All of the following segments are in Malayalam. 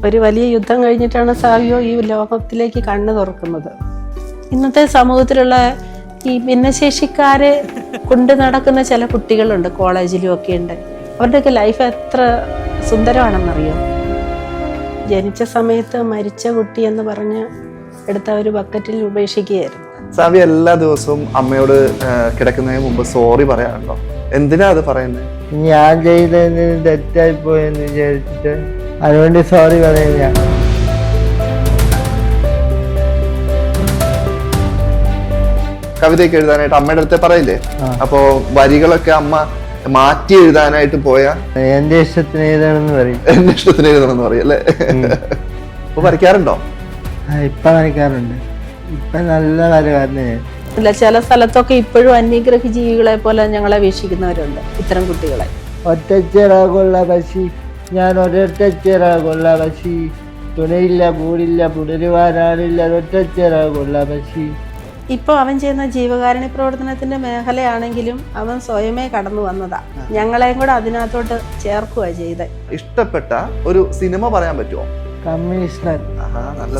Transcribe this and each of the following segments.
ഒരു വലിയ യുദ്ധം കഴിഞ്ഞിട്ടാണ് സാവിയോ ഈ ലോകത്തിലേക്ക് കണ്ണ് തുറക്കുന്നത്. ഇന്നത്തെ സമൂഹത്തിലുള്ള ഈ ഭിന്നശേഷിക്കാരെ കൊണ്ട് നടക്കുന്ന ചില കുട്ടികളുണ്ട്, കോളേജിലും ഒക്കെ ഉണ്ട്. അവരുടെയൊക്കെ ലൈഫ് എത്ര സുന്ദരമാണെന്നറിയോ. ജനിച്ച സമയത്ത് മരിച്ച കുട്ടി എന്ന് പറഞ്ഞ് എടുത്ത ഒരു ബക്കറ്റിൽ ഉപേക്ഷിക്കുകയായിരുന്നു. സാവി എല്ലാ ദിവസവും അമ്മയോട് കിടക്കുന്നതിന് മുമ്പ് സോറി പറയാറുണ്ടോ? എന്തിനാ അത് പറയുന്നത്? ഞാൻ ചെയ്തതിന് തെറ്റായി പോയെന്ന് വിചാരിച്ചിട്ട് അതുകൊണ്ട് സോറി പറയുക. കവിതയൊക്കെ എഴുതാനായിട്ട് അമ്മയുടെ അടുത്ത് പറയില്ലേ? അപ്പോ വരികളൊക്കെ അമ്മ മാറ്റി എഴുതാനായിട്ട് പോയാ എന്റെ ഇഷ്ടത്തിന് എഴുതണമെന്ന് പറയും. എന്റെ ഇഷ്ടത്തിന് എഴുതണമെന്ന് പറയും അല്ലേ? ഇപ്പൊ വരയ്ക്കാറുണ്ടോ? ഇപ്പൊ വരയ്ക്കാറുണ്ട്. ഇപ്പൊ നല്ല വരകാരനെ. ഇല്ല, ചില സ്ഥലത്തൊക്കെ ഇപ്പോഴും അന്യഗ്രഹ ജീവികളെ പോലെ ഞങ്ങളെ വീക്ഷിക്കുന്നവരുണ്ട്, ഇത്തരം കുട്ടികളെ. ഒറ്റച്ചിറാകുള്ള പശി, ഞാൻ ഒരൊറ്റച്ചിറാകുള്ള പശി, തുണയില്ല കൂടില്ല പുണരുവാനാളില്ല ഒറ്റച്ചിറാകുള്ള പശി. ഇപ്പോൾ അവൻ ചെയ്യുന്ന ജീവകാരുണ്യ പ്രവർത്തനത്തിന്റെ മേഖലയാണെങ്കിലും അവൻ സ്വയമേ കടന്നു വന്നതാ. ഞങ്ങളെയും കൂടെ അതിനകത്തോട്ട് ചേർക്കുക ചെയ്ത്. ഇഷ്ടപ്പെട്ട ഒരു സിനിമ പറയാൻ പറ്റുമോ? കമ്മീഷണർ.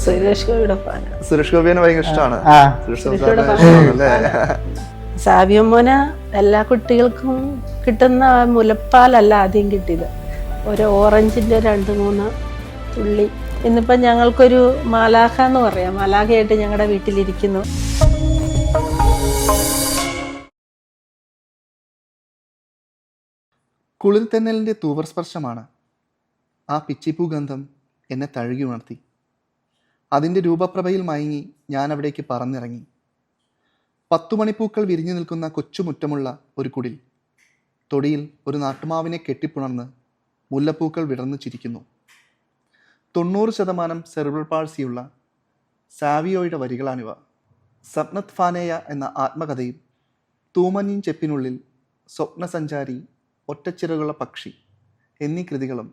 സുരേഷ് ഗോപിയുടെ ഫാൻ. സുരേഷ് ഗോപിയെ ഭയങ്കര ഇഷ്ടമാണ്. സാവിയോ മോന് എല്ലാ കുട്ടികൾക്കും കിട്ടുന്ന മുലപ്പാലല്ല ആദ്യം കിട്ടിയത്, ഒരു ഓറഞ്ചിന്റെ 2-3 തുള്ളി. ഇന്നിപ്പം ഞങ്ങൾക്കൊരു മാലാഖ എന്ന് പറയാം, മാലാഖയായിട്ട് ഞങ്ങളുടെ വീട്ടിലിരിക്കുന്നു. കുളിർതെന്നലിന്റെ തൂവർ സ്പർശമാണ്. ആ പിച്ചിപ്പൂ ഗന്ധം എന്നെ തഴുകി ഉണർത്തി. അതിൻ്റെ രൂപപ്രഭയിൽ മയങ്ങി ഞാൻ അവിടേക്ക് പറന്നിറങ്ങി. 10 മണിപ്പൂക്കൾ വിരിഞ്ഞു നിൽക്കുന്ന കൊച്ചുമുറ്റമുള്ള ഒരു കുടിൽ. തൊടിയിൽ ഒരു നാട്ടുമാവിനെ കെട്ടിപ്പുണർന്ന് മുല്ലപ്പൂക്കൾ വിടർന്നു ചിരിക്കുന്നു. 90% സെറിബ്രൽ പാൾസിയുള്ള സാവിയോയുടെ വരികളാണിവ. സപ്നത് ഫാനേയ എന്ന ആത്മകഥയിൽ തൂമഞ്ഞിൻ ചെപ്പിനുള്ളിൽ, സ്വപ്നസഞ്ചാരി, ഒറ്റച്ചിറകുള്ള പക്ഷി എന്നീ കൃതികളും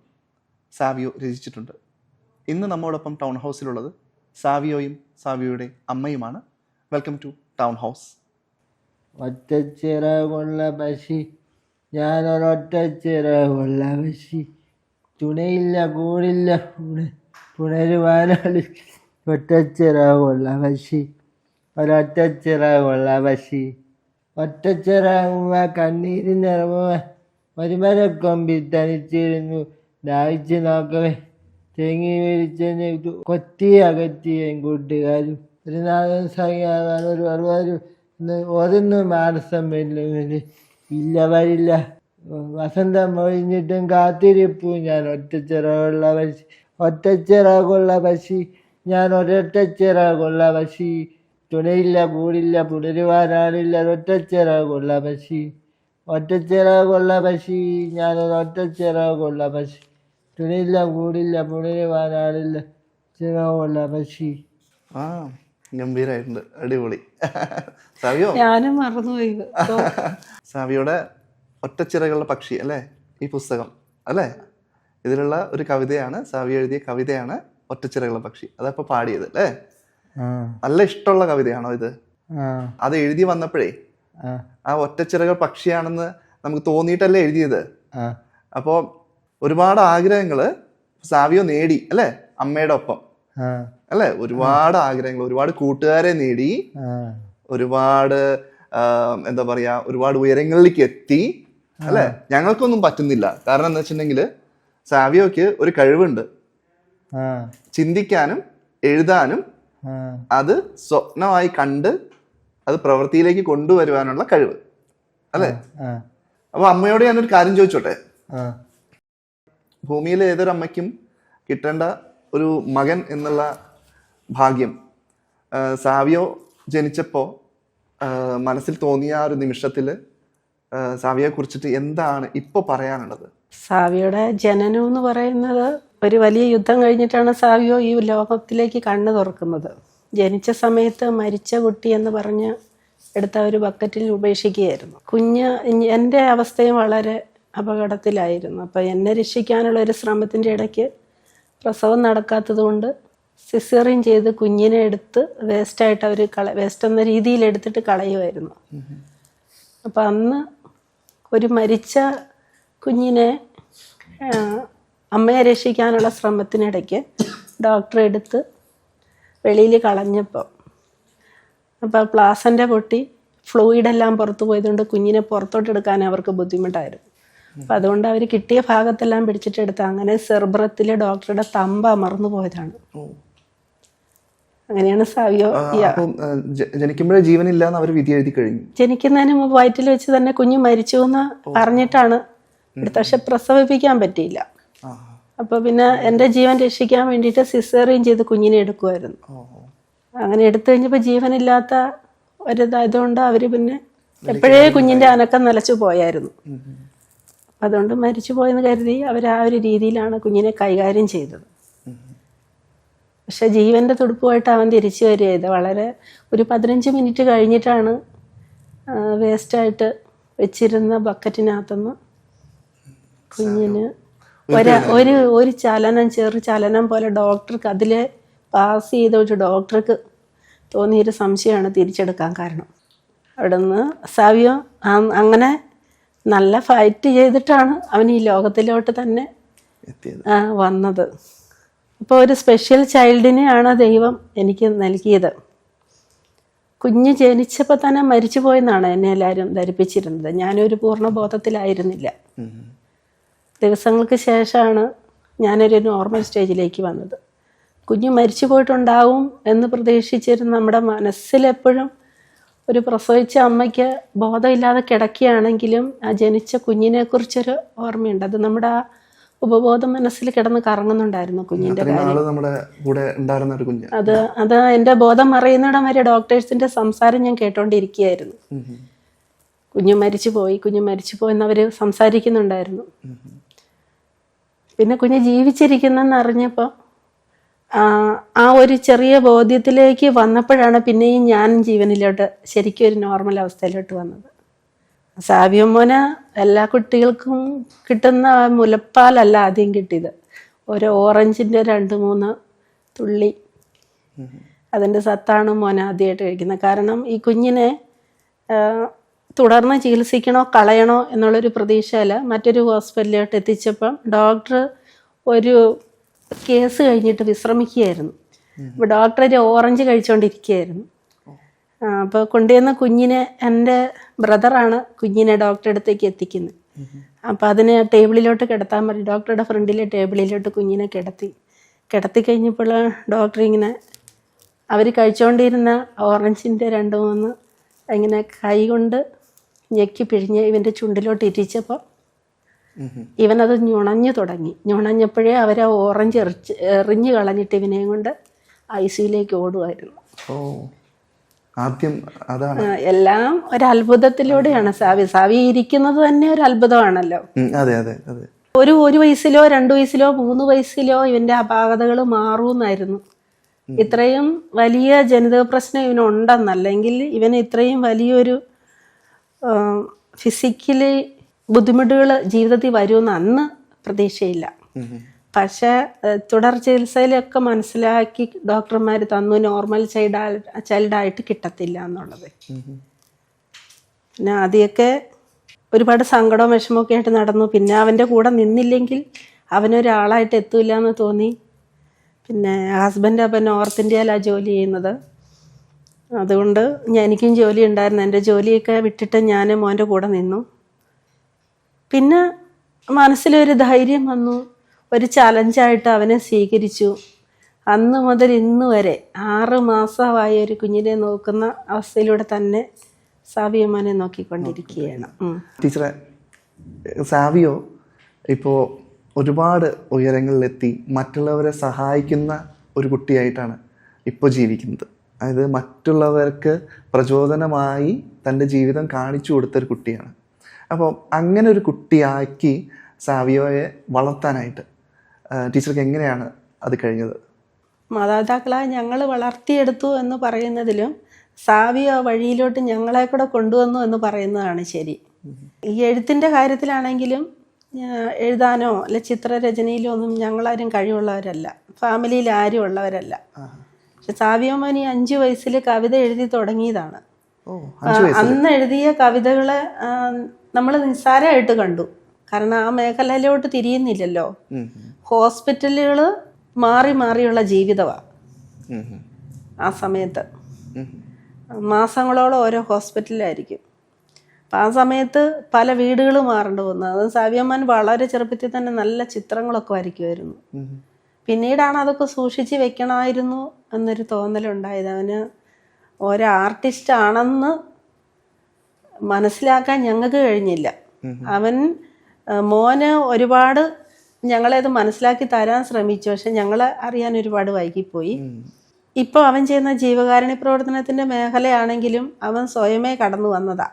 സാവിയോ രചിച്ചിട്ടുണ്ട്. ഇന്ന് നമ്മോടൊപ്പം ടൗൺ ഹൗസിലുള്ളത് സാവിയോയും സാവിയോയുടെ അമ്മയുമാണ്. Welcome to town house. ഒറ്റച്ചിറകുള്ള പശി, ഞാനൊരൊറ്റച്ചിറകുള്ള പശി, തുണയില്ല കൂടില്ല പുണരുവാനാളി ഒറ്റച്ചിറകുള്ള പശി, ഒരൊറ്റച്ചിറകുള്ള പശി, ഒറ്റച്ചിറകുമ്പ കണ്ണീരിനിറങ്ങുക ഒരുമരക്കൊമ്പിൽ തനിച്ചിരുന്നു ദാഹിച്ച് നോക്കവേ തേങ്ങി വിരിച്ചെന്ന് കൊത്തി അകറ്റിയ കൂട്ടുകാരും ഒരു നാളും സഹിക്കാൻ ഒരു ഒരൊന്നു മാനസം ഇല്ല വരില്ല വസന്തം ഒഴിഞ്ഞിട്ടും കാത്തിരിപ്പു ഞാൻ ഒറ്റച്ചിറകുള്ള പശി, ഒറ്റച്ചിറകുള്ള പശി, ഞാൻ ഒരൊറ്റച്ചിറകുള്ള പശി, തുണയില്ല കൂടില്ല പുണരുവാനാളില്ല ഒറ്റച്ചിറകുള്ള പശി, ഒറ്റച്ചിറകുള്ള പശി, ഞാനൊരു ഒറ്റച്ചിറകുള്ള പശി, തുണയില്ല കൂടില്ല പുണരുവാനാളില്ല ചിറകുള്ള പശി. ആ ഗംഭീരായിട്ടുണ്ട്, അടിപൊളി. സാവിയോ, ഞാനും മറന്നുപോയി. സാവിയോടെ ഒറ്റച്ചിറകുള്ള പക്ഷി അല്ലേ ഈ പുസ്തകം അല്ലേ? ഇതിലുള്ള ഒരു കവിതയാണ്, സാവിയോ എഴുതിയ കവിതയാണ് ഒറ്റച്ചിറകുള്ള പക്ഷി. അതപ്പോ പാടിയത് അല്ലേ? നല്ല ഇഷ്ടമുള്ള കവിതയാണോ ഇത്? അത് എഴുതി വന്നപ്പോഴേ ആ ഒറ്റച്ചിറകൾ പക്ഷിയാണെന്ന് നമുക്ക് തോന്നിയിട്ടല്ലേ എഴുതിയത്. അപ്പോ ഒരുപാട് ആഗ്രഹങ്ങള് സാവിയോ നേടി അല്ലേ അമ്മയുടെ ഒപ്പം അല്ലെ? ഒരുപാട് ആഗ്രഹങ്ങൾ, ഒരുപാട് കൂട്ടുകാരെ നേടി, ഒരുപാട് എന്താ പറയാ, ഒരുപാട് ഉയരങ്ങളിലേക്ക് എത്തി അല്ലെ? ഞങ്ങൾക്കൊന്നും പറ്റുന്നില്ല. കാരണം എന്താ വെച്ചിട്ടുണ്ടെങ്കിൽ സാവിയോക്ക് ഒരു കഴിവുണ്ട്, ചിന്തിക്കാനും എഴുതാനും അത് സ്വപ്നമായി കണ്ട് അത് പ്രവൃത്തിയിലേക്ക് കൊണ്ടുവരുവാനുള്ള കഴിവ് അല്ലെ? അപ്പൊ അമ്മയോട് ഞാനൊരു കാര്യം ചോദിച്ചോട്ടെ. ഭൂമിയിലെ ഏതൊരു അമ്മയ്ക്കും കിട്ടേണ്ട ഒരു മകൻ എന്നുള്ള ഭാഗ്യം സാവിയോ ജനിച്ചപ്പോൾ മനസ്സിൽ തോന്നിയ ആ ഒരു നിമിഷത്തിൽ സാവിയോയെ കുറിച്ചിട്ട് എന്താണ് ഇപ്പോൾ പറയാനുള്ളത്? സാവിയോയുടെ ജനനം എന്ന് പറയുന്നത് ഒരു വലിയ യുദ്ധം കഴിഞ്ഞിട്ടാണ് സാവിയോ ഈ ലോകത്തിലേക്ക് കണ്ണ് തുറക്കുന്നത്. ജനിച്ച സമയത്ത് മരിച്ച കുട്ടി എന്ന് പറഞ്ഞ് എടുത്ത ഒരു ബക്കറ്റിൽ ഉപേക്ഷിക്കുകയായിരുന്നു. എൻ്റെ അവസ്ഥയും വളരെ അപകടത്തിലായിരുന്നു. അപ്പം എന്നെ രക്ഷിക്കാനുള്ള ഒരു ശ്രമത്തിൻ്റെ ഇടയ്ക്ക് പ്രസവം നടക്കാത്തത് കൊണ്ട് സിസേറിയൻ ചെയ്ത് കുഞ്ഞിനെ എടുത്ത് വേസ്റ്റായിട്ട് അവർ വേസ്റ്റ് എന്ന രീതിയിൽ എടുത്തിട്ട് കളയുമായിരുന്നു. അപ്പം അന്ന് ഒരു മരിച്ച കുഞ്ഞിനെ അമ്മയെ രക്ഷിക്കാനുള്ള ശ്രമത്തിനിടയ്ക്ക് ഡോക്ടർ എടുത്ത് വെളിയിൽ കളഞ്ഞപ്പോൾ അപ്പോൾ പ്ലാസൻ്റെ പൊട്ടി ഫ്ലൂയിഡെല്ലാം പുറത്തു പോയതുകൊണ്ട് കുഞ്ഞിനെ പുറത്തോട്ടെടുക്കാൻ അവർക്ക് ബുദ്ധിമുട്ടായിരുന്നു. അപ്പം അതുകൊണ്ട് അവർ കിട്ടിയ ഭാഗത്തെല്ലാം പിടിച്ചിട്ടെടുത്ത് അങ്ങനെ സെർബ്രത്തിൽ ഡോക്ടറുടെ തമ്പ് അമർന്നു പോയതാണ്. അങ്ങനെയാണ് സാവിയോ ജനിക്കുമ്പോഴേ ജീവനില്ലാന്ന് അവർ വിധി എഴുതി കഴിഞ്ഞു. ജനിക്കുന്നതിന് മുമ്പ് വയറ്റിൽ വെച്ച് തന്നെ കുഞ്ഞ് മരിച്ചു എന്ന് പറഞ്ഞിട്ടാണ് എടുത്തത്. പക്ഷെ പ്രസവിപ്പിക്കാൻ പറ്റിയില്ല. അപ്പോൾ പിന്നെ എൻ്റെ ജീവൻ രക്ഷിക്കാൻ വേണ്ടിയിട്ട് സിസേറിയൻ ചെയ്ത് കുഞ്ഞിനെ എടുക്കുമായിരുന്നു. അങ്ങനെ എടുത്തു കഴിഞ്ഞപ്പോൾ ജീവനില്ലാത്ത ഒരിതായതുകൊണ്ട് അവർ പിന്നെ എപ്പോഴേ കുഞ്ഞിൻ്റെ അനക്കം നിലച്ചു പോയായിരുന്നു. അതുകൊണ്ട് മരിച്ചു പോയെന്ന് കരുതി അവർ ആ ഒരു രീതിയിലാണ് കുഞ്ഞിനെ കൈകാര്യം ചെയ്തത്. പക്ഷെ ജീവൻ്റെ തുടുപ്പുമായിട്ട് അവൻ തിരിച്ചു വരിക ചെയ്ത് വളരെ ഒരു 15 മിനിറ്റ് കഴിഞ്ഞിട്ടാണ് വേസ്റ്റായിട്ട് വെച്ചിരുന്ന ബക്കറ്റിനകത്തുനിന്ന് കുഞ്ഞിന് ഒരു ചലനം, ചെറു ചലനം പോലെ ഡോക്ടർക്ക് അതിലെ പാസ് ചെയ്ത ഒരു ഡോക്ടർക്ക് തോന്നിയൊരു സംശയമാണ് തിരിച്ചെടുക്കാൻ കാരണം. അവിടെ നിന്ന് സാവിയോ അങ്ങനെ നല്ല ഫൈറ്റ് ചെയ്തിട്ടാണ് അവൻ ഈ ലോകത്തിലോട്ട് തന്നെ വന്നത്. അപ്പോൾ ഒരു സ്പെഷ്യൽ ചൈൽഡിനെയാണ് ദൈവം എനിക്ക് നൽകിയത്. കുഞ്ഞ് ജനിച്ചപ്പോൾ തന്നെ മരിച്ചു പോയെന്നാണ് എന്നെ എല്ലാവരും ധരിപ്പിച്ചിരുന്നത്. ഞാനൊരു പൂർണ്ണബോധത്തിലായിരുന്നില്ല. ദിവസങ്ങൾക്ക് ശേഷമാണ് ഞാനൊരു നോർമൽ സ്റ്റേജിലേക്ക് വന്നത്. കുഞ്ഞ് മരിച്ചു പോയിട്ടുണ്ടാവും എന്ന് പ്രതീക്ഷിച്ചിരുന്ന നമ്മുടെ മനസ്സിലെപ്പോഴും ഒരു പ്രസവിച്ച അമ്മയ്ക്ക് ബോധമില്ലാതെ കിടക്കുകയാണെങ്കിലും ആ ജനിച്ച കുഞ്ഞിനെക്കുറിച്ചൊരു ഓർമ്മയുണ്ട്. അത് നമ്മുടെ ആ ഉപബോധ മനസ്സിൽ കിടന്ന് കറങ്ങുന്നുണ്ടായിരുന്നു കുഞ്ഞിൻ്റെ കാര്യം. അത് എൻ്റെ ബോധം മറയുന്നിടം വരെ ഡോക്ടേഴ്സിൻ്റെ സംസാരം ഞാൻ കേട്ടോണ്ടിരിക്കുകയായിരുന്നു. കുഞ്ഞു മരിച്ചു പോയി എന്നവർ സംസാരിക്കുന്നുണ്ടായിരുന്നു. പിന്നെ കുഞ്ഞ് ജീവിച്ചിരിക്കുന്നെന്ന് അറിഞ്ഞപ്പോൾ ആ ഒരു ചെറിയ ബോധ്യത്തിലേക്ക് വന്നപ്പോഴാണ് പിന്നെയും ഞാൻ ജീവനിലോട്ട് ശരിക്കും ഒരു നോർമൽ അവസ്ഥയിലോട്ട് വന്നത്. സാവിയോ മോന് എല്ലാ കുട്ടികൾക്കും കിട്ടുന്ന മുലപ്പാലല്ല ആദ്യം കിട്ടിയത്. ഒരു ഓറഞ്ചിൻ്റെ 2-3 തുള്ളി അതിൻ്റെ സത്താണ് മോൻ ആദ്യമായിട്ട് കഴിക്കുന്നത്. കാരണം ഈ കുഞ്ഞിനെ തുടർന്ന് ചികിത്സിക്കണോ കളയണോ എന്നുള്ളൊരു പ്രതീക്ഷയിൽ മറ്റൊരു ഹോസ്പിറ്റലിലോട്ട് എത്തിച്ചപ്പം ഡോക്ടർ ഒരു കേസ് കഴിഞ്ഞിട്ട് വിശ്രമിക്കുകയായിരുന്നു. അപ്പോൾ ഡോക്ടർ ഒരു ഓറഞ്ച് കഴിച്ചുകൊണ്ടിരിക്കുകയായിരുന്നു. അപ്പോൾ കൊണ്ടുവന്ന കുഞ്ഞിനെ എൻ്റെ ബ്രദറാണ് കുഞ്ഞിനെ ഡോക്ടറുടെ അടുത്തേക്ക് എത്തിക്കുന്നത്. അപ്പോൾ അതിനെ ടേബിളിലോട്ട് കിടത്താൻ പറഞ്ഞു. ഡോക്ടറുടെ ഫ്രണ്ടിലെ ടേബിളിലോട്ട് കുഞ്ഞിനെ കിടത്തി കഴിഞ്ഞപ്പോൾ ഡോക്ടർ ഇങ്ങനെ അവർ കഴിച്ചുകൊണ്ടിരുന്ന ഓറഞ്ചിൻ്റെ 2-3 ഇങ്ങനെ കൈ കൊണ്ട് ഞെക്കി പിഴിഞ്ഞ് ഇവൻ്റെ ചുണ്ടിലോട്ട് ഇരിച്ചപ്പോൾ ഇവനത് ഞുണഞ്ഞു തുടങ്ങി. ഞുണഞ്ഞപ്പോഴേ അവരാ ഓറഞ്ച് എറിഞ്ഞു കളഞ്ഞിട്ട് ഇവനെയും കൊണ്ട് ICUലേക്ക് ഓടുമായിരുന്നു. എല്ലാം ഒരു അത്ഭുതത്തിലൂടെയാണ്. സാവി ഇരിക്കുന്നത് തന്നെ ഒരു അത്ഭുതമാണല്ലോ. ഒരു വയസ്സിലോ 2 വയസ്സിലോ 3 വയസ്സിലോ ഇവന്റെ അപാകതകൾ മാറൂന്നായിരുന്നു. ഇത്രയും വലിയ ജനിതക പ്രശ്നം ഇവനുണ്ടെന്നല്ലെങ്കിൽ ഇവന് ഇത്രയും വലിയൊരു ഫിസിക്കലി ബുദ്ധിമുട്ടുകൾ ജീവിതത്തിൽ വരുമെന്ന് അന്ന് പ്രതീക്ഷയില്ല. പക്ഷേ തുടർ ചികിത്സയിലൊക്കെ മനസ്സിലാക്കി ഡോക്ടർമാർ തന്നു നോർമൽ ചൈൽഡായിട്ട് കിട്ടത്തില്ല എന്നുള്ളത്. പിന്നെ ആദ്യമൊക്കെ ഒരുപാട് സങ്കടവും വിഷമമൊക്കെ ആയിട്ട് നടന്നു. പിന്നെ അവൻ്റെ കൂടെ നിന്നില്ലെങ്കിൽ അവനൊരാളായിട്ട് എത്തൂല എന്ന് തോന്നി. പിന്നെ ഹസ്ബൻഡ് അപ്പം നോർത്ത് ഇന്ത്യയിലാണ് ജോലി ചെയ്യുന്നത്. അതുകൊണ്ട് എനിക്കും ജോലി ഉണ്ടായിരുന്നു. എൻ്റെ ജോലിയൊക്കെ വിട്ടിട്ട് ഞാൻ മോൻ്റെ കൂടെ നിന്നു. പിന്നെ മനസ്സിലൊരു ധൈര്യം വന്നു. ഒരു ചലഞ്ചായിട്ട് അവനെ സ്വീകരിച്ചു. അന്ന് മുതൽ ഇന്ന് വരെ 6 മാസമായ ഒരു കുഞ്ഞിനെ നോക്കുന്ന അവസ്ഥയിലൂടെ തന്നെ സാവിയോ മോനെ നോക്കിക്കൊണ്ടിരിക്കുകയാണ്. ടീച്ചറെ, സാവിയോ ഇപ്പോൾ ഒരുപാട് ഉയരങ്ങളിലെത്തി മറ്റുള്ളവരെ സഹായിക്കുന്ന ഒരു കുട്ടിയായിട്ടാണ് ഇപ്പോൾ ജീവിക്കുന്നത്. അതായത് മറ്റുള്ളവർക്ക് പ്രചോദനമായി തൻ്റെ ജീവിതം കാണിച്ചു കൊടുത്തൊരു കുട്ടിയാണ്. അപ്പോൾ അങ്ങനെ ഒരു കുട്ടിയാക്കി സാവിയോയെ വളർത്താനായിട്ട് ടീച്ചർക്ക് എങ്ങനെയാണ് അത് കഴിഞ്ഞത്? മാതാപിതാക്കളായി ഞങ്ങൾ വളർത്തിയെടുത്തു എന്ന് പറയുന്നതിലും സാവിയോ വഴിയിലോട്ട് ഞങ്ങളെ കൂടെ കൊണ്ടുവന്നു എന്ന് പറയുന്നതാണ് ശരി. ഈ എഴുത്തിൻ്റെ കാര്യത്തിലാണെങ്കിലും എഴുതാനോ അല്ലെ ചിത്രരചനയിലോ ഒന്നും ഞങ്ങളാരും കഴിവുള്ളവരല്ല, ഫാമിലിയിൽ ആരും ഉള്ളവരല്ല. പക്ഷെ സാവിയോ മോനി 5 വയസ്സിൽ കവിത എഴുതി തുടങ്ങിയതാണ്. അന്ന് എഴുതിയ കവിതകളെ നമ്മൾ നിസ്സാരമായിട്ട് കണ്ടു. കാരണം ആ മേഖലയിലോട്ട് തിരിയുന്നില്ലല്ലോ. ഹോസ്പിറ്റലുകൾ മാറി മാറിയുള്ള ജീവിതമാണ് ഉം, ഉം, ആ സമയത്ത്. ഉം. മാസങ്ങളോളം ഓരോ ഹോസ്പിറ്റലിലായിരിക്കും. അപ്പം ആ സമയത്ത് പല വീടുകൾ മാറേണ്ടി വന്നു. അത് സാവിയമ്മൻ വളരെ ചെറുപ്പത്തിൽ തന്നെ നല്ല ചിത്രങ്ങളൊക്കെ വരയ്ക്കുമായിരുന്നു. പിന്നീടാണ് അതൊക്കെ സൂക്ഷിച്ച് വെക്കണമായിരുന്നു എന്നൊരു തോന്നലുണ്ടായത്. അവന് ഒരു ആർട്ടിസ്റ്റ് ആണെന്ന് മനസ്സിലാക്കാൻ ഞങ്ങൾക്ക് കഴിഞ്ഞില്ല. അവൻ മോന് ഒരുപാട് ഞങ്ങളെ അത് മനസ്സിലാക്കി തരാൻ ശ്രമിച്ചു, പക്ഷെ ഞങ്ങളെ അറിയാൻ ഒരുപാട് വൈകിപ്പോയി. ഇപ്പോൾ അവൻ ചെയ്യുന്ന ജീവകാരുണ്യ പ്രവർത്തനത്തിൻ്റെ മേഖലയാണെങ്കിലും അവൻ സ്വയമേ കടന്നു വന്നതാ.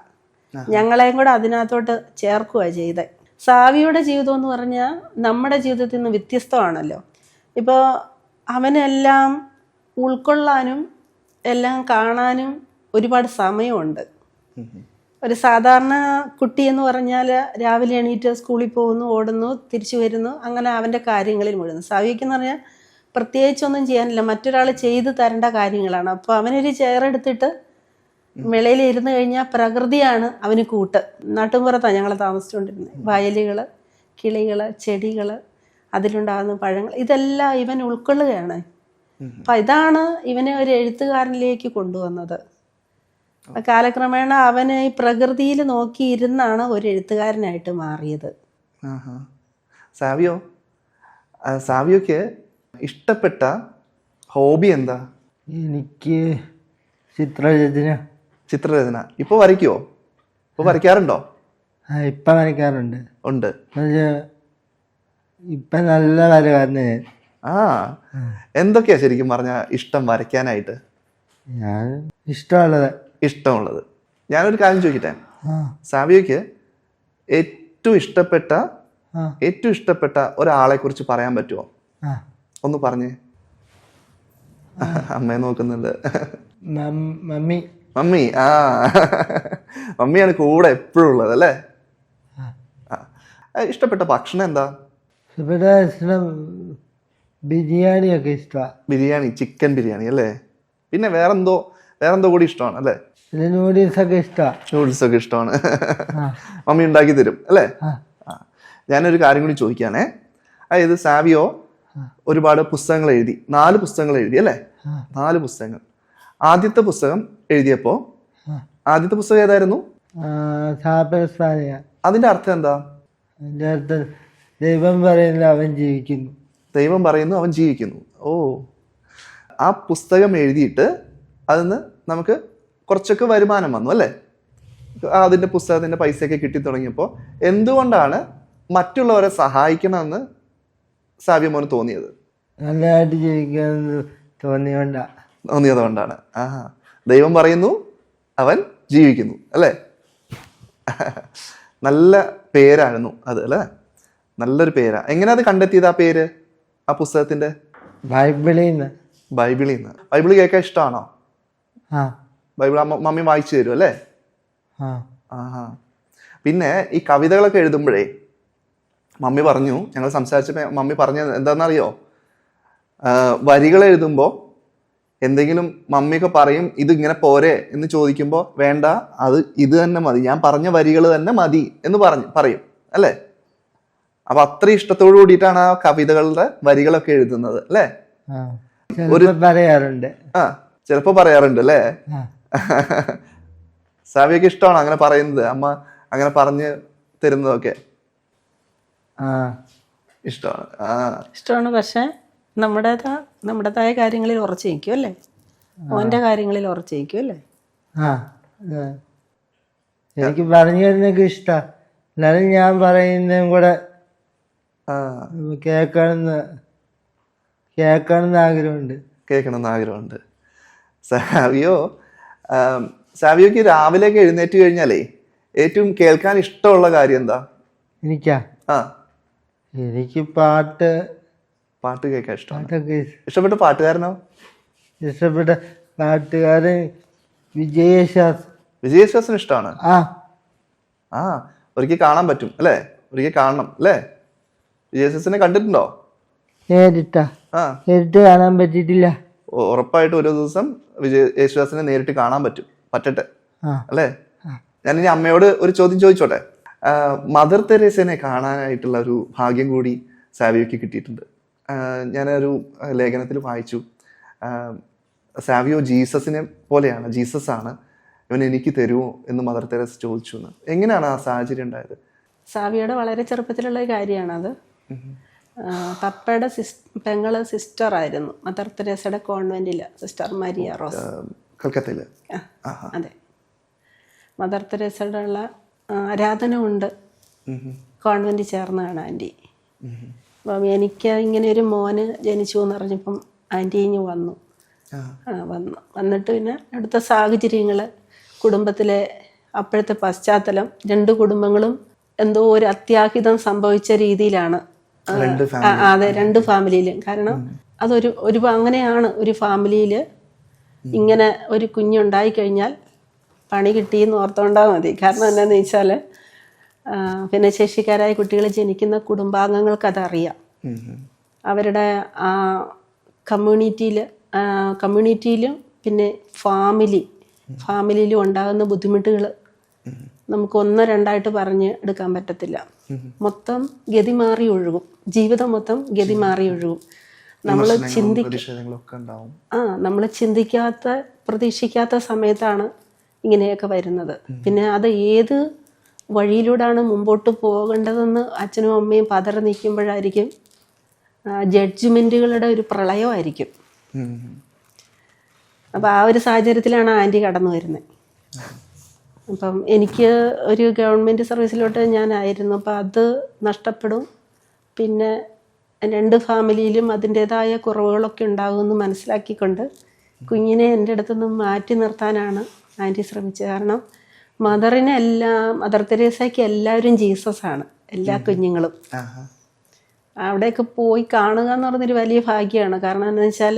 ഞങ്ങളെയും കൂടെ അതിനകത്തോട്ട് ചേർക്കുകയാണ് ചെയ്തത്. സാവിയുടെ ജീവിതം എന്ന് പറഞ്ഞാൽ നമ്മുടെ ജീവിതത്തിൽ നിന്ന് വ്യത്യസ്തമാണല്ലോ. ഇപ്പോൾ അവനെല്ലാം ഉൾക്കൊള്ളാനും എല്ലാം കാണാനും ഒരുപാട് സമയമുണ്ട്. ഒരു സാധാരണ കുട്ടി എന്ന് പറഞ്ഞാൽ രാവിലെ എണീറ്റ് സ്കൂളിൽ പോകുന്നു, ഓടുന്നു, തിരിച്ചു വരുന്നു, അങ്ങനെ അവൻ്റെ കാര്യങ്ങളിൽ മുഴുവൻ. സാവിക്കെന്ന് പറഞ്ഞാൽ പ്രത്യേകിച്ചൊന്നും ചെയ്യാനില്ല, മറ്റൊരാൾ ചെയ്തു തരേണ്ട കാര്യങ്ങളാണ്. അപ്പോൾ അവനൊരു ചെയറെടുത്തിട്ട് വെളിയിൽ ഇരുന്ന് കഴിഞ്ഞാൽ പ്രകൃതിയാണ് അവന് കൂട്ട്. നാട്ടുമ്പുറത്താണ് ഞങ്ങൾ താമസിച്ചുകൊണ്ടിരുന്നത്. വയലുകൾ, കിളികൾ, ചെടികൾ, അതിലുണ്ടാകുന്ന പഴങ്ങൾ, ഇതെല്ലാം ഇവൻ ഉൾക്കൊള്ളുകയാണ്. അപ്പം ഇതാണ് ഇവനെ ഒരു എഴുത്തുകാരനിലേക്ക് കൊണ്ടുവന്നത്. കാലക്രമേണ അവന് ഈ പ്രകൃതിയിൽ നോക്കിയിരുന്നാണ് ഒരു എഴുത്തുകാരനായിട്ട് മാറിയത്. സാവിയോക്ക് ഇഷ്ടപ്പെട്ട ഹോബി എന്താ? എനിക്ക് ചിത്രരചന. ചിത്രരചന. ഇപ്പൊ വരയ്ക്കുവോ? ഇപ്പൊ വരയ്ക്കാറുണ്ടോ? ഇപ്പം വരയ്ക്കാറുണ്ട്. ഉണ്ട്. ഇപ്പം നല്ല വരകാരന് ഞാൻ. എന്തൊക്കെയാ ശരിക്കും പറഞ്ഞ ഇഷ്ടം വരയ്ക്കാനായിട്ട്? ഞാൻ ഇഷ്ടമുള്ളത്. ഞാനൊരു കാര്യം ചോദിക്കട്ടെ, സാവിയോക്ക് ഏറ്റവും ഇഷ്ടപ്പെട്ട ഒരാളെ കുറിച്ച് പറയാൻ പറ്റുമോ? ഒന്ന് പറഞ്ഞേ. അമ്മയെ നോക്കുന്നുണ്ട്. മമ്മി. മമ്മിയാണ് കൂടെ എപ്പോഴും ഉള്ളത് അല്ലേ? ഇഷ്ടപ്പെട്ട ഭക്ഷണം എന്താ? ബിരിയാണിയൊക്കെ ഇഷ്ടമാണ്. ബിരിയാണി, ചിക്കൻ ബിരിയാണി അല്ലേ? പിന്നെ വേറെന്തോ കൂടി ഇഷ്ടമാണ് അല്ലേ? നൂഡിൽസൊക്കെ ഇഷ്ടമാണ്. മമ്മി ഉണ്ടാക്കി തരും അല്ലേ? ഞാനൊരു കാര്യം കൂടി ചോദിക്കുകയാണേ. അതായത് സാവിയോ ഒരുപാട് പുസ്തകങ്ങൾ എഴുതി, 4 പുസ്തകങ്ങൾ എഴുതി അല്ലേ? 4 പുസ്തകങ്ങൾ. ആദ്യത്തെ പുസ്തകം എഴുതിയപ്പോ ആദ്യത്തെ പുസ്തകം ഏതായിരുന്നു? അതിന്റെ അർത്ഥം എന്താ? അതിന്റെ അർത്ഥം ദൈവം പറയുന്നു അവൻ ജീവിക്കുന്നു. ഓ, ആ പുസ്തകം എഴുതിയിട്ട് അതിന് നമുക്ക് കുറച്ചൊക്കെ വരുമാനം വന്നു അല്ലേ? അതിന്റെ പുസ്തകത്തിന്റെ പൈസയൊക്കെ കിട്ടി തുടങ്ങിയപ്പോൾ എന്തുകൊണ്ടാണ് മറ്റുള്ളവരെ സഹായിക്കണമെന്ന് സാവിയോ മോന് തോന്നിയത്? നല്ലതായിട്ട് ജീവിക്കാന്ന് തോന്നിയതുകൊണ്ടാണ്. ദൈവം പറയുന്നു, അവൻ ജീവിക്കുന്നു അല്ലേ? നല്ല പേരായിരുന്നു അത് അല്ലേ? നല്ലൊരു പേരാ. എങ്ങനെ അത് കണ്ടെത്തിയത് ആ പേര് ആ പുസ്തകത്തിന്റെ? ബൈബിളിൽ നിന്ന്. ബൈബിള് കേൾക്കാൻ ഇഷ്ടമാണോ? ബൈബിൾ മമ്മി വായിച്ചു തരും അല്ലേ? പിന്നെ ഈ കവിതകളൊക്കെ എഴുതുമ്പോഴേ മമ്മി പറഞ്ഞു, ഞങ്ങൾ സംസാരിച്ചപ്പോൾ മമ്മി പറഞ്ഞത് എന്താണെന്നറിയോ? വരികൾ എഴുതുമ്പോൾ എന്തെങ്കിലും മമ്മിയൊക്കെ പറയും ഇത് ഇങ്ങനെ പോരെ എന്ന് ചോദിക്കുമ്പോൾ വേണ്ട, ഇത് തന്നെ മതി, ഞാൻ പറഞ്ഞ വരികൾ തന്നെ മതി എന്ന് പറയും അല്ലേ? അപ്പൊ അത്ര ഇഷ്ടത്തോടു കൂടിയിട്ടാണ് ആ കവിതകളുടെ വരികളൊക്കെ എഴുതുന്നത് അല്ലേ? ചിലപ്പോ പറയാറുണ്ട് അല്ലേ? സാവിയൊക്കെ ഇഷ്ടമാണോ അങ്ങനെ പറയുന്നത്? അമ്മ അങ്ങനെ പറഞ്ഞു തരുന്നതൊക്കെ ഇഷ്ടമാണ്. പക്ഷെ നമ്മുടേതായ കാര്യങ്ങളിൽ ഉറച്ചു നിൽക്കും അല്ലേ? മോന്റെ കാര്യങ്ങളിൽ ഉറച്ചു നിൽക്കും അല്ലേ? എനിക്ക് പറഞ്ഞു തരുന്നൊക്കെ ഇഷ്ടം. എന്നാലും ഞാൻ പറയുന്നതും കൂടെ കേൾക്കണമെന്ന് ആഗ്രഹമുണ്ട്. സാവിയോക്ക് രാവിലെയൊക്കെ എഴുന്നേറ്റ് കഴിഞ്ഞാലേ ഏറ്റവും കേൾക്കാൻ ഇഷ്ടമുള്ള കാര്യം എന്താ? എനിക്ക് പാട്ട് കേൾക്കാൻ ഇഷ്ടമാണ്. ഇഷ്ടപ്പെട്ട പാട്ടുകാരനോ? ഇഷ്ടപ്പെട്ട പാട്ടുകാരൻ വിജയശാസ്ത്രി ഇഷ്ടമാണ്. ഒരിക്കൽ കാണാൻ പറ്റും അല്ലേ? ഒരിക്കൽ കാണണം അല്ലേ? വിജയശാസ്ത്രിനെ കണ്ടിട്ടുണ്ടോ? നേരിട്ട് കാണാൻ പറ്റിയിട്ടില്ല. ഉറപ്പായിട്ടും ഒരു ദിവസം യേശുദാസിനെ നേരിട്ട് കാണാൻ പറ്റട്ടെ അല്ലേ? ഞാനിനി അമ്മയോട് ഒരു ചോദ്യം ചോദിച്ചോട്ടെ. മദർ തെരേസനെ കാണാനായിട്ടുള്ള ഒരു ഭാഗ്യം കൂടി സാവിയോയ്ക്ക് കിട്ടിയിട്ടുണ്ട്. ഞാനൊരു ലേഖനത്തിൽ വായിച്ചു, സാവിയോ ജീസസിനെ പോലെയാണ്, ജീസസ് ആണ്, ഇവൻ എനിക്ക് തരുമോ എന്ന് മദർ തെരേസ ചോദിച്ചു എന്ന്. എങ്ങനെയാണ് ആ സാഹചര്യം ഉണ്ടായത്? സാവിയുടെ വളരെ ചെറുപ്പത്തിലുള്ള കാര്യമാണത്. പപ്പയുടെ പെങ്ങള് സിസ്റ്ററായിരുന്നു മദർ തെരേസയുടെ കോൺവെന്റിൽ, സിസ്റ്റർ മരിയ റോസ്, കൽക്കത്തയിൽ. അതെ. മദർ തെരേസയുടെ ഉള്ള ആരാധന കൊണ്ട് കോൺവെന്റ് ചേർന്നതാണ് ആൻറ്റി. അപ്പം എനിക്ക് ഇങ്ങനെ ഒരു മോന് ജനിച്ചു എന്ന് പറഞ്ഞപ്പം ആൻറ്റി ഇങ്ങ് വന്നു. വന്നിട്ട് പിന്നെ അടുത്ത സാഹചര്യങ്ങൾ, കുടുംബത്തിലെ അപ്പോഴത്തെ പശ്ചാത്തലം, രണ്ട് കുടുംബങ്ങളും എന്തോ ഒരു അത്യാഹിതം സംഭവിച്ച രീതിയിലാണ്. അതെ, രണ്ട് ഫാമിലിയിലും. കാരണം അതൊരു അങ്ങനെയാണ്, ഒരു ഫാമിലിയിൽ ഇങ്ങനെ ഒരു കുഞ്ഞുണ്ടായി കഴിഞ്ഞാൽ പണി കിട്ടിയെന്ന് ഓർത്തോണ്ടാൽ മതി. കാരണം എന്താണെന്ന് വെച്ചാൽ ഭിന്നശേഷിക്കാരായ കുട്ടികൾ ജനിക്കുന്ന കുടുംബാംഗങ്ങൾക്ക് അതറിയാം. അവരുടെ കമ്മ്യൂണിറ്റിയിലും പിന്നെ ഫാമിലിയിലും ഉണ്ടാകുന്ന ബുദ്ധിമുട്ടുകൾ നമുക്ക് ഒന്നോ രണ്ടായിട്ട് പറഞ്ഞ് എടുക്കാൻ പറ്റത്തില്ല. മൊത്തം ഗതി മാറി ഒഴുകും, ജീവിതം മൊത്തം ഗതി മാറി ഒഴുകും. നമ്മൾ ചിന്തിക്കാത്ത പ്രതീക്ഷിക്കാത്ത സമയത്താണ് ഇങ്ങനെയൊക്കെ വരുന്നത്. പിന്നെ അത് ഏത് വഴിയിലൂടെയാണ് മുമ്പോട്ട് പോകേണ്ടതെന്ന് അച്ഛനും അമ്മയും പതറി നിൽക്കുമ്പോഴായിരിക്കും ജഡ്ജ്മെൻറ്റുകളുടെ ഒരു പ്രളയമായിരിക്കും. അപ്പം ആ ഒരു സാഹചര്യത്തിലാണ് ആൻറ്റി കടന്നു വരുന്നത്. അപ്പം എനിക്ക് ഒരു ഗവൺമെൻറ് സർവീസിലോട്ട് ഞാനായിരുന്നു. അപ്പം അത് നഷ്ടപ്പെടും. പിന്നെ രണ്ട് ഫാമിലിയിലും അതിൻ്റേതായ കുറവുകളൊക്കെ ഉണ്ടാകുമെന്ന് മനസ്സിലാക്കിക്കൊണ്ട് കുഞ്ഞിനെ എൻ്റെ അടുത്തുനിന്ന് മാറ്റി നിർത്താനാണ് ആൻറ്റി ശ്രമിച്ചത്. കാരണം മദർ തെരേസയ്ക്ക് എല്ലാവരും ജീസസാണ്, എല്ലാ കുഞ്ഞുങ്ങളും. അവിടെയൊക്കെ പോയി കാണുക എന്ന് പറഞ്ഞൊരു വലിയ ഭാഗ്യമാണ്. കാരണം എന്താണെന്ന് വെച്ചാൽ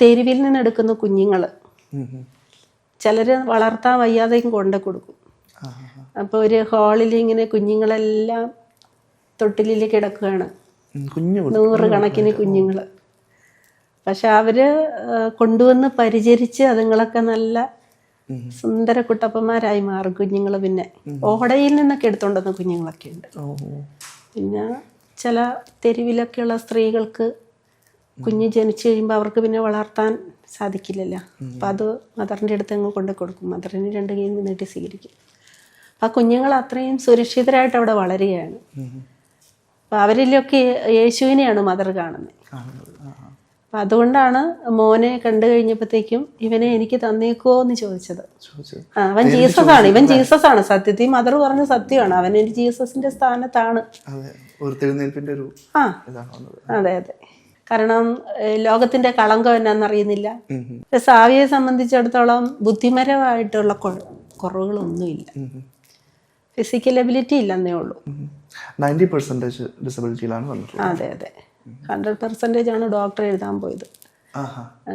തെരുവിൽ നിന്നെടുക്കുന്ന കുഞ്ഞുങ്ങൾ ചിലർ വളർത്താൻ വയ്യാതെയും കൊണ്ടു കൊടുക്കും. അപ്പോൾ ഒരു ഹാളിൽ ഇങ്ങനെ കുഞ്ഞുങ്ങളെല്ലാം തൊട്ടിലിൽ കിടക്കുകയാണ്, 100 കണക്കിന് കുഞ്ഞുങ്ങൾ. പക്ഷെ അവര് കൊണ്ടുവന്ന് പരിചരിച്ച് അതുങ്ങളൊക്കെ നല്ല സുന്ദര കുട്ടപ്പന്മാരായി മാറും കുഞ്ഞുങ്ങൾ. പിന്നെ ഓടയിൽ നിന്നൊക്കെ എടുത്തോണ്ടുവന്ന കുഞ്ഞുങ്ങളൊക്കെ ഉണ്ട്. പിന്നെ ചില തെരുവിലൊക്കെയുള്ള സ്ത്രീകൾക്ക് കുഞ്ഞ് ജനിച്ചു കഴിയുമ്പോൾ അവർക്ക് പിന്നെ വളർത്താൻ സാധിക്കില്ലല്ലോ. അപ്പം അത് മദറിൻ്റെ അടുത്ത് അങ്ങ് കൊണ്ടു കൊടുക്കും. മദറിന് 2 കൈ നീട്ടി സ്വീകരിക്കും. അപ്പം ആ കുഞ്ഞുങ്ങൾ അത്രയും സുരക്ഷിതരായിട്ട് അവിടെ വളരുകയാണ്. അപ്പം അവരിലൊക്കെ യേശുവിനെയാണ് മദർ കാണുന്നത്. അപ്പം അതുകൊണ്ടാണ് മോനെ കണ്ടു കഴിഞ്ഞപ്പോഴത്തേക്കും ഇവനെ എനിക്ക് തന്നേക്കോ എന്ന് ചോദിച്ചത്. അവൻ ജീസസാണ്, ഇവൻ ജീസസാണ്. സത്യത്തിൽ മദർ പറഞ്ഞ സത്യമാണ്, അവൻ ഒരു ജീസസിന്റെ സ്ഥാനത്താണ്. അതെ അതെ. കാരണം ലോകത്തിന്റെ കളങ്കം എന്നാന്നറിയുന്നില്ല. സാവിയെ സംബന്ധിച്ചിടത്തോളം ബുദ്ധിപരമായിട്ടുള്ള കുറവുകളൊന്നുമില്ല, ഫിസിക്കൽ എബിലിറ്റി ഇല്ലെന്നേ ഉള്ളൂ. 90% ഡിസബിലിറ്റിയിലാണ് വന്നിട്ടുള്ളത്. അതെ അതെ, 100% ആണ് ഡോക്ടർ എഴുതാൻ പോയത്.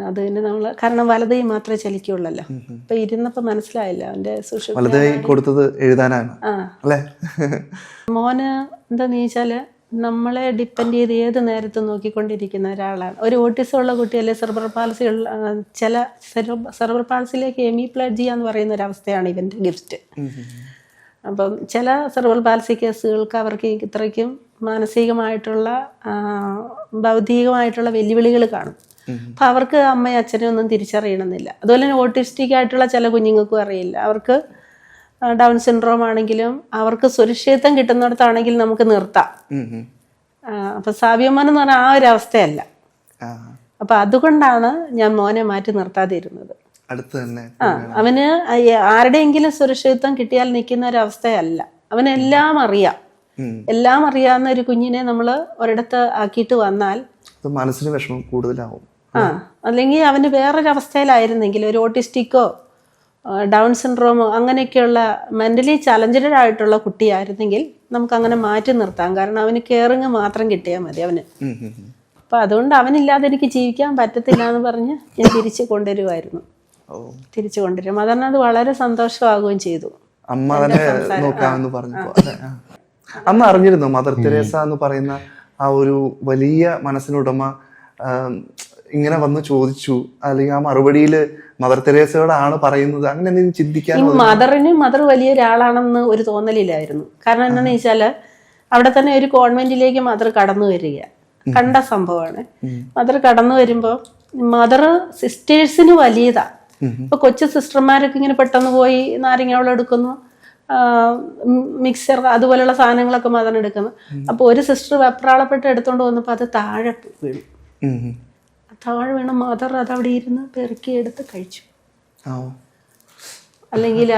അത് തന്നെ നമ്മൾ, കാരണം വലതൈ മാത്രമേ ചലിക്കുള്ളല്ലോ. അപ്പൊ ഇരുന്നപ്പോ മനസ്സിലായില്ല അവന്റെ വലതൈ കൊടുത്തത് എഴുതാനാണ്. മോന് എന്താന്ന് ചോദിച്ചാല് നമ്മളെ ഡിപ്പെൻഡ് ചെയ്ത് ഏത് നേരത്തും നോക്കിക്കൊണ്ടിരിക്കുന്ന ഒരാളാണ്. ഒരു ഓട്ടിസം ഉള്ള കുട്ടിയല്ലേ, സെർബ്രൽ പാൾസി ഉള്ള ചില സെർബ്രൽ പാൾസിയിലേക്ക് ഹെമിപ്ലേജിയ എന്ന് പറയുന്ന ഒരവസ്ഥയാണ് ഇവന്റെ ഗിഫ്റ്റ്. അപ്പം ചില സെർബ്രൽ പാൾസി കേസുകൾക്ക് അവർക്ക് ഇത്രയ്ക്കും മാനസികമായിട്ടുള്ള ഭൗതികമായിട്ടുള്ള വെല്ലുവിളികൾ കാണും. അപ്പം അവർക്ക് അമ്മയും അച്ഛനും ഒന്നും തിരിച്ചറിയണമെന്നില്ല. അതുപോലെ തന്നെ ഓട്ടിസ്റ്റിക് ആയിട്ടുള്ള ചില കുഞ്ഞുങ്ങൾക്കും അറിയില്ല. അവർക്ക് ഡൗൺ സിൻഡ്രോം ആണെങ്കിലും അവർക്ക് സുരക്ഷിതത്വം കിട്ടുന്നിടത്താണെങ്കിൽ നമുക്ക് നിർത്താം. അപ്പൊ സാവിയോമോൻ എന്ന് പറഞ്ഞാൽ ആ ഒരു അവസ്ഥയല്ല. അപ്പൊ അതുകൊണ്ടാണ് ഞാൻ മോനെ മാറ്റി നിർത്താതിരുന്നത്. അവന് ആരുടെയെങ്കിലും സുരക്ഷിതത്വം കിട്ടിയാൽ നിൽക്കുന്ന ഒരു അവസ്ഥയല്ല. അവനെല്ലാം അറിയാം. എല്ലാം അറിയാവുന്ന ഒരു കുഞ്ഞിനെ നമ്മൾ ഒരിടത്ത് ആക്കിയിട്ട് വന്നാൽ മനസ്സിന് വിഷമം കൂടുതലാവും. അല്ലെങ്കിൽ അവന് വേറൊരവസ്ഥയിലായിരുന്നെങ്കിൽ, ഒരു ഓട്ടിസ്റ്റിക്കോ ഡൗൺ സിൻഡ്രോമോ അങ്ങനെയൊക്കെയുള്ള മെന്റലി ചലഞ്ചഡ് ആയിട്ടുള്ള കുട്ടിയായിരുന്നെങ്കിൽ നമുക്ക് അങ്ങനെ മാറ്റി നിർത്താം. കാരണം അവന് കെയറിങ് മാത്രം കിട്ടിയാൽ മതി അവന്. അപ്പൊ അതുകൊണ്ട് അവനില്ലാതെ എനിക്ക് ജീവിക്കാൻ പറ്റത്തില്ല എന്ന് പറഞ്ഞ് ഞാൻ തിരിച്ചു കൊണ്ടുവരുമായിരുന്നു. തിരിച്ചു കൊണ്ടുവരും. അതന്നെ അത് വളരെ സന്തോഷമാകുകയും ചെയ്തു. അമ്മ തന്നെ നോക്കാമെന്ന് പറഞ്ഞപ്പോ അമ്മ അറിഞ്ഞിരുന്നു മദർ തെരേസ എന്ന് പറയുന്ന ആ ഒരു വലിയ മനസ്സിനുടമ ഇങ്ങനെ വന്ന് ചോദിച്ചു, അല്ലെങ്കിൽ ആ മറുപടിയില് മദർ തെരേസയോടാണ് പറയുന്നത്, അങ്ങനെ എന്തെങ്കിലും ചിന്തിക്കാൻ? മദർ വലിയ ഒരാളാണെന്ന് ഒരു തോന്നലില്ലായിരുന്നു. കാരണം എന്താണെന്ന് വെച്ചാല് അവിടെ തന്നെ ഒരു കോൺവെന്റിലേക്ക് മദർ കടന്നു വരിക, കണ്ട സംഭവമാണ്. മദർ കടന്നു വരുമ്പോൾ മദർ സിസ്റ്റേഴ്സിന് വലിയതാ. ഇപ്പൊ കൊച്ചു സിസ്റ്റർമാരൊക്കെ ഇങ്ങനെ പെട്ടെന്ന് പോയി നാരങ്ങ വെള്ളം എടുക്കുന്നു, മിക്സർ അതുപോലെയുള്ള സാധനങ്ങളൊക്കെ മദർ എടുക്കുന്നു. അപ്പൊ ഒരു സിസ്റ്റർ വെപ്രാളപ്പെട്ട് എടുത്തോണ്ട് വന്നപ്പോൾ അത് താഴെ വീണു. താഴെ വീണ മദർ അതവിടെ ഇരുന്ന് പെറുക്കി എടുത്ത് കഴിച്ചു. അല്ലെങ്കിൽ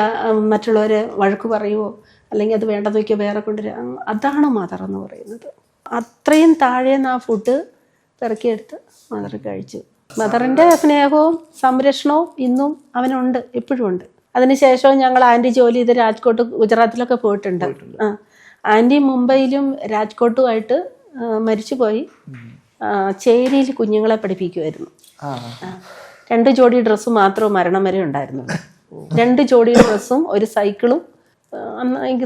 മറ്റുള്ളവരെ വഴക്ക് പറയുമോ അല്ലെങ്കിൽ അത് വേണ്ട നോക്കിയോ വേറെ കൊണ്ടുവരിക, അതാണ് മദർ എന്ന് പറയുന്നത്. അത്രയും താഴേന്ന് ആ ഫുഡ് പെറുക്കിയെടുത്ത് മദർ കഴിച്ചു. മദറിൻ്റെ സ്നേഹവും സംരക്ഷണവും ഇന്നും അവനുണ്ട്, എപ്പോഴും ഉണ്ട്. അതിനുശേഷവും ഞങ്ങൾ ആൻറ്റി ജോലി ചെയ്ത് രാജ്കോട്ട് ഗുജറാത്തിലൊക്കെ പോയിട്ടുണ്ട്. ആൻറ്റി മുംബൈയിലും രാജ്കോട്ടുമായിട്ട് മരിച്ചുപോയി. ചേരിയിൽ കുഞ്ഞുങ്ങളെ പഠിപ്പിക്കുമായിരുന്നു. 2 ജോഡി ഡ്രസ്സ് മാത്രമേ മരണം വരെ ഉണ്ടായിരുന്നുള്ളൂ. 2 ജോഡി ഡ്രസ്സും ഒരു സൈക്കിളും,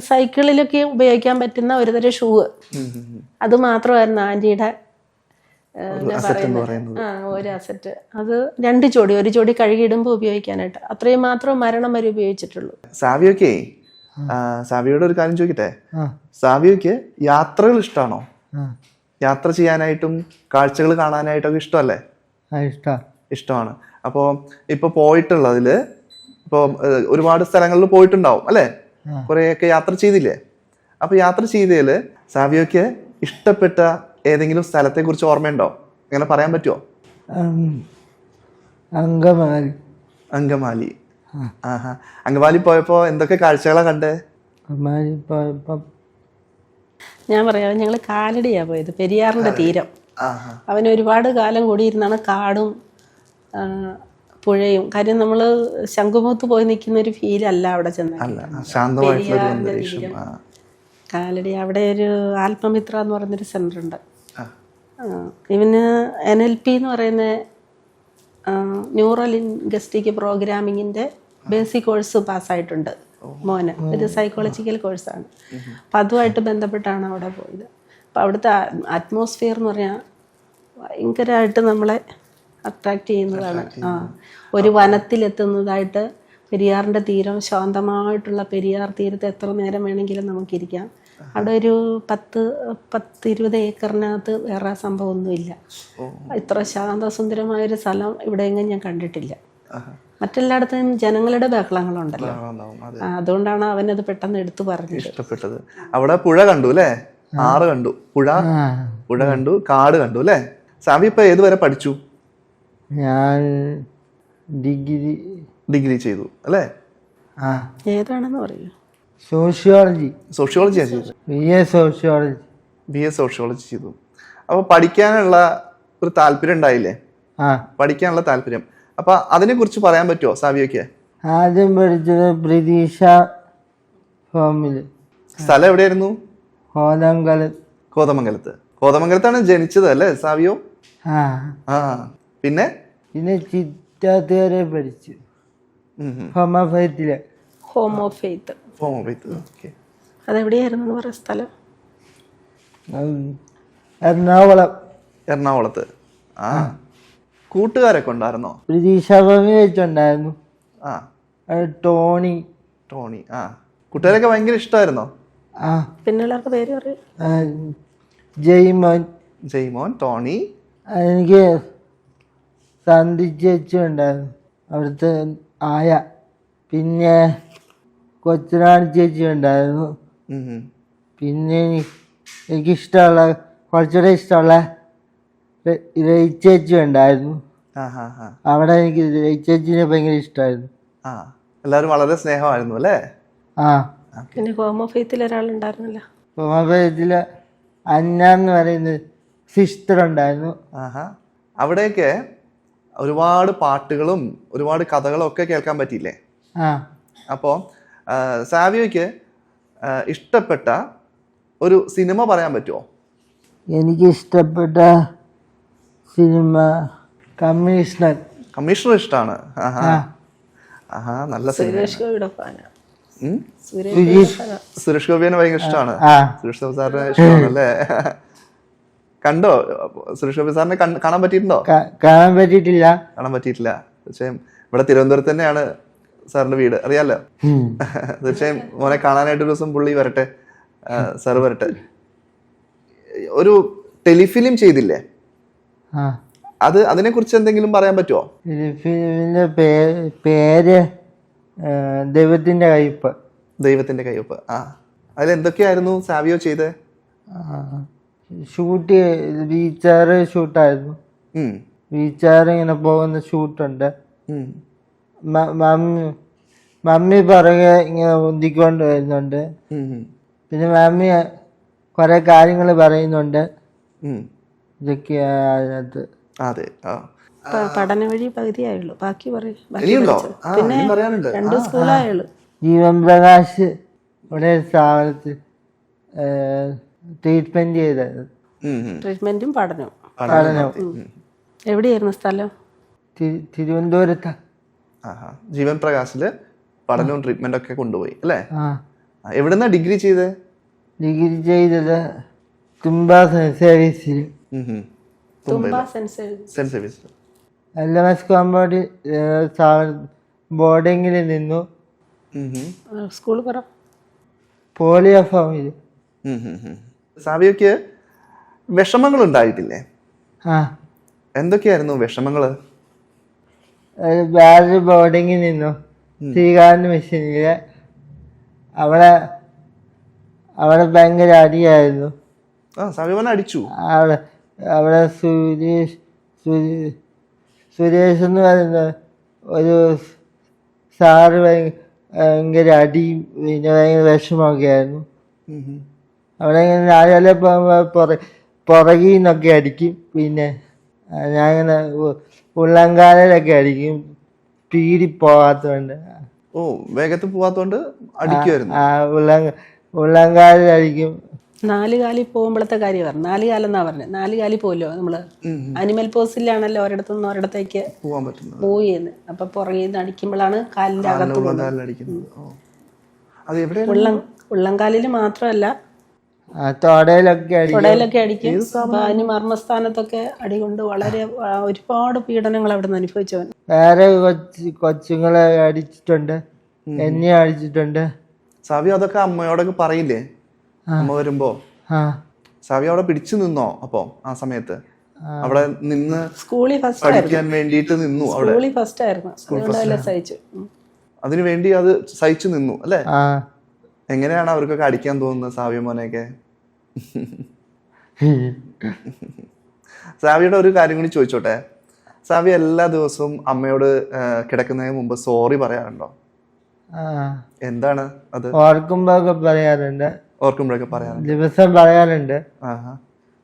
സൈക്കിളിലൊക്കെ ഉപയോഗിക്കാൻ പറ്റുന്ന ഒരുതരം ഷൂ, അത് മാത്രമായിരുന്നു ആൻറ്റിയുടെ ഒരു അസറ്റ്. അത് 2 ജോഡി, ഒരു ജോഡി കഴുകിയിടുമ്പോൾ ഉപയോഗിക്കാനായിട്ട്, അത്രയും മാത്രം മരണം വരെ ഉപയോഗിച്ചിട്ടുള്ളൂ. സാവിയോട് ഒരു കാര്യം ചോദിക്കട്ടെ, സാവിയോക്ക് യാത്രകൾ ഇഷ്ടമാണോ? യാത്ര ചെയ്യാനായിട്ടും കാഴ്ചകൾ കാണാനായിട്ടൊക്കെ ഇഷ്ടമല്ലേ? ഇഷ്ടമാണ്. അപ്പോൾ ഇപ്പൊ പോയിട്ടുള്ളതില് ഇപ്പൊ ഒരുപാട് സ്ഥലങ്ങളിൽ പോയിട്ടുണ്ടാവും അല്ലേ? കുറെയൊക്കെ യാത്ര ചെയ്തില്ലേ? അപ്പൊ യാത്ര ചെയ്തതില് സാവിയോക്ക് ഇഷ്ടപ്പെട്ട ഏതെങ്കിലും സ്ഥലത്തെ കുറിച്ച് ഓർമ്മയുണ്ടോ? അങ്ങനെ പറയാൻ പറ്റുമോ? അങ്കമാലി. അങ്കമാലി പോയപ്പോ എന്തൊക്കെ കാഴ്ചകളാ കണ്ടേ? ഞാൻ പറയാം, ഞങ്ങൾ കാലടിയാ പോയത്, പെരിയാറിന്റെ തീരം. അവന് ഒരുപാട് കാലം കൂടിയിരുന്നാണ് കാടും പുഴയും. കാര്യം നമ്മള് ശംഖുമുഖത്ത് പോയി നിൽക്കുന്ന ഒരു ഫീലല്ല അവിടെ ചെന്ന. കാലടി അവിടെ ഒരു ആത്മമിത്ര എന്ന് പറയുന്നൊരു സെന്റർ ഉണ്ട്. ഇവന് NLP എന്ന് പറയുന്ന ന്യൂറോ ലിംഗ്വിസ്റ്റിക് പ്രോഗ്രാമിങ്ങിന്റെ ബേസിക് കോഴ്സ് പാസ്സായിട്ടുണ്ട് മോന്. ഒരു സൈക്കോളജിക്കൽ കോഴ്സാണ്. അപ്പം അതുമായിട്ട് ബന്ധപ്പെട്ടാണ് അവിടെ പോയത്. അപ്പം അവിടുത്തെ അറ്റ്മോസ്ഫിയർ എന്ന് പറഞ്ഞാൽ ഭയങ്കരമായിട്ട് നമ്മളെ അട്രാക്റ്റ് ചെയ്യുന്നതാണ്. ഒരു വനത്തിലെത്തുന്നതായിട്ട്, പെരിയാറിൻ്റെ തീരം, ശാന്തമായിട്ടുള്ള പെരിയാർ തീരത്ത് എത്ര നേരം വേണമെങ്കിലും നമുക്കിരിക്കാം. അവിടെ ഒരു 10-20 ഏക്കറിനകത്ത് വേറെ സംഭവമൊന്നുമില്ല. ഇത്ര ശാന്തസുന്ദരമായൊരു സ്ഥലം ഇവിടെയെങ്കിലും ഞാൻ കണ്ടിട്ടില്ല. മറ്റെല്ലായിടത്തും ജനങ്ങളുടെ ബഹളങ്ങളുണ്ടല്ലോ, അതുകൊണ്ടാണ് അവനത് പെട്ടെന്ന് എടുത്തു പറഞ്ഞത്. ഇഷ്ടപ്പെട്ടത് അവിടെ പുഴ കണ്ടു അല്ലേ? ആറ് കണ്ടു, പുഴ കണ്ടു, കാട് കണ്ടു അല്ലേ? സാവി ഇപ്പൊ ഏതുവരെ പഠിച്ചു? ഞാൻ ഡിഗ്രി ചെയ്തു അല്ലേ? ഏതാണെന്ന് പറയൂ. സോഷ്യോളജി ചെയ്തു. BA സോഷ്യോളജി ചെയ്തു. അപ്പൊ പഠിക്കാനുള്ള ഒരു താല്പര്യം ഉണ്ടായില്ലേ? പഠിക്കാനുള്ള താല്പര്യം. അപ്പൊ അതിനെ കുറിച്ച് പറയാൻ പറ്റുമോ സാവിയോക്ക്? ആദ്യം പഠിച്ചത് പ്രതീക്ഷ ഫോമില്. സ്ഥലം എവിടെയായിരുന്നു? കോതമംഗലത്താണ് ജനിച്ചത് അല്ലേ സാവിയോ? പിന്നെ ചിറ്റാത്തുകാരെ പഠിച്ചു. ഹോമോഫെയ്ത്ത്. അതെവിടെയായിരുന്നു പറയാ സ്ഥലം? എറണാകുളത്ത്. കൂട്ടുകാരൊക്കെ ഉണ്ടായിരുന്നോ? പ്രതീക്ഷ ഫോമിൽ വെച്ചുണ്ടായിരുന്നു. ടോണി. കൂട്ടുകാരൊക്കെ ഭയങ്കര ഇഷ്ടമായിരുന്നോ? പിന്നെയുള്ളവർക്ക് പേര് പറയും. ജയ്മോൻ, ടോണി. എനിക്ക് സന്ധി ചേച്ചി ഉണ്ടായിരുന്നു, അവിടുത്തെ ആയ. പിന്നെ കൊച്ചുനാണി ചേച്ചി ഉണ്ടായിരുന്നു. പിന്നെ എനിക്കിഷ്ടമുള്ള, കുറച്ചുകൂടെ ഇഷ്ടമുള്ള ചേച്ചി ഉണ്ടായിരുന്നു. അവിടെ എനിക്ക് ചേച്ചിനെ ഭയങ്കര ഇഷ്ടമായിരുന്നു. എല്ലാവരും വളരെ സ്നേഹമായിരുന്നു അല്ലേ? പിന്നെ ഹോമോഫെയ്ത്തിൽ ഒരാളുണ്ടായിരുന്നല്ലോ. ഹോമോഫെയ്ത്തില് അന്ന എന്ന് പറയുന്ന സിസ്റ്റർ ഉണ്ടായിരുന്നു. അവിടെയൊക്കെ ഒരുപാട് പാട്ടുകളും ഒരുപാട് കഥകളും ഒക്കെ കേൾക്കാൻ പറ്റിയില്ലേ? അപ്പോൾ സാവിയോയ്ക്ക് ഇഷ്ടപ്പെട്ട ഒരു സിനിമ പറയാൻ പറ്റുമോ? എനിക്ക് ഇഷ്ടപ്പെട്ട സിനിമ കമ്മീഷണർ ഇഷ്ടമാണ്. നല്ല സിനിമ. സുരേഷ് ഗോപിനെ ഭയങ്കര ഇഷ്ടമാണ്. സുരേഷ് ഗോപി സാറിനെ ഇഷ്ടമാണ് അല്ലേ? കണ്ടോ സുരേഷ് ഗോപി സാറിനെ? കാണാൻ പറ്റിയിട്ടുണ്ടോ? കാണാൻ പറ്റിയിട്ടില്ല. തീർച്ചയായും ഇവിടെ തിരുവനന്തപുരത്ത് തന്നെയാണ് സാറിന്റെ വീട്, അറിയാലോ. തീർച്ചയായും മോനെ കാണാനായിട്ട് ഒരു ദിവസം പുള്ളി വരട്ടെ, സാറ് വരട്ടെ. ഒരു ടെലിഫിലിം ചെയ്തില്ലേ, ആ അതിനെക്കുറിച്ച് എന്തെങ്കിലും പറയാൻ പറ്റുമോ? ഫിലിമിന്റെ പേര് ദൈവത്തിന്റെ കയ്പ്. ദൈവത്തിന്റെ കയ്യൊപ്പ്. ആ, അതിൽ എന്തൊക്കെയായിരുന്നു സാവിയോ ചെയ്തത്? ഷൂട്ട് വീച്ചാർ ഷൂട്ടായിരുന്നു. വീച്ചാർ ഇങ്ങനെ പോകുന്ന ഷൂട്ടുണ്ട്. മമ്മി പുറകെ ഇങ്ങനെ ഉന്തിക്കൊണ്ട് വരുന്നുണ്ട്. പിന്നെ മമ്മി കുറെ കാര്യങ്ങൾ പറയുന്നുണ്ട്. ഇതൊക്കെയാ അതിനകത്ത്. അതെ. പഠന വഴി പകുതിയായുള്ളൂ, ബാക്കി പറയും. ഇനിയുണ്ടോ? പിന്നെ ഇനിയും പറയാനുണ്ട്. 2 സ്കൂളായുള്ളൂ. ജീവൻ പ്രകാശ് ഇവിടെ സ്ഥാപനത്തിൽ ട്രീറ്റ്മെന്റ് ചെയ്തത്. ട്രീറ്റ്മെന്റും പഠനവും. എവിടെയായിരുന്നു സ്ഥലം? തിരുവനന്തപുരത്ത്. ജീവൻ പ്രകാശില് പഠനവും ട്രീറ്റ്മെന്റ് ഒക്കെ കൊണ്ടുപോയി അല്ലേ? എവിടെന്നാ ഡിഗ്രി ചെയ്തത്? ഡിഗ്രി ചെയ്തത് തുമ്പ സർവീസിൽ. സെന്റ് സേവിയർസ് LMS കോമ്പൗണ്ട് ബോർഡിങ്ങിൽ നിന്നു. സ്കൂൾ പറ. പോളിയോ ഫാമിൽ. സാവിയോക്ക് വിഷമങ്ങൾ ഉണ്ടായിട്ടില്ലേ? ആ, എന്തൊക്കെയായിരുന്നു വിഷമങ്ങള്? വേറൊരു ബോർഡിങ്ങിൽ നിന്നു ശ്രീകാന്ത് മിഷനില്. അവിടെ ഭയങ്കര അടിയായിരുന്നു. സാവിയോനെ അടിച്ചു. അവിടെ സുരേഷ് എന്ന് പറയുന്ന ഒരു സാറ് ഭയങ്കര അടിയും പിന്നെ ഭയങ്കര വിഷമമൊക്കെ ആയിരുന്നു. അവിടെ ഇങ്ങനെ ഞാനെല്ലാം പുറകിൽ നിന്നൊക്കെ അടിക്കും. പിന്നെ ഞാൻ ഇങ്ങനെ ഉള്ളംകാലിലൊക്കെ അടിക്കും, സ്പീഡിൽ പോകാത്തതുകൊണ്ട്. വേഗത്തിൽ പോവാത്തോണ്ട് അടിക്കുമായിരുന്നു. ഉള്ളംകാലിൽ അടിക്കും. 4 കാലിൽ പോകുമ്പോഴത്തെ കാര്യം പറഞ്ഞു. 4 കാലെന്നാ പറഞ്ഞത്. 4 കാലിൽ പോലോ നമ്മള് അനിമൽ പോസിലാണല്ലോ ഒരിടത്തുനിന്ന് ഒരിടത്തേക്ക് പോവാൻ പറ്റുന്നത്. പോയിന്ന്. അപ്പൊ പുറകിൽ നിന്ന് അടിക്കുമ്പോഴാണ് കാലിന്റെ അകത്ത് ഉള്ളംകാലില് മാത്രമല്ല തൊടയിലൊക്കെ അടിക്കും. അപ്പൊ അതിന് മർമ്മസ്ഥാനത്തൊക്കെ അടി കൊണ്ട് ഒരുപാട് പീഡനങ്ങൾ അവിടെ നിന്ന് അനുഭവിച്ചവൻ. വേറെ കൊച്ചുങ്ങളെ അടിച്ചിട്ടുണ്ട്, എന്നെ അടിച്ചിട്ടുണ്ട്. സാവിയോ അതൊക്കെ അമ്മയോടൊക്കെ പറയില്ലേ? അമ്മ വരുമ്പോ സാവിയോ അവിടെ പിടിച്ചു നിന്നോ? അപ്പൊ ആ സമയത്ത് അവിടെ നിന്ന് സ്കൂളിൽ പഠിക്കാൻ വേണ്ടിയിട്ട് നിന്നു. അവിടെ ഫസ്റ്റ് ആയിരുന്നു. സഹിച്ചു. അതിനു വേണ്ടി അത് സഹിച്ചു നിന്നു അല്ലേ? എങ്ങനെയാണ് അവർക്കൊക്കെ അടിക്കാൻ തോന്നുന്നത് സാവിയോ മോനെയൊക്കെ? സാവിയുടെ ഒരു കാര്യം കൂടി ചോദിച്ചോട്ടെ. സാവിയ എല്ലാ ദിവസവും അമ്മയോട് കിടക്കുന്നതിന് മുമ്പ് സോറി പറയാറുണ്ടോ? എന്താണ് അത്? ഓർക്കുമ്പോഴൊക്കെ പറയാറുണ്ട്. ഓർക്കുമ്പോഴൊക്കെ പറയാറുണ്ട്. ദിവസം പറയാറുണ്ട്.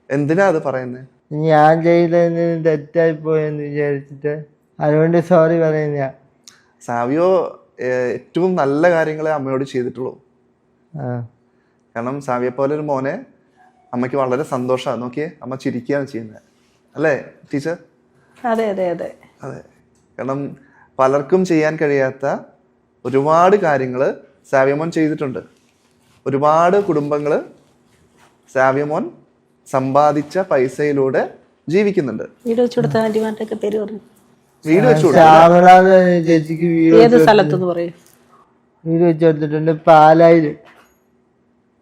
എന്തിനാ അത് പറയുന്നത്? ഞാൻ ചെയ്തതിന് തെറ്റായി പോയെന്ന് വിചാരിച്ചിട്ട് അതുകൊണ്ട് സോറി പറയുന്ന. സാവിയോ ഏറ്റവും നല്ല കാര്യങ്ങളെ അമ്മയോട് ചെയ്തിട്ടുള്ളൂ. കാരണം സാവിയെ പോലെ ഒരു മോനെ അമ്മയ്ക്ക് വളരെ സന്തോഷമാണ്. നോക്കിയേ, അമ്മ ചിരിക്കുകയാണ് ചെയ്യുന്നത് അല്ലേ ടീച്ചർ? അതെ അതെ അതെ അതെ. കാരണം പലർക്കും ചെയ്യാൻ കഴിയാത്ത ഒരുപാട് കാര്യങ്ങൾ സാവിയമോൻ ചെയ്തിട്ടുണ്ട്. ഒരുപാട് കുടുംബങ്ങൾ സാവിയമോൻ സമ്പാദിച്ച പൈസയിലൂടെ ജീവിക്കുന്നുണ്ട്. വീട് വെച്ചു കൊടുത്ത ആന്റിമാരുടെയൊക്കെ പേര് പറഞ്ഞു. വീട് വെച്ചു ചേച്ചിക്ക് ഏത് സ്ഥലത്തെന്ന് പറയും? വീട് വെച്ചു കൊടുത്തിട്ടുണ്ട്.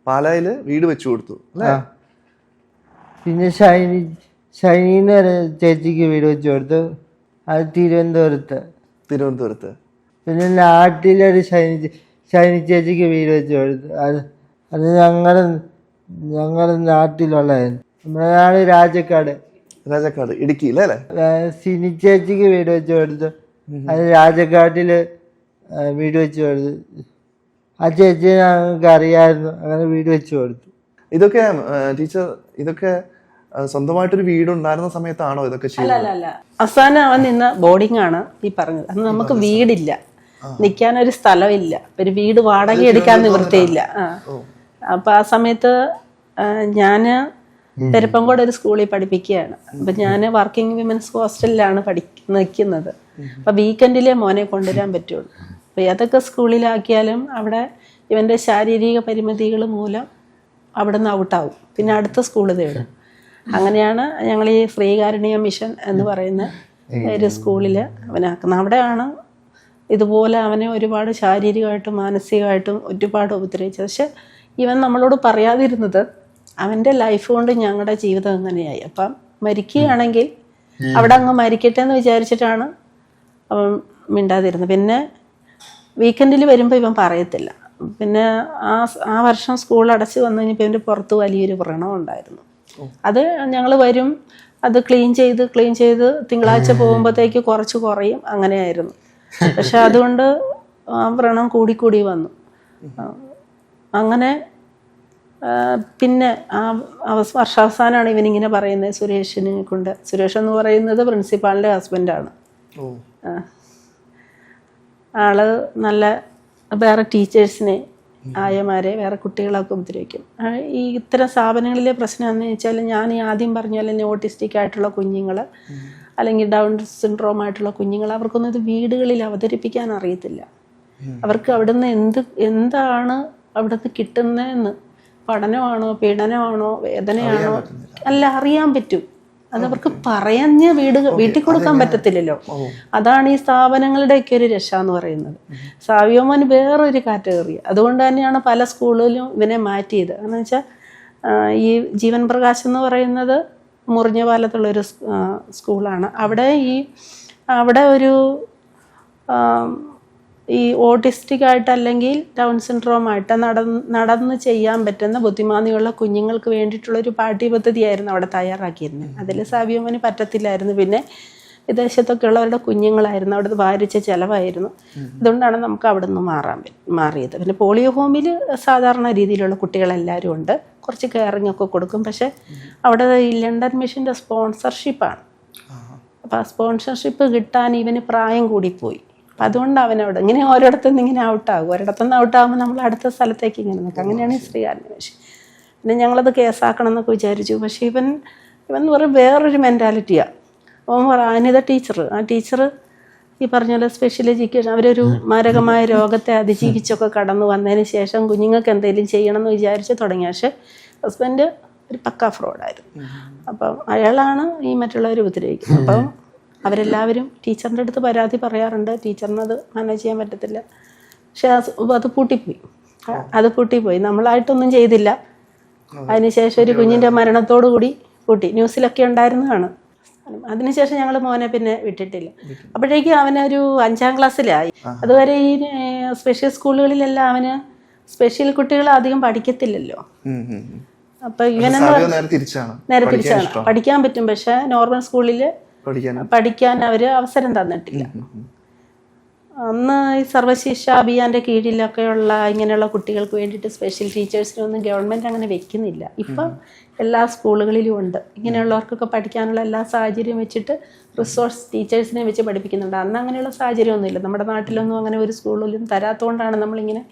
പാലായില് വീട് വെച്ചു കൊടുത്തു അല്ലേ? പിന്നെ ഷൈനിന്ന് ചേച്ചിക്ക് വീട് വെച്ചു കൊടുത്തു. അത് തിരുവനന്തപുരത്ത്. പിന്നെ നാട്ടിലൊരു ഷൈനി ചേച്ചിക്ക് വീട് വെച്ചു കൊടുത്തു. അത് ഞങ്ങളുടെ നാട്ടിലുള്ളതായിരുന്നു. നമ്മുടെ നാട് രാജക്കാട് ഇടുക്കി അല്ലേ? സിനി ചേച്ചിക്ക് വീട് വെച്ചു കൊടുത്തു. അത് രാജക്കാട്ടില് വീട് വെച്ചു കൊടുത്തു. ആ ചേച്ചിയെ ഞങ്ങൾക്ക് അറിയാമായിരുന്നു. അങ്ങനെ വീട് വെച്ചു കൊടുത്തു. ഇതൊക്കെ ടീച്ചർ, ഇതൊക്കെ സ്വന്തമായിട്ടൊരു വീടുണ്ടായിരുന്ന സമയത്താണോ ഇതൊക്കെ ചെയ്യുന്നത്? അല്ല, അവസാനം അവൻ നിന്ന ബോർഡിംഗ് ആണ് ഈ പറഞ്ഞത്. അന്ന് നമുക്ക് വീടില്ല, നിൽക്കാനൊരു സ്ഥലമില്ല, ഒരു വീട് വാടക എടുക്കാൻ നിവൃത്തിയില്ല. അപ്പൊ ആ സമയത്ത് ഞാന് പെരുപ്പങ്കോട് ഒരു സ്കൂളിൽ പഠിപ്പിക്കുകയാണ്. അപ്പൊ ഞാൻ വർക്കിംഗ് വിമൻസ് ഹോസ്റ്റലിലാണ് നിൽക്കുന്നത്. അപ്പൊ വീക്കെൻഡിലെ മോനെ കൊണ്ടുവരാൻ പറ്റുള്ളൂ. അപ്പൊ ഏതൊക്കെ സ്കൂളിലാക്കിയാലും അവിടെ ഇവന്റെ ശാരീരിക പരിമിതികൾ മൂലം അവിടെ നിന്ന് ഔട്ടാവും. പിന്നെ അടുത്ത സ്കൂൾ തേടും. അങ്ങനെയാണ് ഞങ്ങൾ ഈ ശ്രീകാരുണ്യ മിഷൻ എന്ന് പറയുന്ന ഒരു സ്കൂളിൽ അവനാക്കുന്നത്. അവിടെയാണ് ഇതുപോലെ അവനെ ഒരുപാട് ശാരീരികമായിട്ടും മാനസികമായിട്ടും ഒരുപാട് ഉപദ്രവിച്ചത്. പക്ഷെ ഇവൻ നമ്മളോട് പറയാതിരുന്നത് അവൻ്റെ ലൈഫ് കൊണ്ട് ഞങ്ങളുടെ ജീവിതം എങ്ങനെയായി. അപ്പം മരിക്കുകയാണെങ്കിൽ അവിടെ അങ്ങ് മരിക്കട്ടെ എന്ന് വിചാരിച്ചിട്ടാണ് അവൻ മിണ്ടാതിരുന്നത്. പിന്നെ വീക്കെൻഡിൽ വരുമ്പോൾ ഇവൻ പറയത്തില്ല. പിന്നെ ആ വർഷം സ്കൂൾ അടച്ച് വന്നു കഴിഞ്ഞപ്പോൾ ഇവൻ്റെ പുറത്ത് വലിയൊരു വ്രണം ഉണ്ടായിരുന്നു. അത് ഞങ്ങൾ വരും, അത് ക്ലീൻ ചെയ്ത് തിങ്കളാഴ്ച പോകുമ്പോഴത്തേക്ക് കുറച്ച് കുറയും, അങ്ങനെയായിരുന്നു. പക്ഷെ അതുകൊണ്ട് ആ വ്രണം കൂടി വന്നു. അങ്ങനെ പിന്നെ വർഷാവസാനമാണ് ഇവനിങ്ങനെ പറയുന്നത് സുരേഷിനെ കൊണ്ട്. സുരേഷ് എന്ന് പറയുന്നത് പ്രിൻസിപ്പാളിൻ്റെ ഹസ്ബൻഡാണ്. ആള് നല്ല വേറെ ടീച്ചേഴ്സിനെ, ആയമാരെ, വേറെ കുട്ടികളൊക്കെ ഉപദ്രവിക്കും. ഈ ഇത്തരം സ്ഥാപനങ്ങളിലെ പ്രശ്നം എന്ന് വെച്ചാൽ ഞാൻ ഈ ആദ്യം പറഞ്ഞ പോലെ ഓട്ടിസ്റ്റിക് ആയിട്ടുള്ള കുഞ്ഞുങ്ങൾ അല്ലെങ്കിൽ ഡൗൺ സിൻഡ്രോം ആയിട്ടുള്ള കുഞ്ഞുങ്ങൾ, അവർക്കൊന്നും ഇത് വീടുകളിൽ അവതരിപ്പിക്കാൻ അറിയത്തില്ല. അവർക്ക് അവിടുന്ന് എന്താണ് അവിടുന്ന് കിട്ടുന്നതെന്ന്, പഠനമാണോ പീഡനമാണോ വേദനയാണോ അല്ല അറിയാൻ പറ്റും. അതവർക്ക് പറഞ്ഞ് വീട്ടിൽ കൊടുക്കാൻ പറ്റത്തില്ലല്ലോ. അതാണ് ഈ സ്ഥാപനങ്ങളുടെയൊക്കെ ഒരു രക്ഷ എന്ന് പറയുന്നത്. സാവിയോമോൻ വേറൊരു കാറ്റഗറി. അതുകൊണ്ട് തന്നെയാണ് പല സ്കൂളിലും ഇവനെ മാറ്റിയത്. എന്ന് വെച്ചാൽ ഈ ജീവൻ പ്രകാശ് എന്ന് പറയുന്നത് മുറിഞ്ഞ പാലത്തുള്ളൊരു സ്കൂളാണ്. അവിടെ ഒരു ഈ ഓട്ടിസ്റ്റിക് ആയിട്ട് അല്ലെങ്കിൽ ഡൗൺ സിൻഡ്രോം ആയിട്ട് നടന്ന് ചെയ്യാൻ പറ്റുന്ന ബുദ്ധിമാനിയുള്ള കുഞ്ഞുങ്ങൾക്ക് വേണ്ടിയിട്ടുള്ളൊരു പാഠ്യപദ്ധതിയായിരുന്നു അവിടെ തയ്യാറാക്കിയിരുന്നത്. അതിൽ സാവിയോമോന് പറ്റത്തില്ലായിരുന്നു. പിന്നെ വിദേശത്തൊക്കെ ഉള്ളവരുടെ കുഞ്ഞുങ്ങളായിരുന്നു, അവിടെ ഭാരിച്ച ചിലവായിരുന്നു. അതുകൊണ്ടാണ് നമുക്ക് അവിടെ നിന്ന് മാറിയത്. പിന്നെ പോളിയോ ഹോമിൽ സാധാരണ രീതിയിലുള്ള കുട്ടികളെല്ലാവരും ഉണ്ട്, കുറച്ച് കെയറിങ് ഒക്കെ കൊടുക്കും. പക്ഷെ അവിടെ ഈ ലണ്ടൻ മിഷൻ്റെ സ്പോൺസർഷിപ്പാണ്. അപ്പോൾ ആ സ്പോൺസർഷിപ്പ് കിട്ടാൻ ഇവന് പ്രായം കൂടിപ്പോയി. അപ്പം അതുകൊണ്ട് അവനവിടെ ഇങ്ങനെ ഓരോടത്തുനിന്ന് ഇങ്ങനെ ഔട്ടാകും. ഒരിടത്തുനിന്ന് ഔട്ടാകുമ്പോൾ നമ്മൾ അടുത്ത സ്ഥലത്തേക്ക് ഇങ്ങനെ നിൽക്കും. അങ്ങനെയാണ് ഈ ശ്രീകാരൻ്റെ വിഷയം. പിന്നെ ഞങ്ങളത് കേസാക്കണം എന്നൊക്കെ വിചാരിച്ചു. പക്ഷേ ഇവൻ എന്ന് പറയും വേറൊരു മെൻറ്റാലിറ്റിയാണ്. അവൻ അനിത ടീച്ചർ, ആ ടീച്ചർ ഈ പറഞ്ഞ പോലെ സ്പെഷ്യൽ എഡ്യൂക്കേഷൻ, അവരൊരു മാരകമായ രോഗത്തെ അതിജീവിച്ചൊക്കെ കടന്നു വന്നതിന് ശേഷം കുഞ്ഞുങ്ങൾക്ക് എന്തെങ്കിലും ചെയ്യണം എന്ന് വിചാരിച്ച് തുടങ്ങി. പക്ഷേ ഹസ്ബൻഡ് ഒരു പക്ക ഫ്രോഡായിരുന്നു. അപ്പം അയാളാണ് ഈ മറ്റുള്ളവർ ഉപദ്രവിക്കുന്നത്. അപ്പം അവരെല്ലാവരും ടീച്ചറിൻ്റെ അടുത്ത് പരാതി പറയാറുണ്ട്. ടീച്ചറിനത് മാനേജ് ചെയ്യാൻ പറ്റത്തില്ല. പക്ഷെ അത് പൂട്ടിപ്പോയി. നമ്മളായിട്ടൊന്നും ചെയ്തില്ല. അതിനുശേഷം ഒരു കുഞ്ഞിൻ്റെ മരണത്തോടു കൂടി പൂട്ടി. ന്യൂസിലൊക്കെ ഉണ്ടായിരുന്നതാണ്. അതിനുശേഷം ഞങ്ങൾ മോനെ പിന്നെ വിട്ടിട്ടില്ല. അപ്പോഴേക്കും അവനൊരു 5ാം ക്ലാസ്സിലായി. അതുവരെ ഈ സ്പെഷ്യൽ സ്കൂളുകളിലെല്ലാം അവന് സ്പെഷ്യൽ കുട്ടികൾ അധികം പഠിക്കത്തില്ലല്ലോ. അപ്പൊ ഇവനെന്ന് നേരെ തിരിച്ചാണ്. പഠിക്കാൻ പറ്റും, പക്ഷെ നോർമൽ സ്കൂളിൽ പഠിക്കാൻ അവർ അവസരം തന്നിട്ടില്ല. അന്ന് ഈ സർവശിക്ഷ അഭിയാന്റെ കീഴിലൊക്കെയുള്ള ഇങ്ങനെയുള്ള കുട്ടികൾക്ക് വേണ്ടിയിട്ട് സ്പെഷ്യൽ ടീച്ചേഴ്സിനൊന്നും ഗവൺമെൻറ് അങ്ങനെ വെക്കുന്നില്ല. ഇപ്പം എല്ലാ സ്കൂളുകളിലും ഉണ്ട്. ഇങ്ങനെയുള്ളവർക്കൊക്കെ പഠിക്കാനുള്ള എല്ലാ സാഹചര്യവും വെച്ചിട്ട് റിസോഴ്സ് ടീച്ചേഴ്സിനെ വെച്ച് പഠിപ്പിക്കുന്നുണ്ട്. അന്ന് അങ്ങനെയുള്ള സാഹചര്യമൊന്നുമില്ല. നമ്മുടെ നാട്ടിലൊന്നും അങ്ങനെ ഒരു സ്കൂളിലും തരാത്തതുകൊണ്ടാണ് നമ്മളിങ്ങനെ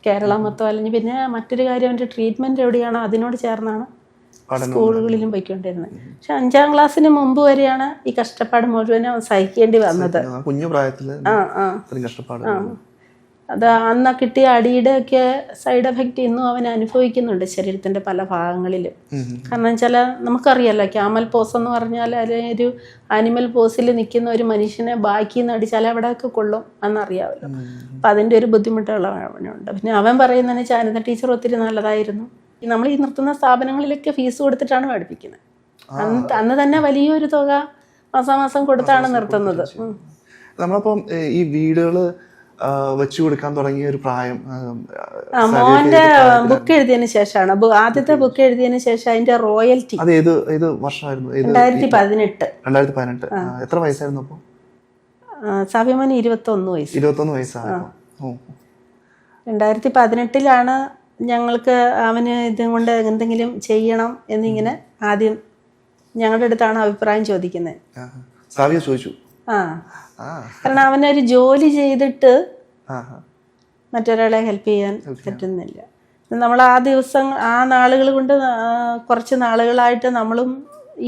കേരളം മൊത്തം. അല്ലെങ്കിൽ പിന്നെ മറ്റൊരു കാര്യം, അവൻ്റെ ട്രീറ്റ്മെൻറ്റ് എവിടെയാണോ അതിനോട് ചേർന്നാണ് സ്കൂളുകളിലും പോയിക്കൊണ്ടിരുന്നത്. പക്ഷെ 5ാം ക്ലാസ്സിന് മുമ്പ് വരെയാണ് ഈ കഷ്ടപ്പാട് മുഴുവനും സഹിക്കേണ്ടി വന്നത്. കുഞ്ഞു പ്രായത്തിൽ അത് അന്ന് കിട്ടിയ അടിയുടെ ഒക്കെ സൈഡ് എഫക്റ്റ് ഇന്നും അവൻ അനുഭവിക്കുന്നുണ്ട് ശരീരത്തിന്റെ പല ഭാഗങ്ങളിലും. കാരണം വെച്ചാൽ നമുക്കറിയാലോ, ക്യാമൽ പോസ് എന്ന് പറഞ്ഞാൽ ഒരു ആനിമൽ പോസിൽ നിൽക്കുന്ന ഒരു മനുഷ്യനെ ബാക്കിൽ നിന്ന് അടിച്ചാൽ അവിടെയൊക്കെ കൊള്ളും എന്നറിയാമല്ലോ. അപ്പം അതിൻ്റെ ഒരു ബുദ്ധിമുട്ടുള്ള അവനുണ്ട്. പിന്നെ അവൻ പറയുന്നതിന് ചാരുത ടീച്ചർ ഒത്തിരി നല്ലതായിരുന്നു. നമ്മൾ ഈ നിർത്തുന്ന സ്ഥാപനങ്ങളിലൊക്കെ ഫീസ് കൊടുത്തിട്ടാണ് പഠിപ്പിക്കുന്നത്. അന്ന് തന്നെ വലിയൊരു തുക മാസാമാസം കൊടുത്താണ് നിർത്തുന്നത്. നമ്മളപ്പം ഈ വീടുകള് വെച്ചു കൊടുക്കാൻ തുടങ്ങിയ ഒരു പ്രായം മോന്റെ ബുക്ക് എഴുതിയതിനു ശേഷമാണ്. ആദ്യത്തെ ബുക്ക് എഴുതിയതിനു ശേഷം അതിന്റെ റോയൽറ്റി അത് ഏത് വർഷമായിരുന്നു? 2018. എത്ര വയസ്സായിരുന്നു അപ്പൊ? സാവിയോമോന് 21 വയസ്സ്. 21 വയസ്സാണ്. 2018 ഞങ്ങൾക്ക് അവന് ഇതുകൊണ്ട് എന്തെങ്കിലും ചെയ്യണം എന്നിങ്ങനെ ആദ്യം ഞങ്ങളുടെ അടുത്താണ് അഭിപ്രായം ചോദിക്കുന്നത്. സാവിയ ചോദിച്ചു. കാരണം അവനൊരു ജോലി ചെയ്തിട്ട് മറ്റൊരാളെ ഹെൽപ്പ് ചെയ്യാൻ പറ്റുന്നില്ല. നമ്മൾ ആ നാളുകൾ കൊണ്ട് കുറച്ച് നാളുകളായിട്ട് നമ്മളും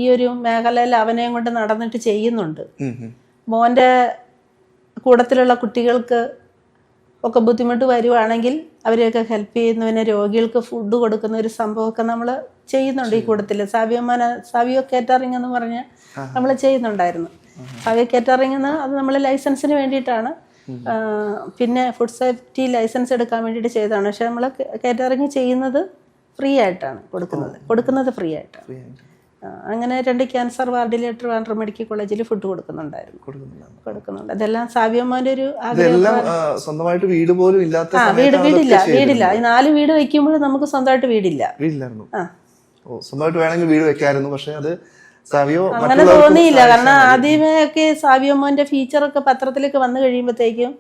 ഈ ഒരു മേഖലയിൽ അവനെയും കൊണ്ട് നടന്നിട്ട് ചെയ്യുന്നുണ്ട്. മോൻ്റെ കൂട്ടത്തിലുള്ള കുട്ടികൾക്ക് ഒക്കെ ബുദ്ധിമുട്ട് വരുവാണെങ്കിൽ അവരെയൊക്കെ ഹെൽപ്പ് ചെയ്യുന്നതിന്, രോഗികൾക്ക് ഫുഡ് കൊടുക്കുന്ന ഒരു സംഭവമൊക്കെ നമ്മൾ ചെയ്യുന്നുണ്ട് ഈ കൂട്ടത്തിൽ. സാവിയോ കേറ്ററിംഗ് എന്ന് പറഞ്ഞ് നമ്മൾ ചെയ്യുന്നുണ്ടായിരുന്നു. സാവിയോ കേറ്ററിംഗ് എന്ന് അത് നമ്മൾ ലൈസൻസിന് വേണ്ടിയിട്ടാണ്, പിന്നെ ഫുഡ് സേഫ്റ്റി ലൈസൻസ് എടുക്കാൻ വേണ്ടിയിട്ട് ചെയ്തതാണ്. പക്ഷെ നമ്മൾ കേറ്ററിംഗ് ചെയ്യുന്നത് ഫ്രീ ആയിട്ടാണ് കൊടുക്കുന്നത് ഫ്രീ ആയിട്ടാണ്. അങ്ങനെ 2 ക്യാൻസർ വാർഡിൽ ട്രിവാൻഡ്രം മെഡിക്കൽ കോളേജിൽ ഫുഡ് കൊടുക്കുന്നുണ്ട്. അതെല്ലാം സാവിയമ്മന്റെ ഒരു ഇതെല്ലാം സ്വന്തമായിട്ട് വീട് പോലും ഇല്ലാത്ത വീടില്ല. ഈ 4 വീട് വെക്കുമ്പോൾ നമുക്ക് സ്വന്തമായിട്ട് വീടില്ലായിരുന്നു. സ്വന്തമായിട്ട് വേണമെങ്കിൽ വീട് വെക്കായിരുന്നു. പക്ഷെ അത് സാവിയോ അങ്ങനെ തോന്നിയില്ല. കാരണം ആദ്യമേ ഒക്കെ സാവിയമ്മന്റെ ഫീച്ചറൊക്കെ പത്രത്തിലേക്ക് വന്നു കഴിയുമ്പോഴത്തേക്കും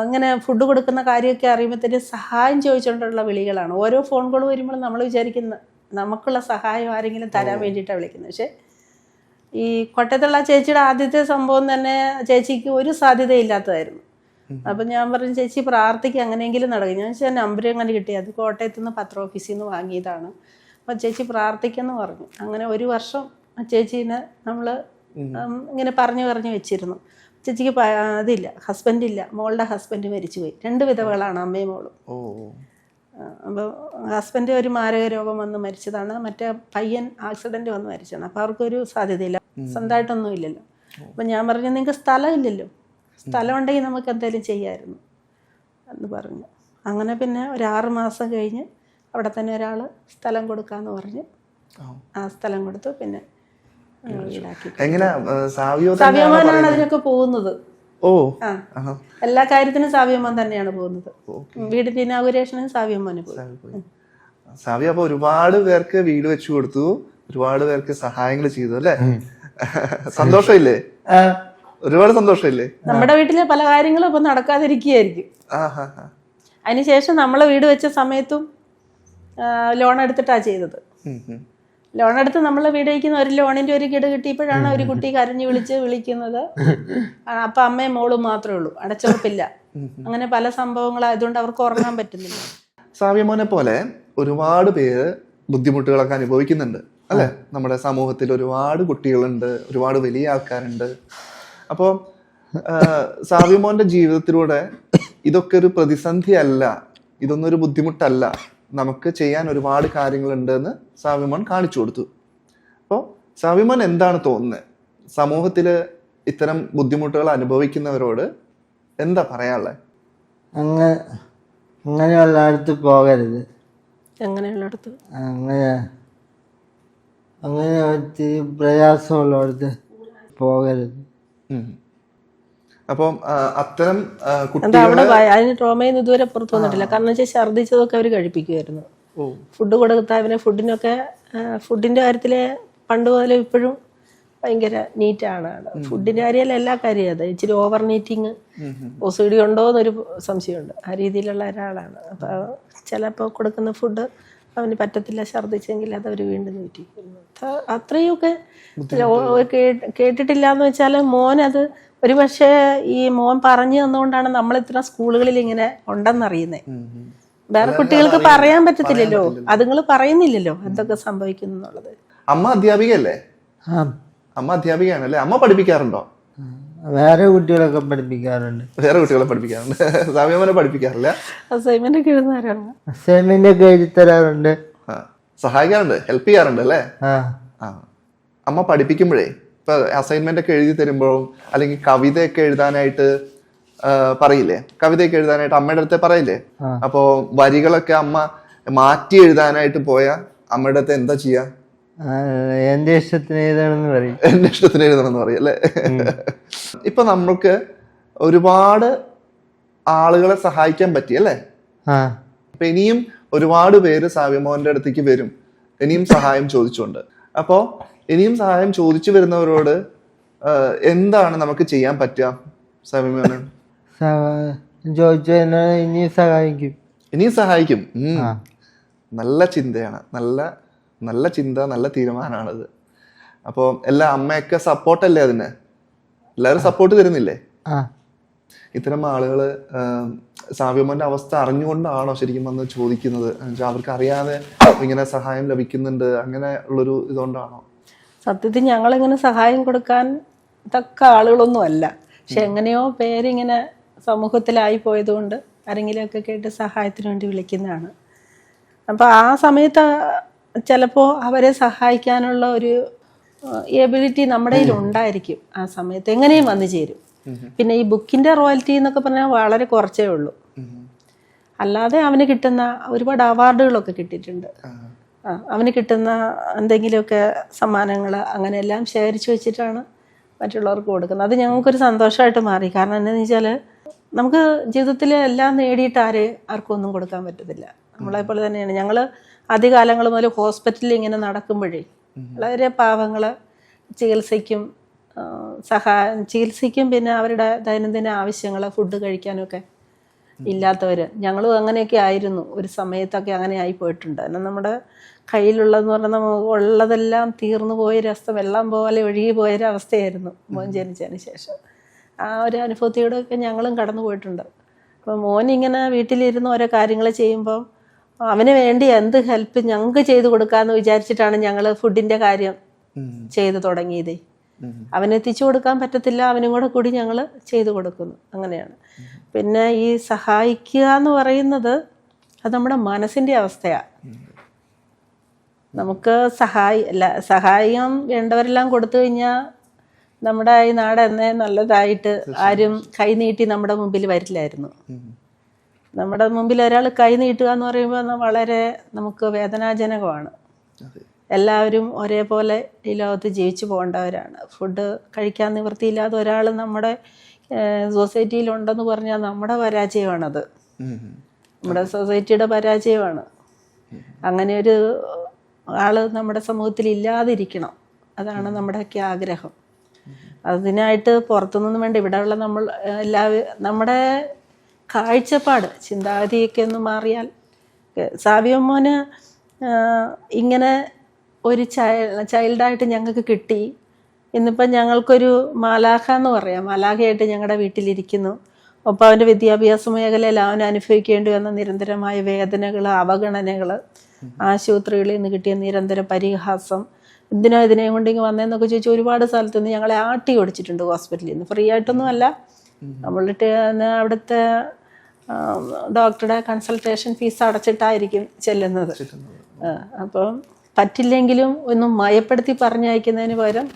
ഇങ്ങനെ ഫുഡ് കൊടുക്കുന്ന കാര്യമൊക്കെ അറിയുമ്പോഴത്തേക്കും സഹായം ചോദിച്ചുകൊണ്ടുള്ള വിളികളാണ്. ഓരോ ഫോൺ കോൾ വരുമ്പോൾ നമ്മൾ വിചാരിക്കുന്ന നമുക്കുള്ള സഹായം ആരെങ്കിലും തരാൻ വേണ്ടിയിട്ടാണ് വിളിക്കുന്നത്. പക്ഷെ ഈ കോട്ടയത്തുള്ള ചേച്ചിയുടെ ആദ്യത്തെ സംഭവം തന്നെ ചേച്ചിക്ക് ഒരു സാധ്യതയില്ലാത്തതായിരുന്നു. അപ്പം ഞാൻ പറഞ്ഞു ചേച്ചി പ്രാർത്ഥിക്കുക, അങ്ങനെയെങ്കിലും നടക്കും. ഞാൻ വെച്ചാൽ നമ്പർ അങ്ങനെ കിട്ടി, അത് കോട്ടയത്ത് നിന്ന് പത്ര ഓഫീസിൽ നിന്ന് വാങ്ങിയതാണ്. അപ്പം ചേച്ചി പ്രാർത്ഥിക്കുമെന്ന് പറഞ്ഞു. അങ്ങനെ 1 വർഷം ചേച്ചീനെ നമ്മൾ ഇങ്ങനെ പറഞ്ഞു വെച്ചിരുന്നു. ചേച്ചിക്ക് അതില്ല, ഹസ്ബൻഡില്ല. മോളുടെ ഹസ്ബൻഡ് മരിച്ചുപോയി. 2 വിധവകളാണ്, അമ്മയും മോളും. അപ്പോൾ ഹസ്ബൻഡ് ഒരു മാരക രോഗം വന്ന് മരിച്ചതാണ്. മറ്റേ പയ്യൻ ആക്സിഡന്റ് വന്ന് മരിച്ചതാണ്. അപ്പോൾ അവർക്കൊരു സാധ്യതയില്ല, സ്വന്തമായിട്ടൊന്നും ഇല്ലല്ലോ. അപ്പം ഞാൻ പറഞ്ഞു നിങ്ങൾക്ക് സ്ഥലം ഇല്ലല്ലോ, സ്ഥലം ഉണ്ടെങ്കിൽ നമുക്ക് എന്തെങ്കിലും ചെയ്യാമായിരുന്നു എന്ന് പറഞ്ഞു. അങ്ങനെ പിന്നെ ഒരു 6 മാസം കഴിഞ്ഞ് അവിടെ തന്നെ ഒരാൾ സ്ഥലം കൊടുക്കാന്ന് പറഞ്ഞ് ആ സ്ഥലം കൊടുത്തു. പിന്നെ സാവിയമ്മനാണ് അതിനൊക്കെ പോകുന്നത്. എല്ലാ കാര്യത്തിനും സാവിയമ്മൻ തന്നെയാണ് പോകുന്നത്. വീടിന്റെ ഇനാഗുറേഷനും സാവിയമ്മന് പോകും. സാവിയ അപ്പൊ ഒരുപാട് പേർക്ക് വീട് വെച്ചു കൊടുത്തു, ഒരുപാട് പേർക്ക് സഹായങ്ങൾ ചെയ്തു അല്ലേ? സന്തോഷമില്ലേ? ഒരുപാട് സന്തോഷമില്ലേ? നമ്മുടെ വീട്ടിലെ പല കാര്യങ്ങളും ഇപ്പൊ നടക്കാതിരിക്കുകയായിരിക്കും. അതിനുശേഷം നമ്മളെ വീട് വെച്ച സമയത്തും ലോൺ എടുത്തിട്ടാണ് ചെയ്തത്. ലോൺ എടുത്ത് നമ്മൾ വീട് വയ്ക്കുന്ന ഒരു ലോണിന്റെ ഒരു കിട് കിട്ടിയപ്പോഴാണ് ഒരു കുട്ടി കരഞ്ഞു വിളിക്കുന്നത്. അപ്പൊ അമ്മയും മോളും മാത്രമേ ഉള്ളൂ, അടച്ചുറപ്പില്ല. അങ്ങനെ പല സംഭവങ്ങളായതുകൊണ്ട് അവർക്ക് ഉറങ്ങാൻ പറ്റുന്നില്ല. സാവിയമോനെ പോലെ ഒരുപാട് പേര് ബുദ്ധിമുട്ടുകളൊക്കെ അനുഭവിക്കുന്നുണ്ട് അല്ലെ? നമ്മുടെ സമൂഹത്തിൽ ഒരുപാട് കുട്ടികളുണ്ട്, ഒരുപാട് വലിയ ആൾക്കാരുണ്ട്. അപ്പോൾ സാവിയമോന്റെ ജീവിതത്തിലൂടെ ഇതൊക്കെ ഒരു പ്രതിസന്ധി അല്ല, ഇതൊന്നും ഒരു ബുദ്ധിമുട്ടല്ല, നമുക്ക് ചെയ്യാൻ ഒരുപാട് കാര്യങ്ങളുണ്ട് എന്ന് സാവിമോൻ കാണിച്ചു കൊടുത്തു. അപ്പോൾ സാവിമോൻ എന്താണ് തോന്നുന്നത്? സമൂഹത്തിൽ ഇത്തരം ബുദ്ധിമുട്ടുകൾ അനുഭവിക്കുന്നവരോട് എന്താ പറയാനുള്ളത്? അങ്ങനെയുള്ള അടുത്ത് പോകരുത്. അങ്ങനെയുള്ളടത്ത് അങ്ങനെ പ്രയാസമുള്ളടത്ത് പോകരുത്. അപ്പം അത്തരം അതിന് ട്രോമയിൽ ഇതുവരെ പുറത്തു വന്നിട്ടില്ല. കാരണം വെച്ചാൽ ഛർദ്ദിച്ചതൊക്കെ അവർ കഴിപ്പിക്കുമായിരുന്നു. ഫുഡ് കൊടുത്ത അവനെ ഫുഡിന്റെ കാര്യത്തില് പണ്ട് പോലെ ഇപ്പോഴും ഭയങ്കര നീറ്റാണ്. ഫുഡിന്റെ കാര്യമല്ല, എല്ലാ കാര്യവും. അത് ഇച്ചിരി ഓവർ നീറ്റിങ് OCD ഉണ്ടോ എന്നൊരു സംശയമുണ്ട്. ആ രീതിയിലുള്ള ഒരാളാണ്. അപ്പൊ ചിലപ്പോൾ കൊടുക്കുന്ന ഫുഡ് അവന് പറ്റത്തില്ല, ഛർദ്ദിച്ചെങ്കിൽ അത് അവർ വീണ്ടും നീറ്റിക്കുന്നു. അത്രയൊക്കെ കേട്ടിട്ടില്ല എന്ന് വെച്ചാൽ മോനത് ഒരു പക്ഷേ ഈ മോൻ പറഞ്ഞു തന്നുകൊണ്ടാണ് നമ്മൾ ഇത്ര സ്കൂളുകളിൽ ഇങ്ങനെ ഉണ്ടെന്നറിയുന്നത്. വേറെ കുട്ടികൾക്ക് പറയാൻ പറ്റത്തില്ലല്ലോ, അതുങ്ങൾ പറയുന്നില്ലല്ലോ എന്തൊക്കെ സംഭവിക്കുന്നു എന്നുള്ളത്. അമ്മ അധ്യാപികയല്ലേ? അമ്മ അധ്യാപികയാണല്ലേ? അമ്മ പഠിപ്പിക്കാറുണ്ടോ? വേറെ കുട്ടികളൊക്കെ പഠിപ്പിക്കാറുണ്ട്. സാവിയമോനെ പഠിപ്പിക്കാറില്ല? അസൈൻമെന്റ് ഒക്കെ എഴുതുന്നവരാണ്. അസൈൻമെന്റ് ഒക്കെ എഴുതി തരാറുണ്ട്, സഹായിക്കാറുണ്ട്, ഹെൽപ്പ് ചെയ്യാറുണ്ട് അല്ലേ? അമ്മ പഠിപ്പിക്കുമ്പോഴേ ഇപ്പൊ അസൈൻമെന്റ് ഒക്കെ എഴുതി തരുമ്പോഴും അല്ലെങ്കിൽ കവിതയൊക്കെ എഴുതാനായിട്ട് പറയില്ലേ? കവിതയൊക്കെ എഴുതാനായിട്ട് അമ്മയുടെ അടുത്ത് പറയില്ലേ? അപ്പോ വരികളൊക്കെ അമ്മ മാറ്റി എഴുതാനായിട്ട് പോയാ അമ്മയുടെ അടുത്ത് എന്താ ചെയ്യാ? എന്റെ ഇഷ്ടത്തിന് എഴുതണമെന്ന് പറയും. എന്റെ ഇഷ്ടത്തിന് എഴുതണമെന്ന് പറയും അല്ലേ? ഇപ്പൊ നമ്മൾക്ക് ഒരുപാട് ആളുകളെ സഹായിക്കാൻ പറ്റി അല്ലേ? അപ്പൊ ഇനിയും ഒരുപാട് പേര് സാവിയമോന്റെ അടുത്തേക്ക് വരും, ഇനിയും സഹായം ചോദിച്ചുകൊണ്ട്. അപ്പോ ഇനിയും സഹായം ചോദിച്ചു വരുന്നവരോട് എന്താണ് നമുക്ക് ചെയ്യാൻ പറ്റുക? സാവിയമോന് ചോദിച്ചു ഇനിയും സഹായിക്കും. ഇനിയും സഹായിക്കും. നല്ല ചിന്തയാണ്, നല്ല ചിന്ത, നല്ല തീരുമാനമാണത്. അപ്പോൾ എല്ലാ അമ്മയൊക്കെ സപ്പോർട്ടല്ലേ അതിന്? എല്ലാവരും സപ്പോർട്ട് തരുന്നില്ലേ? ഇത്തരം ആളുകൾ സാവിയമോന്റെ അവസ്ഥ അറിഞ്ഞുകൊണ്ടാണോ ശരിക്കും വന്ന് ചോദിക്കുന്നത്? അവർക്ക് അറിയാതെ ഇങ്ങനെ സഹായം ലഭിക്കുന്നുണ്ട്, അങ്ങനെ ഉള്ളൊരു ഇതുകൊണ്ടാണോ? സത്യത്തിൽ ഞങ്ങളിങ്ങനെ സഹായം കൊടുക്കാൻ തക്ക ആളുകളൊന്നും അല്ല. പക്ഷെ എങ്ങനെയോ പേരിങ്ങനെ സമൂഹത്തിലായി പോയതുകൊണ്ട് ആരെങ്കിലുമൊക്കെ കേട്ട് സഹായത്തിന് വേണ്ടി വിളിക്കുന്നതാണ്. അപ്പോൾ ആ സമയത്ത് ചിലപ്പോൾ അവരെ സഹായിക്കാനുള്ള ഒരു എബിലിറ്റി നമ്മുടെ കയ്യിൽ ഉണ്ടായിരിക്കും. ആ സമയത്ത് എങ്ങനെയും വന്നു ചേരും. പിന്നെ ഈ ബുക്കിന്റെ റോയൽറ്റി എന്നൊക്കെ പറഞ്ഞാൽ വളരെ കുറച്ചേ ഉള്ളൂ. അല്ലാതെ അവന് കിട്ടുന്ന ഒരുപാട് അവാർഡുകളൊക്കെ കിട്ടിയിട്ടുണ്ട്. അവന് കിട്ടുന്ന എന്തെങ്കിലുമൊക്കെ സമ്മാനങ്ങൾ അങ്ങനെയെല്ലാം ശേഖരിച്ച് വെച്ചിട്ടാണ് മറ്റുള്ളവർക്ക് കൊടുക്കുന്നത്. അത് ഞങ്ങൾക്കൊരു സന്തോഷമായിട്ട് മാറി. കാരണം എന്താണെന്ന് വെച്ചാൽ നമുക്ക് ജീവിതത്തിൽ എല്ലാം നേടിയിട്ട് ആർക്കും ഒന്നും കൊടുക്കാൻ പറ്റത്തില്ല. നമ്മളെപ്പോലെ തന്നെയാണ് ഞങ്ങൾ ആദ്യകാലങ്ങൾ മുതൽ ഹോസ്പിറ്റലിൽ ഇങ്ങനെ നടക്കുമ്പോഴേ വളരെ പാവങ്ങൾ ചികിത്സയ്ക്കും പിന്നെ അവരുടെ ദൈനംദിന ആവശ്യങ്ങൾ ഫുഡ് കഴിക്കാനൊക്കെ ഇല്ലാത്തവർ ഞങ്ങളും അങ്ങനെയൊക്കെ ആയിരുന്നു. ഒരു സമയത്തൊക്കെ അങ്ങനെ ആയി പോയിട്ടുണ്ട്. കാരണം നമ്മുടെ കയ്യിലുള്ളതെന്ന് പറഞ്ഞാൽ നമുക്ക് ഉള്ളതെല്ലാം തീർന്നു പോയൊരവസ്ഥ, വെള്ളം പോലെ ഒഴുകി പോയൊരവസ്ഥയായിരുന്നു മോൻ ജനിച്ചതിന് ശേഷം. ആ ഒരു അനുഭവത്തിലൂടെയൊക്കെ ഞങ്ങളും കടന്നു പോയിട്ടുണ്ട്. അപ്പോൾ മോനിങ്ങനെ വീട്ടിലിരുന്ന് ഓരോ കാര്യങ്ങൾ ചെയ്യുമ്പോൾ അവന് വേണ്ടി എന്ത് ഹെൽപ്പ് ഞങ്ങൾക്ക് ചെയ്തു കൊടുക്കാമെന്ന് വിചാരിച്ചിട്ടാണ് ഞങ്ങൾ ഫുഡിൻ്റെ കാര്യം ചെയ്തു തുടങ്ങിയത്. അവനെത്തിച്ചു കൊടുക്കാൻ പറ്റത്തില്ല, അവനും കൂടി ഞങ്ങൾ ചെയ്തു കൊടുക്കുന്നു. അങ്ങനെയാണ്. പിന്നെ ഈ സഹായിക്കുക എന്ന് പറയുന്നത് അത് നമ്മുടെ മനസ്സിൻ്റെ അവസ്ഥയാണ്. നമുക്ക് സഹായം വേണ്ടവരെല്ലാം കൊടുത്തു കഴിഞ്ഞാൽ നമ്മുടെ ഈ നാട് എന്നേ നല്ലതായിട്ട് ആരും കൈനീട്ടി നമ്മുടെ മുമ്പിൽ വരില്ലായിരുന്നു. നമ്മുടെ മുമ്പിൽ ഒരാൾ കൈ നീട്ടുക എന്ന് പറയുമ്പോൾ വളരെ നമുക്ക് വേദനാജനകമാണ്. എല്ലാവരും ഒരേപോലെ ഈ ലോകത്ത് ജീവിച്ചു പോകേണ്ടവരാണ്. ഫുഡ് കഴിക്കാൻ നിവൃത്തിയില്ലാതെ ഒരാൾ നമ്മുടെ സൊസൈറ്റിയിലുണ്ടെന്ന് പറഞ്ഞാൽ നമ്മുടെ പരാജയമാണത്. നമ്മുടെ സൊസൈറ്റിയുടെ പരാജയമാണ്. അങ്ങനെ ഒരു ആൾ നമ്മുടെ സമൂഹത്തിൽ ഇല്ലാതിരിക്കണം. അതാണ് നമ്മുടെയൊക്കെ ആഗ്രഹം. അതിനായിട്ട് പുറത്തുനിന്നും വേണ്ട, ഇവിടെയുള്ള നമ്മുടെ കാഴ്ചപ്പാട് ചിന്താഗതിയൊക്കെ ഒന്ന് മാറിയാൽ. സാവിയോ മോന് ഇങ്ങനെ ഒരു ചൈൽഡായിട്ട് ഞങ്ങൾക്ക് കിട്ടി. ഇന്നിപ്പം ഞങ്ങൾക്കൊരു മാലാഖ എന്ന് പറയാം, മാലാഖയായിട്ട് ഞങ്ങളുടെ വീട്ടിലിരിക്കുന്നു. ഒപ്പം അവൻ്റെ വിദ്യാഭ്യാസ മേഖലയിൽ അവൻ അനുഭവിക്കേണ്ടി വന്ന നിരന്തരമായ വേദനകൾ, അവഗണനകൾ, ആശുപത്രികളിൽ നിന്ന് കിട്ടിയ നിരന്തര പരിഹാസം, ഇതിനെയും കൊണ്ടിങ്ങ് വന്നതെന്നൊക്കെ ചോദിച്ചാൽ ഒരുപാട് സ്ഥലത്ത് നിന്ന് ഞങ്ങളെ ആട്ടി ഓടിച്ചിട്ടുണ്ട് ഹോസ്പിറ്റലിൽ നിന്ന്. ഫ്രീ ആയിട്ടൊന്നും അല്ല, നമ്മളിട്ട് അവിടുത്തെ ഡോക്ടറുടെ കൺസൾട്ടേഷൻ ഫീസ് അടച്ചിട്ടായിരിക്കും ചെല്ലുന്നത്. അപ്പം പറ്റില്ലെങ്കിലും ഒന്നും മയപ്പെടുത്തി പറഞ്ഞയക്കുന്നതിന് പകരം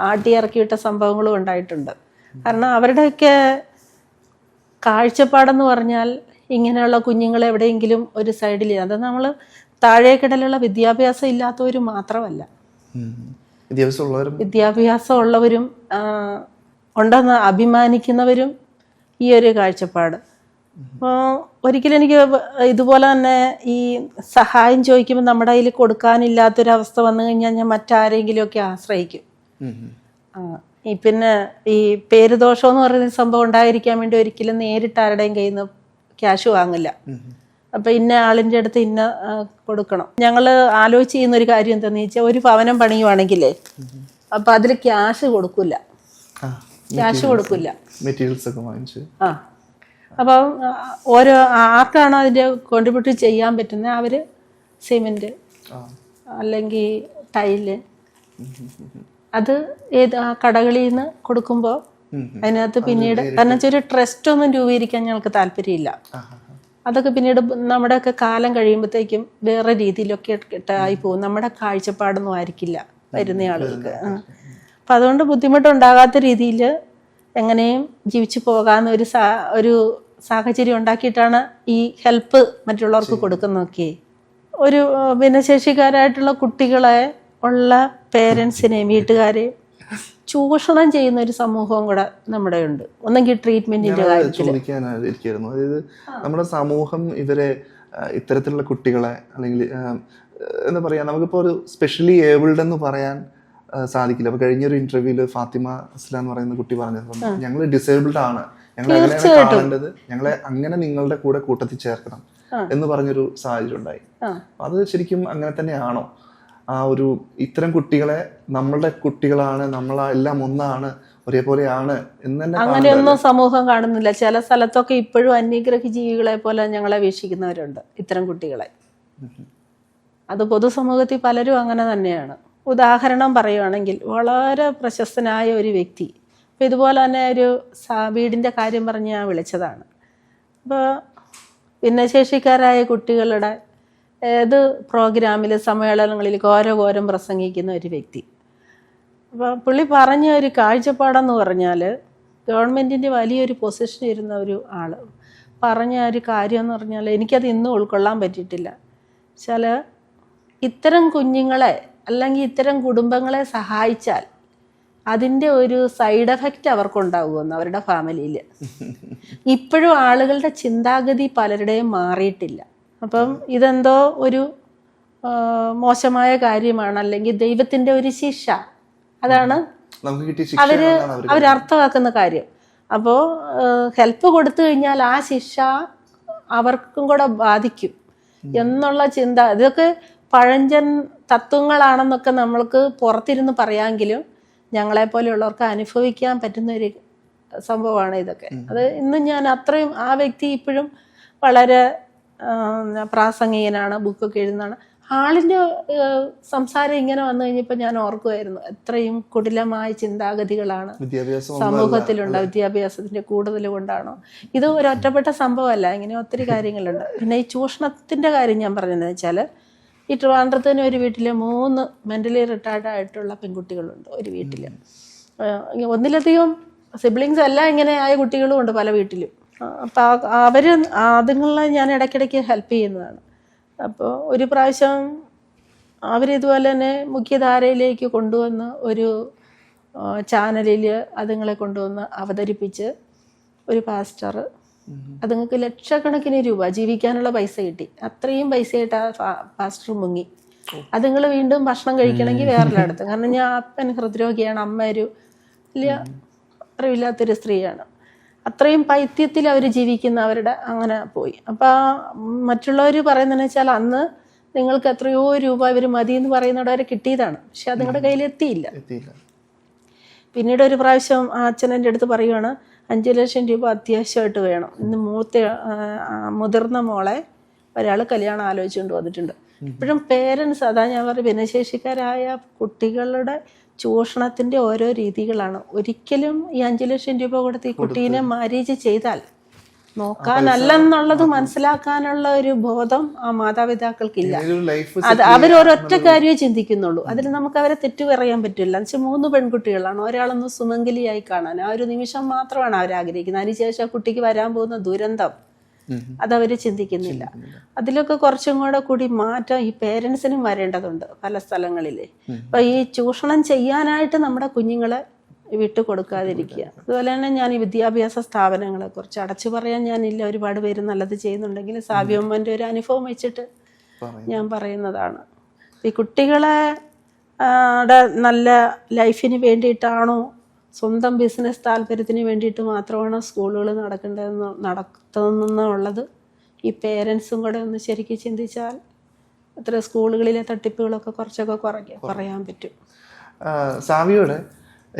ആട്ടി ഇറക്കിയിട്ട സംഭവങ്ങളും ഉണ്ടായിട്ടുണ്ട്. കാരണം അവരുടെയൊക്കെ കാഴ്ചപ്പാടെന്ന് പറഞ്ഞാൽ ഇങ്ങനെയുള്ള കുഞ്ഞുങ്ങളെ എവിടെയെങ്കിലും ഒരു സൈഡിൽ, അത് നമ്മൾ താഴേക്കിടയിലുള്ള വിദ്യാഭ്യാസം ഇല്ലാത്തവർ മാത്രമല്ല, വിദ്യാഭ്യാസം ഉള്ളവരും ഉണ്ടെന്ന് അഭിമാനിക്കുന്നവരും ഈ ഒരു കാഴ്ചപ്പാട്. അപ്പോൾ ഒരിക്കലും എനിക്ക് ഇതുപോലെ തന്നെ ഈ സഹായം ചോദിക്കുമ്പോൾ നമ്മുടെ കയ്യിൽ കൊടുക്കാനില്ലാത്തൊരവസ്ഥ വന്നു കഴിഞ്ഞാൽ ഞാൻ മറ്റാരെങ്കിലുമൊക്കെ ആശ്രയിക്കും. പിന്നെ ഈ പേരുദോഷം എന്ന് പറയുന്ന സംഭവം ഉണ്ടായിരിക്കാൻ വേണ്ടി ഒരിക്കലും നേരിട്ട് ആരുടെയും കയ്യിൽ നിന്ന് ക്യാഷ് വാങ്ങില്ല. അപ്പം ഇന്ന ആളിൻ്റെ അടുത്ത് ഇന്ന കൊടുക്കണം. ഞങ്ങൾ ആലോചിച്ച് ചെയ്യുന്നൊരു കാര്യം എന്താണെന്ന് വെച്ചാൽ, ഒരു ഭവനം പണിയുവാണെങ്കിലേ അപ്പം അതിൽ ക്യാഷ് കൊടുക്കില്ല. അപ്പം ഓരോ ആർക്കാണോ അതിൻ്റെ കോൺട്രിബ്യൂട്ട് ചെയ്യാൻ പറ്റുന്നത് അവർ സിമെൻറ്റ് അല്ലെങ്കിൽ ടൈല് അത് ആ കടകളിൽ നിന്ന് കൊടുക്കുമ്പോൾ അതിനകത്ത് പിന്നീട്, കാരണം വെച്ചാൽ ഒരു ട്രസ്റ്റ് ഒന്നും രൂപീകരിക്കാൻ ഞങ്ങൾക്ക് താല്പര്യമില്ല. അതൊക്കെ പിന്നീട് നമ്മുടെയൊക്കെ കാലം കഴിയുമ്പോഴത്തേക്കും വേറെ രീതിയിലൊക്കെ ആയി പോകും. നമ്മുടെ കാഴ്ചപ്പാടൊന്നും ആയിരിക്കില്ല വരുന്ന ആളുകൾക്ക്. അപ്പം അതുകൊണ്ട് ബുദ്ധിമുട്ടുണ്ടാകാത്ത രീതിയിൽ എങ്ങനെയും ജീവിച്ചു പോകാമെന്ന് ഒരു സാഹചര്യം ഉണ്ടാക്കിയിട്ടാണ് ഈ ഹെൽപ്പ് മറ്റുള്ളവർക്ക് കൊടുക്കുന്നതൊക്കെ. ഒരു ഭിന്നശേഷിക്കാരായിട്ടുള്ള കുട്ടികളെ ഉള്ള പേരൻസിനെയും വീട്ടുകാരെയും ചൂഷണം ചെയ്യുന്ന ഒരു സമൂഹവും കൂടെ നമ്മുടെ ഉണ്ട്. ഒന്നെങ്കിൽ ട്രീറ്റ്മെന്റിന്റെ കാര്യത്തിൽ അതായത് നമ്മുടെ സമൂഹം ഇവരെ ഇത്തരത്തിലുള്ള കുട്ടികളെ, അല്ലെങ്കിൽ എന്താ പറയാ, നമുക്കിപ്പോൾ ഒരു സ്പെഷ്യലി ഏബിൾഡ് എന്ന് പറയാൻ സാധിക്കില്ല. അപ്പൊ കഴിഞ്ഞൊരു ഇന്റർവ്യൂല് ഫാത്തിമ അസ്ലാം എന്ന് പറയുന്ന കുട്ടി പറഞ്ഞത്, ഞങ്ങൾ ഡിസേബിൾഡ് ആണ്, ഞങ്ങളെ അങ്ങനെയാണ് കാണേണ്ടത്, ഞങ്ങളെ അങ്ങനെ നിങ്ങളുടെ കൂട്ടത്തിൽ ചേർക്കണം എന്ന് പറഞ്ഞൊരു സാഹചര്യം ഉണ്ടായി. അത് ശരിക്കും അങ്ങനെ തന്നെയാണോ? ആ ഒരു ഇത്തരം കുട്ടികളെ നമ്മളുടെ കുട്ടികളാണ്, നമ്മളെല്ലാം ഒന്നാണ്, ഒരേപോലെയാണ് എന്ന് തന്നെ അങ്ങനെയൊന്നും സമൂഹം കാണുന്നില്ല. ചില സ്ഥലത്തൊക്കെ ഇപ്പോഴും അന്യഗ്രഹ ജീവികളെ പോലെ ഞങ്ങളെ വീക്ഷിക്കുന്നവരുണ്ട് ഇത്തരം കുട്ടികളെ. അത് പൊതുസമൂഹത്തിൽ പലരും അങ്ങനെ തന്നെയാണ്. ഉദാഹരണം പറയുവാണെങ്കിൽ, വളരെ പ്രശസ്തനായ ഒരു വ്യക്തി, അപ്പോൾ ഇതുപോലെ തന്നെ ഒരു വീടിൻ്റെ കാര്യം പറഞ്ഞ് ഞാൻ വിളിച്ചതാണ്. അപ്പോൾ ഭിന്നശേഷിക്കാരായ കുട്ടികളുടെ ഏത് പ്രോഗ്രാമിൽ സമ്മേളനങ്ങളിൽ ഘോരം പ്രസംഗിക്കുന്ന ഒരു വ്യക്തി. അപ്പോൾ പുള്ളി പറഞ്ഞ ഒരു കാഴ്ചപ്പാടെന്ന് പറഞ്ഞാൽ, ഗവൺമെൻറ്റിൻ്റെ വലിയൊരു പൊസിഷൻ ഇരുന്ന ഒരു ആൾ പറഞ്ഞ ഒരു കാര്യം എന്ന് പറഞ്ഞാൽ എനിക്കത് ഇന്നും ഉൾക്കൊള്ളാൻ പറ്റിയിട്ടില്ല. വെച്ചാൽ ഇത്തരം കുഞ്ഞുങ്ങളെ അല്ലെങ്കിൽ ഇത്തരം കുടുംബങ്ങളെ സഹായിച്ചാൽ അതിൻ്റെ ഒരു സൈഡ് എഫക്റ്റ് അവർക്കുണ്ടാകുമെന്ന് അവരുടെ ഫാമിലിയിൽ. ഇപ്പോഴും ആളുകളുടെ ചിന്താഗതി പലരുടെയും മാറിയിട്ടില്ല. അപ്പം ഇതെന്തോ ഒരു മോശമായ കാര്യമാണ്, അല്ലെങ്കിൽ ദൈവത്തിൻ്റെ ഒരു ശിക്ഷ, അതാണ് അവരർത്ഥമാക്കുന്ന കാര്യം. അപ്പോൾ ഹെൽപ്പ് കൊടുത്തു കഴിഞ്ഞാൽ ആ ശിക്ഷ അവർക്കും കൂടെ ബാധിക്കും എന്നുള്ള ചിന്ത, ഇതൊക്കെ പഴഞ്ചൻ തത്വങ്ങളാണെന്നൊക്കെ നമ്മൾക്ക് പുറത്തിരുന്ന് പറയാമെങ്കിലും ഞങ്ങളെപ്പോലെയുള്ളവർക്ക് അനുഭവിക്കാൻ പറ്റുന്ന ഒരു സംഭവമാണ് ഇതൊക്കെ. അത് ഇന്നും ഞാൻ അത്രയും, ആ വ്യക്തി ഇപ്പോഴും വളരെ പ്രാസംഗികനാണ്, ബുക്കൊക്കെ എഴുതുന്നതാണ്. ആളിൻ്റെ സംസാരം ഇങ്ങനെ വന്നു കഴിഞ്ഞപ്പോൾ ഞാൻ ഓർക്കുമായിരുന്നു എത്രയും കുടിലമായ ചിന്താഗതികളാണ് സമൂഹത്തിലുണ്ട്. വിദ്യാഭ്യാസത്തിൻ്റെ കൂടുതൽ കൊണ്ടാണോ? ഇത് ഒരു ഒറ്റപ്പെട്ട സംഭവമല്ല, ഇങ്ങനെ ഒത്തിരി കാര്യങ്ങളുണ്ട്. പിന്നെ ഈ ചൂഷണത്തിൻ്റെ കാര്യം ഞാൻ പറഞ്ഞതെന്ന് വെച്ചാൽ, ഈ ട്രിവാൻഡ്രത്തിന് ഒരു വീട്ടിൽ 3 മെൻ്റലി റിട്ടയർഡ് ആയിട്ടുള്ള പെൺകുട്ടികളുണ്ട് ഒരു വീട്ടിൽ. ഒന്നിലധികം സിബ്ലിങ്സ് എല്ലാം ഇങ്ങനെ ആയ കുട്ടികളും ഉണ്ട് പല വീട്ടിലും. അപ്പോൾ അതുങ്ങളെ ഞാൻ ഇടയ്ക്കിടയ്ക്ക് ഹെൽപ്പ് ചെയ്യുന്നതാണ്. അപ്പോൾ ഒരു പ്രാവശ്യം അവരിതുപോലെ തന്നെ മുഖ്യധാരയിലേക്ക് കൊണ്ടുവന്ന് ഒരു ചാനലിൽ അതുങ്ങളെ കൊണ്ടുവന്ന് അവതരിപ്പിച്ച് ഒരു പാസ്റ്റർ അതുങ്ങൾക്ക് ലക്ഷക്കണക്കിന് രൂപ ജീവിക്കാനുള്ള പൈസ കിട്ടി. അത്രയും പൈസയായിട്ട് ആ പാസ്റ്റർ മുങ്ങി. അതുങ്ങൾ വീണ്ടും ഭക്ഷണം കഴിക്കണമെങ്കിൽ വേറൊരിടത്ത്, കാരണം ഞാൻ അപ്പൻ ഹൃദ്രോഗിയാണ്, അമ്മ ഒരു വലിയ അറിവില്ലാത്തൊരു സ്ത്രീയാണ്. അത്രയും പൈത്യത്തിൽ അവർ ജീവിക്കുന്ന അവരുടെ അങ്ങനെ പോയി. അപ്പം മറ്റുള്ളവർ പറയുന്നതെന്ന് വെച്ചാൽ അന്ന് നിങ്ങൾക്ക് എത്രയോ രൂപ ഇവർ മതി എന്ന് പറയുന്നവിടെ വരെ കിട്ടിയതാണ്, പക്ഷെ അത് നിങ്ങളുടെ കയ്യിൽ എത്തിയില്ല. പിന്നീട് ഒരു പ്രാവശ്യം ആ അച്ഛൻ എൻ്റെ അടുത്ത് പറയുവാണ് 5 ലക്ഷം രൂപ അത്യാവശ്യമായിട്ട് വേണം. ഇന്ന് മുതിർന്ന മോളെ ഒരാൾ കല്യാണം ആലോചിച്ചുകൊണ്ട് വന്നിട്ടുണ്ട്. ഇപ്പോഴും പേരൻസ്, അതാ ഞാൻ പറഞ്ഞ ഭിന്നശേഷിക്കാരായ കുട്ടികളുടെ ചൂഷണത്തിൻ്റെ ഓരോ രീതികളാണ്. ഒരിക്കലും ഈ 5 ലക്ഷം രൂപ കൊടുത്ത് ഈ കുട്ടീനെ മാരേജ് ചെയ്താൽ നോക്കാനല്ലെന്നുള്ളത് മനസ്സിലാക്കാനുള്ള ഒരു ബോധം ആ മാതാപിതാക്കൾക്കില്ല. അത് അവരൊരൊറ്റ കാര്യമേ ചിന്തിക്കുന്നുള്ളൂ. അതിൽ നമുക്ക് അവരെ തെറ്റു പറയാൻ പറ്റില്ല. എന്ന് വെച്ചാൽ 3 പെൺകുട്ടികളാണ്, ഒരാളൊന്ന് സുമംഗലിയായി കാണാൻ ആ ഒരു നിമിഷം മാത്രമാണ് അവർ ആഗ്രഹിക്കുന്നത്. അതിനുശേഷം ആ കുട്ടിക്ക് വരാൻ പോകുന്ന ദുരന്തം അതവർ ചിന്തിക്കുന്നില്ല. അതിലൊക്കെ കുറച്ചും കൂടി മാറ്റം ഈ പേരൻസിനും വരേണ്ടതുണ്ട് പല സ്ഥലങ്ങളിൽ. അപ്പൊ ഈ ചൂഷണം ചെയ്യാനായിട്ട് നമ്മുടെ കുഞ്ഞുങ്ങളെ വിട്ടു കൊടുക്കാതിരിക്കുക. അതുപോലെ തന്നെ ഞാൻ ഈ വിദ്യാഭ്യാസ സ്ഥാപനങ്ങളെ കുറിച്ച് അടച്ചു പറയാൻ ഞാനില്ല, ഒരുപാട് പേര് നല്ലത് ചെയ്യുന്നുണ്ടെങ്കിൽ സാബിയമ്മൻ്റെ ഒരു അനുഭവം വെച്ചിട്ട് ഞാൻ പറയുന്നതാണ്. ഈ കുട്ടികളെ നല്ല ലൈഫിന് വേണ്ടിയിട്ടാണോ, സ്വന്തം ബിസിനസ് താല്പര്യത്തിന് വേണ്ടിയിട്ട് മാത്രമാണ് സ്കൂളുകൾ നടത്തുന്നുള്ളത് ഈ പേരൻസും കൂടെ ഒന്ന് ശരിക്കും ചിന്തിച്ചാൽ അത്ര സ്കൂളുകളിലെ തട്ടിപ്പുകളൊക്കെ കുറച്ചൊക്കെ കുറയാൻ പറ്റും. സാവിയുടെ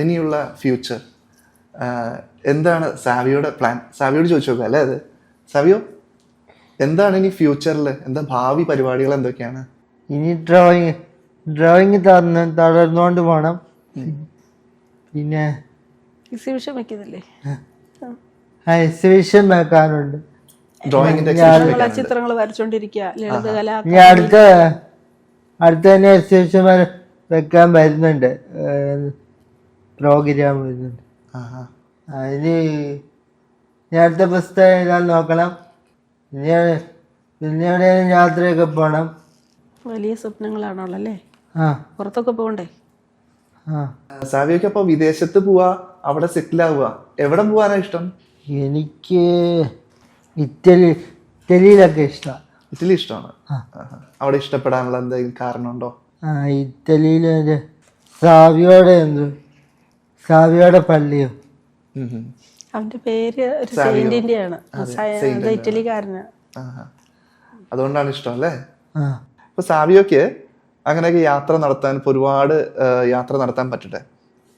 ഇനിയുള്ള ഫ്യൂച്ചർ എന്താണ്? സാവിയുടെ പ്ലാൻ സാവിയോട് ചോദിച്ചു നോക്കുക അല്ലേ? അത് സാവിയോ, എന്താണ് ഇനി ഫ്യൂച്ചറിൽ, എന്താ ഭാവി പരിപാടികൾ എന്തൊക്കെയാണ്? ഇനി ഡ്രോയിങ് തുടർന്നുകൊണ്ട് പോകണം. പിന്നെ എക്സിബിഷൻ വെക്കുന്നില്ലേ? എക്സിബിഷൻ വെക്കാനുണ്ട്. ചിത്രങ്ങൾ വരച്ചോണ്ടിരിക്കുക. ലളിതകല അടുത്ത തന്നെ എക്സിബിഷൻ വെക്കാൻ വരുന്നുണ്ട്, പ്രോഗ്രാം വരുന്നുണ്ട്. അതിന് നേരത്തെ പുസ്തകം എഴുതാൻ നോക്കണം. പിന്നെ എവിടെയും യാത്രയൊക്കെ പോകണം. വലിയ സ്വപ്നങ്ങളാണോളല്ലേ? പുറത്തൊക്കെ പോകണ്ടേ? സാവിയൊക്കെ അപ്പൊ വിദേശത്ത് പോവാ, അവിടെ സെറ്റിൽ ആവുക, എവിടെ പോവാനാ ഇഷ്ടം? എനിക്ക് ഇറ്റലിയിലൊക്കെ ഇഷ്ടമാണ്. ഇറ്റലി ഇഷ്ടമാണ്. അവിടെ ഇഷ്ടപ്പെടാനുള്ള എന്തെങ്കിലും കാരണമുണ്ടോ? ഇറ്റലിയിലെ സാവിയോടെ പള്ളിയോ, അവന്റെ പേര് ഒരു സെയിന്റിന്റെ ആണ്, ഇറ്റലിക്കാരന്. അതുകൊണ്ടാണ് ഇഷ്ടം അല്ലേ? അപ്പൊ സാവിയോക്ക് അങ്ങനെയൊക്കെ യാത്ര നടത്താൻ, ഇപ്പൊ ഒരുപാട് യാത്ര നടത്താൻ പറ്റട്ടെ,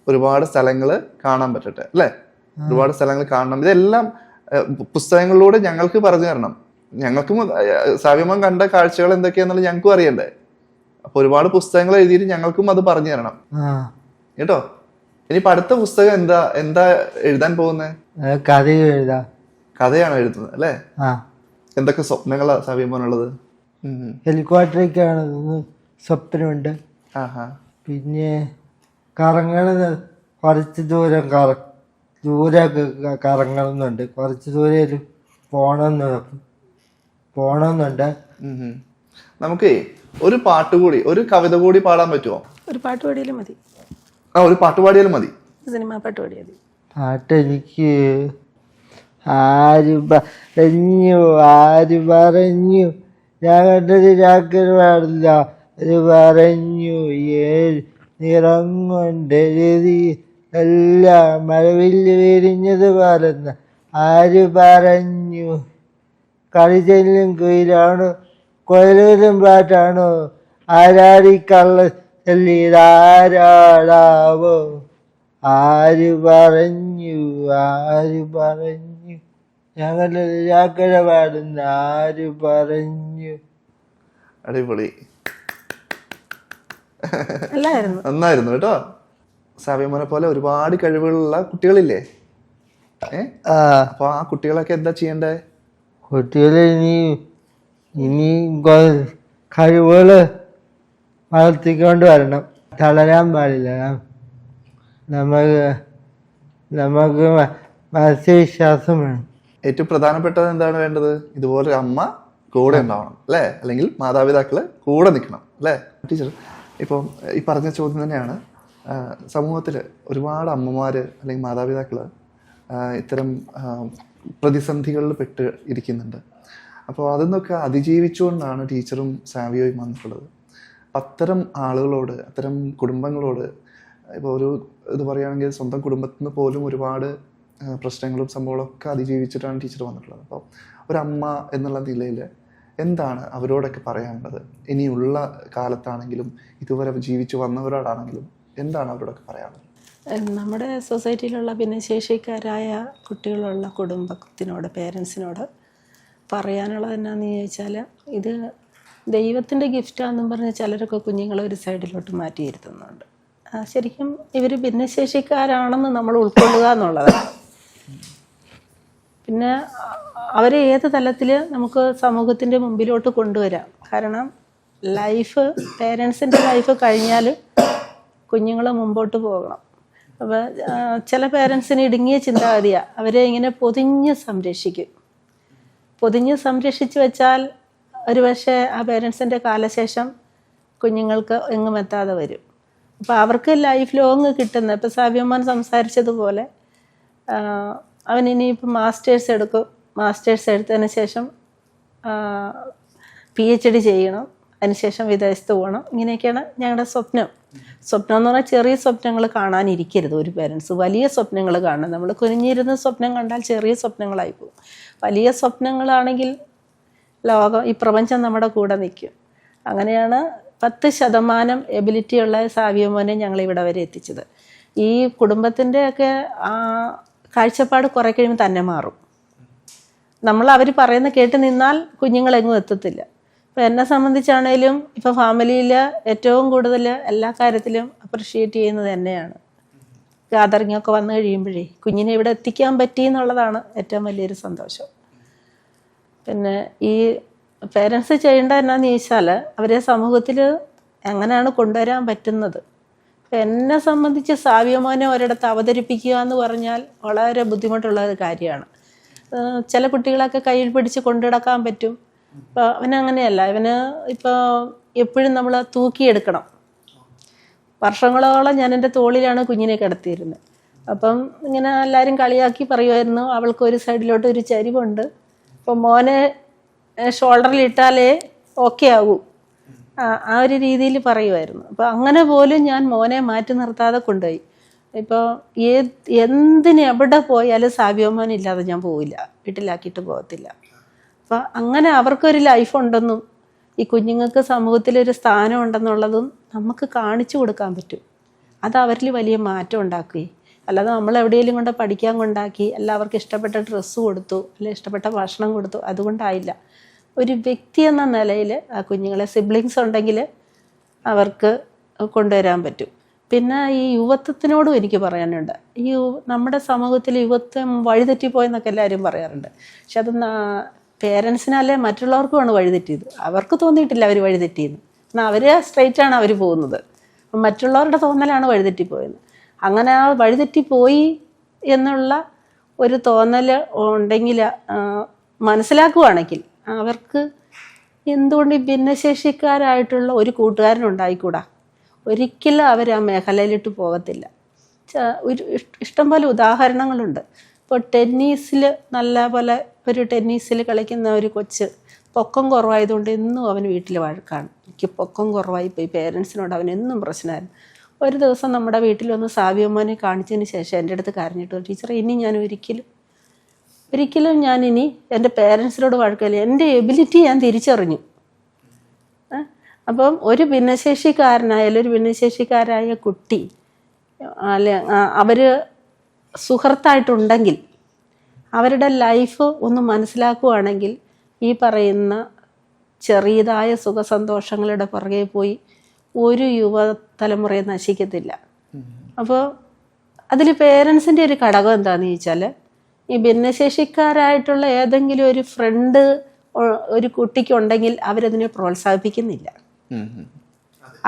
ഒരുപാട് സ്ഥലങ്ങൾ കാണാൻ പറ്റട്ടെ അല്ലേ? ഒരുപാട് സ്ഥലങ്ങൾ കാണണം. ഇതെല്ലാം പുസ്തകങ്ങളിലൂടെ ഞങ്ങൾക്ക് പറഞ്ഞു തരണം. ഞങ്ങൾക്കും സാവ്യമൻ കണ്ട കാഴ്ചകൾ എന്തൊക്കെയാന്നുള്ളത് ഞങ്ങൾക്കും അറിയണ്ടേ. അപ്പൊ ഒരുപാട് പുസ്തകങ്ങൾ എഴുതിയിട്ട് ഞങ്ങൾക്കും അത് പറഞ്ഞു തരണം കേട്ടോ. ഇനിയിപ്പോ അടുത്ത പുസ്തകം എന്താ എഴുതാൻ പോകുന്നത്? കഥയാണ് എഴുതുന്നത് അല്ലേ? എന്തൊക്കെ സ്വപ്നങ്ങളാ സാവ്യമോനുള്ളത്? ഹെലികോപ്റ്ററിലേക്കാണ് സ്വപ്നമുണ്ട്. പിന്നെ കുറച്ച് ദൂരെ കറങ്ങണമെന്നുണ്ട്. കുറച്ച് ദൂരെ പോണമെന്നുണ്ട്. നമുക്കേ ഒരു പാട്ട് കൂടി, ഒരു കവിത കൂടി പാടാൻ പറ്റുമോ? ഒരു പാട്ട് പാടിയാലും മതി. ഒരു പാട്ട് പാടിയാലും മതി. സിനിമ പാട്ട് പാടിയാൽ മതി. പാട്ട് എനിക്ക് ആര് പറഞ്ഞു ഞാൻ കണ്ടത് ചാക്കര് പാടില്ല. അത് പറഞ്ഞു നിറം കൊണ്ടെഴുതി എല്ലാം മഴവില്ല് വിരിഞ്ഞത് പാടുന്ന ആര് പറഞ്ഞു കളിച്ചെല്ലും കുയിലാണോ കൊയലും പാട്ടാണോ ആരാടി കള്ള ചെല്ലിയതാരാടാവോ ആര് പറഞ്ഞു ഞങ്ങളുടെ ചാക്കര പാടുന്ന ആര് പറഞ്ഞു. അടിപൊളി, നന്നായിരുന്നു കേട്ടോ. സാവ്യമോനെ പോലെ ഒരുപാട് കഴിവുകളുള്ള കുട്ടികളില്ലേ? അപ്പൊ ആ കുട്ടികളൊക്കെ എന്താ ചെയ്യണ്ടേ? കുട്ടികളെ ഇനി കഴിവുകള് വളർത്തിക്കൊണ്ട് വരണം. തളരാൻ പാടില്ല. നമുക്ക് മനസ്സിവിശ്വാസം വേണം. ഏറ്റവും പ്രധാനപ്പെട്ടത് എന്താണ് വേണ്ടത്? ഇതുപോലൊരു അമ്മ കൂടെ ഉണ്ടാവണം അല്ലേ? അല്ലെങ്കിൽ മാതാപിതാക്കള് കൂടെ നിൽക്കണം അല്ലേ? ടീച്ചർ, ഇപ്പം ഈ പറഞ്ഞ ചോദ്യം തന്നെയാണ്. സമൂഹത്തിൽ ഒരുപാട് അമ്മമാര് അല്ലെങ്കിൽ മാതാപിതാക്കള് ഇത്തരം പ്രതിസന്ധികളിൽ പെട്ട് ഇരിക്കുന്നുണ്ട്. അപ്പോൾ അതിന്നൊക്കെ അതിജീവിച്ചുകൊണ്ടാണ് ടീച്ചറും സാവിയോയും വന്നിട്ടുള്ളത്. അത്തരം ആളുകളോട്, അത്തരം കുടുംബങ്ങളോട്, ഇപ്പോൾ ഒരു ഇത് പറയുകയാണെങ്കിൽ സ്വന്തം കുടുംബത്തിൽ നിന്ന് പോലും ഒരുപാട് പ്രശ്നങ്ങളും സംഭവങ്ങളൊക്കെ അതിജീവിച്ചിട്ടാണ് ടീച്ചർ വന്നിട്ടുള്ളത്. അപ്പോൾ ഒരമ്മ എന്നുള്ള നിലയിൽ എന്താണ് അവരോടൊക്കെ പറയാനുള്ളത്? ഇനിയുള്ള കാലത്താണെങ്കിലും ഇതുവരെ ജീവിച്ചു വന്നവരോടാണെങ്കിലും എന്താണ് അവരോടൊക്കെ പറയാനുള്ളത്? നമ്മുടെ സൊസൈറ്റിയിലുള്ള ഭിന്നശേഷിക്കാരായ കുട്ടികളുള്ള കുടുംബത്തിനോട്, പേരൻസിനോട് പറയാനുള്ളത് എന്നാന്ന് ചോദിച്ചാൽ, ഇത് ദൈവത്തിൻ്റെ ഗിഫ്റ്റാണെന്നും പറഞ്ഞ് ചിലരൊക്കെ കുഞ്ഞുങ്ങളെ ഒരു സൈഡിലോട്ട് മാറ്റിയിരുത്തുന്നുണ്ട്. ശരിക്കും ഇവർ ഭിന്നശേഷിക്കാരാണെന്ന് നമ്മൾ ഉൾക്കൊള്ളുക എന്നുള്ളതാണ്. പിന്നെ അവരെ ഏത് തലത്തിൽ നമുക്ക് സമൂഹത്തിൻ്റെ മുമ്പിലോട്ട് കൊണ്ടുവരാം. കാരണം പേരൻസിൻ്റെ ലൈഫ് കഴിഞ്ഞാൽ കുഞ്ഞുങ്ങൾ മുമ്പോട്ട് പോകണം. അപ്പോൾ ചില പേരൻസിന് ഇടുങ്ങിയ ചിന്താഗതിയാണ്. അവരെ ഇങ്ങനെ പൊതിഞ്ഞ് സംരക്ഷിച്ച് വെച്ചാൽ ഒരുപക്ഷെ ആ പേരൻസിൻ്റെ കാലശേഷം കുഞ്ഞുങ്ങൾക്ക് എങ്ങും എത്താതെ വരും. അപ്പോൾ അവർക്ക് ലൈഫ് ലോങ് കിട്ടുന്ന, ഇപ്പോൾ സാവ്യമ്മൻ സംസാരിച്ചതുപോലെ അവൻ ഇനിയിപ്പോൾ മാസ്റ്റേഴ്സ് എടുക്കും. മാസ്റ്റേഴ്സ് എടുത്തതിന് ശേഷം PhD ചെയ്യണം. അതിനുശേഷം വിദേശത്ത് പോകണം. ഇങ്ങനെയൊക്കെയാണ് ഞങ്ങളുടെ സ്വപ്നം എന്ന് പറഞ്ഞാൽ ചെറിയ സ്വപ്നങ്ങൾ കാണാനിരിക്കരുത് ഒരു പേരൻസ്. വലിയ സ്വപ്നങ്ങൾ കാണണം. നമ്മൾ കുനിഞ്ഞിരുന്ന് സ്വപ്നം കണ്ടാൽ ചെറിയ സ്വപ്നങ്ങളായി പോകും. വലിയ സ്വപ്നങ്ങളാണെങ്കിൽ ഈ പ്രപഞ്ചം നമ്മുടെ കൂടെ നിൽക്കും. അങ്ങനെയാണ് 10% എബിലിറ്റിയുള്ള സാവിയമോനെ ഞങ്ങളിവിടെ വരെ എത്തിച്ചത്. ഈ കുടുംബത്തിൻ്റെയൊക്കെ കാഴ്ചപ്പാട് കുറേ കഴിയുമ്പോൾ തന്നെ മാറും. അവർ പറയുന്ന കേട്ട് നിന്നാൽ കുഞ്ഞുങ്ങളെങ്ങും എത്തത്തില്ല. ഇപ്പോൾ എന്നെ സംബന്ധിച്ചാണേലും ഇപ്പോൾ ഫാമിലിയിൽ ഏറ്റവും കൂടുതൽ എല്ലാ കാര്യത്തിലും അപ്രിഷ്യേറ്റ് ചെയ്യുന്നത് എന്നെയാണ്. ഗാദറിങ്ങൊക്കെ വന്നു കഴിയുമ്പോഴേ കുഞ്ഞിനെ ഇവിടെ എത്തിക്കാൻ പറ്റി എന്നുള്ളതാണ് ഏറ്റവും വലിയൊരു സന്തോഷം. പിന്നെ ഈ പേരൻസ് ചെയ്യേണ്ട എന്നാന്ന് ചോദിച്ചാൽ, അവരെ സമൂഹത്തിൽ എങ്ങനെയാണ് കൊണ്ടുവരാൻ പറ്റുന്നത്. എന്നെ സംബന്ധിച്ച് സാവ്യമോനെ ഒരിടത്ത് അവതരിപ്പിക്കുക എന്ന് പറഞ്ഞാൽ വളരെ ബുദ്ധിമുട്ടുള്ള ഒരു കാര്യമാണ്. ചില കുട്ടികളൊക്കെ കയ്യിൽ പിടിച്ച് കൊണ്ടുനടക്കാൻ പറ്റും. ഇപ്പോൾ അവനങ്ങനെയല്ല. ഇപ്പോൾ എപ്പോഴും നമ്മൾ തൂക്കിയെടുക്കണം. വർഷങ്ങളോളം ഞാൻ എൻ്റെ തോളിലാണ് കുഞ്ഞിനെ കിടത്തിയിരുന്നത്. അപ്പം ഇങ്ങനെ എല്ലാവരും കളിയാക്കി പറയുമായിരുന്നു, അവൾക്ക് ഒരു സൈഡിലോട്ട് ഒരു ചരിവുണ്ട്, അപ്പം മോനെ ഷോൾഡറിലിട്ടാലേ ഓക്കെ ആകൂ, ആ ഒരു രീതിയിൽ പറയുമായിരുന്നു. അപ്പോൾ അങ്ങനെ പോലും ഞാൻ മോനെ മാറ്റി നിർത്താതെ കൊണ്ടുപോയി. ഇപ്പോൾ എന്തിന് എവിടെ പോയാലും സാവ്യമോൻ ഇല്ലാതെ ഞാൻ പോവില്ല, വീട്ടിലാക്കിയിട്ട് പോകത്തില്ല. അപ്പോൾ അങ്ങനെ അവർക്കൊരു ലൈഫ് ഉണ്ടെന്നും ഈ കുഞ്ഞുങ്ങൾക്ക് സമൂഹത്തിലൊരു സ്ഥാനം ഉണ്ടെന്നുള്ളതും നമുക്ക് കാണിച്ചു കൊടുക്കാൻ പറ്റും. അത് അവരിൽ വലിയ മാറ്റം ഉണ്ടാക്കുകയും, അല്ലാതെ നമ്മൾ എവിടെയെങ്കിലും കൊണ്ട് പഠിക്കാൻ കൊണ്ടാക്കി എല്ലാവർക്കും ഇഷ്ടപ്പെട്ട ഡ്രസ്സ് കൊടുത്തു, അല്ലെങ്കിൽ ഇഷ്ടപ്പെട്ട ഭക്ഷണം കൊടുത്തു, അതുകൊണ്ടായില്ല. ഒരു വ്യക്തി എന്ന നിലയിൽ ആ കുഞ്ഞുങ്ങളെ, സിബ്ലിങ്സ് ഉണ്ടെങ്കിൽ അവർക്ക് കൊണ്ടുവരാൻ പറ്റും. പിന്നെ ഈ യുവത്വത്തിനോടും എനിക്ക് പറയാനുണ്ട്. നമ്മുടെ സമൂഹത്തിൽ യുവത്വം വഴിതെറ്റിപ്പോയെന്നൊക്കെ എല്ലാവരും പറയാറുണ്ട്. പക്ഷെ അത് പേരൻസിനല്ലേ മറ്റുള്ളവർക്കുമാണ് വഴിതെറ്റിയത്. അവർക്ക് തോന്നിയിട്ടില്ല അവർ വഴിതെറ്റിയെന്ന്. എന്നാൽ അവർ സ്ട്രെയിറ്റാണ് അവർ പോകുന്നത്. മറ്റുള്ളവരുടെ തോന്നലാണ് വഴിതെറ്റിപ്പോയത്. അങ്ങനെ ആ വഴിതെറ്റിപ്പോയി എന്നുള്ള ഒരു തോന്നൽ ഉണ്ടെങ്കിൽ മനസ്സിലാക്കുവാണെങ്കിൽ അവർക്ക് എന്തുകൊണ്ട് ഈ ഭിന്നശേഷിക്കാരായിട്ടുള്ള ഒരു കൂട്ടുകാരനുണ്ടായിക്കൂടാ? ഒരിക്കലും അവർ ആ മേഖലയിലിട്ട് പോകത്തില്ല. ഒരു ഇഷ്ടംപോലെ ഉദാഹരണങ്ങളുണ്ട്. ഇപ്പോൾ ടെന്നീസിൽ നല്ല പോലെ ഒരു ടെന്നീസിൽ കളിക്കുന്ന ഒരു കൊച്ച് പൊക്കം കുറവായതുകൊണ്ട് എന്നും അവന് വീട്ടിൽ വഴക്കാണ്. എനിക്ക് പൊക്കം കുറവായിപ്പോയി, പേരൻസിനോട് അവൻ എന്നും പ്രശ്നമായിരുന്നു. ഒരു ദിവസം നമ്മുടെ വീട്ടിലൊന്ന് സാവിയമ്മനെ കാണിച്ചതിന് ശേഷം എൻ്റെ അടുത്ത് കരഞ്ഞിട്ട്, ടീച്ചർ ഇനി ഞാൻ ഒരിക്കലും ഞാനിനി എൻ്റെ പേരൻസിനോട് വഴക്കില്ല, എൻ്റെ എബിലിറ്റി ഞാൻ തിരിച്ചറിഞ്ഞു. അപ്പം ഒരു ഭിന്നശേഷിക്കാരനായാലും ഒരു ഭിന്നശേഷിക്കാരായ കുട്ടി അല്ലെ അവർ സുഹൃത്തായിട്ടുണ്ടെങ്കിൽ അവരുടെ ലൈഫ് ഒന്ന് മനസ്സിലാക്കുകയാണെങ്കിൽ ഈ പറയുന്ന ചെറിയതായ സുഖസന്തോഷങ്ങളുടെ പുറകെ പോയി ഒരു യുവതലമുറയെ നശിക്കത്തില്ല. അപ്പോൾ അതിൽ പേരൻസിൻ്റെ ഒരു ഘടകം എന്താണെന്ന് ചോദിച്ചാൽ, ഈ ഭിന്നശേഷിക്കാരായിട്ടുള്ള ഏതെങ്കിലും ഒരു ഫ്രണ്ട് ഒരു കുട്ടിക്കുണ്ടെങ്കിൽ അവരതിനെ പ്രോത്സാഹിപ്പിക്കുന്നില്ല.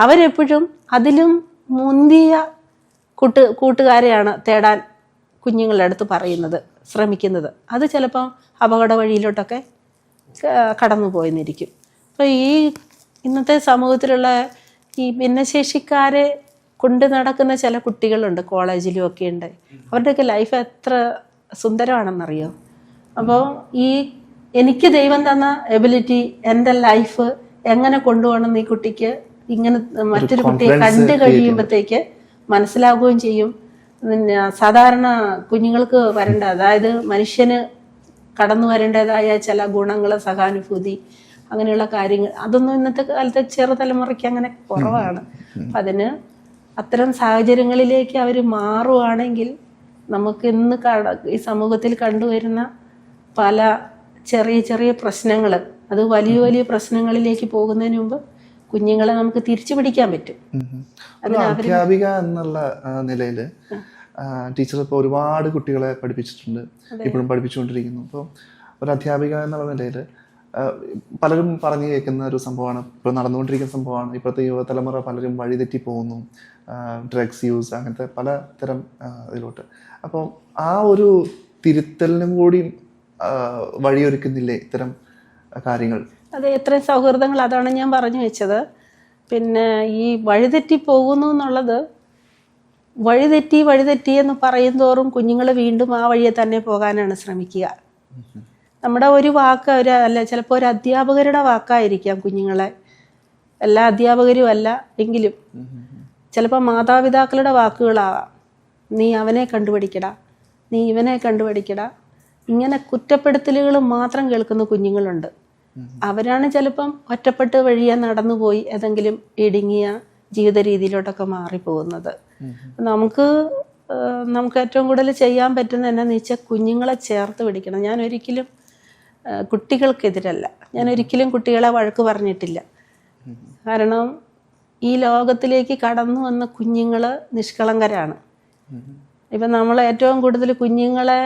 അവരെപ്പോഴും അതിലും മുന്തിയ കൂട്ടുകാരെയാണ് തേടാൻ കുഞ്ഞുങ്ങളുടെ അടുത്ത് ശ്രമിക്കുന്നത്. അത് ചിലപ്പം അപകട വഴിയിലോട്ടൊക്കെ കടന്നു പോയെന്നിരിക്കും. അപ്പോൾ ഈ ഇന്നത്തെ സമൂഹത്തിലുള്ള ഈ ഭിന്നശേഷിക്കാരെ കൊണ്ട് നടക്കുന്ന ചില കുട്ടികളുണ്ട്, കോളേജിലും ഒക്കെ ഉണ്ട്. അവരുടെയൊക്കെ ലൈഫ് എത്ര സുന്ദരമാണെന്നറിയോ? അപ്പോൾ എനിക്ക് ദൈവം തന്ന എബിലിറ്റി, എൻ്റെ ലൈഫ് എങ്ങനെ കൊണ്ടുപോകണം ഈ കുട്ടിക്ക് ഇങ്ങനെ മറ്റൊരു കുട്ടിയെ കണ്ടു കഴിയുമ്പോഴത്തേക്ക് മനസ്സിലാവുകയും ചെയ്യും. പിന്നെ സാധാരണ കുഞ്ഞുങ്ങൾക്ക് വരേണ്ട, അതായത് മനുഷ്യന് കടന്നു വരേണ്ടതായ ചില ഗുണങ്ങൾ, സഹാനുഭൂതി, അങ്ങനെയുള്ള കാര്യങ്ങൾ, അതൊന്നും ഇന്നത്തെ കാലത്തെ ചെറുതലമുറയ്ക്ക് അങ്ങനെ കുറവാണ്. അപ്പം അത്തരം സാഹചര്യങ്ങളിലേക്ക് അവർ മാറുവാണെങ്കിൽ നമുക്ക് ഇന്ന് ഈ സമൂഹത്തിൽ കണ്ടുവരുന്ന പല ചെറിയ ചെറിയ പ്രശ്നങ്ങൾ അത് വലിയ വലിയ പ്രശ്നങ്ങളിലേക്ക് പോകുന്നതിന് മുമ്പ് കുഞ്ഞുങ്ങളെ നമുക്ക് തിരിച്ചു പിടിക്കാൻ പറ്റും. അധ്യാപിക എന്നുള്ള നിലയിൽ ടീച്ചർ ഇപ്പോൾ ഒരുപാട് കുട്ടികളെ പഠിപ്പിച്ചിട്ടുണ്ട്, ഇപ്പോഴും പഠിപ്പിച്ചുകൊണ്ടിരിക്കുന്നു. അപ്പോൾ ഒരു അധ്യാപിക എന്നുള്ള നിലയിൽ പലരും പറഞ്ഞു കേൾക്കുന്ന ഒരു സംഭവമാണ്, ഇപ്പോൾ നടന്നുകൊണ്ടിരിക്കുന്ന സംഭവമാണ്, ഇപ്പോഴത്തെ യുവതലമുറ പലരും വഴിതെറ്റി പോകുന്നു, ഡ്രഗ്സ് യൂസ്, അങ്ങനത്തെ പലതരം ഇതിലോട്ട്. അപ്പോൾ ആ ഒരു തിരുത്തലിനും കൂടി വഴിയൊരുക്കുന്നില്ലേ ഇത്തരം കാര്യങ്ങൾ? അതെ, എത്രയും സൗഹൃദങ്ങൾ, അതാണ് ഞാൻ പറഞ്ഞു വെച്ചത്. പിന്നെ ഈ വഴിതെറ്റി പോകുന്നു എന്നുള്ളത്, വഴിതെറ്റി എന്ന് പറയും തോറും കുഞ്ഞുങ്ങൾ വീണ്ടും ആ വഴിയെ തന്നെ പോകാനാണ് ശ്രമിക്കുക. നമ്മുടെ ഒരു വാക്ക് അല്ല, ചിലപ്പോൾ ഒരു അധ്യാപകരുടെ വാക്കായിരിക്കാം കുഞ്ഞുങ്ങളെ, എല്ലാ അധ്യാപകരും അല്ല എങ്കിലും ചിലപ്പോൾ മാതാപിതാക്കളുടെ വാക്കുകളാവാം. നീ അവനെ കണ്ടുപിടിക്കടാ, നീ ഇവനെ കണ്ടുപിടിക്കടാ, ഇങ്ങനെ കുറ്റപ്പെടുത്തലുകൾ മാത്രം കേൾക്കുന്ന കുഞ്ഞുങ്ങളുണ്ട്. അവരാണ് ചിലപ്പം ഒറ്റപ്പെട്ട് വഴിയെ നടന്നുപോയി ഏതെങ്കിലും ഇടുങ്ങിയ ജീവിത രീതിയിലോട്ടൊക്കെ മാറിപ്പോകുന്നത്. നമുക്ക് ഏറ്റവും കൂടുതൽ ചെയ്യാൻ പറ്റുന്ന എന്നാന്ന് വെച്ചാൽ കുഞ്ഞുങ്ങളെ ചേർത്ത് പിടിക്കണം. ഞാൻ ഒരിക്കലും കുട്ടികൾക്കെതിരല്ല, ഞാൻ ഒരിക്കലും കുട്ടികളെ വഴക്ക് പറഞ്ഞിട്ടില്ല. കാരണം ഈ ലോകത്തിലേക്ക് കടന്നു വന്ന കുഞ്ഞുങ്ങൾ നിഷ്കളങ്കരാണ്. ഇപ്പം നമ്മൾ ഏറ്റവും കൂടുതൽ കുഞ്ഞുങ്ങളെ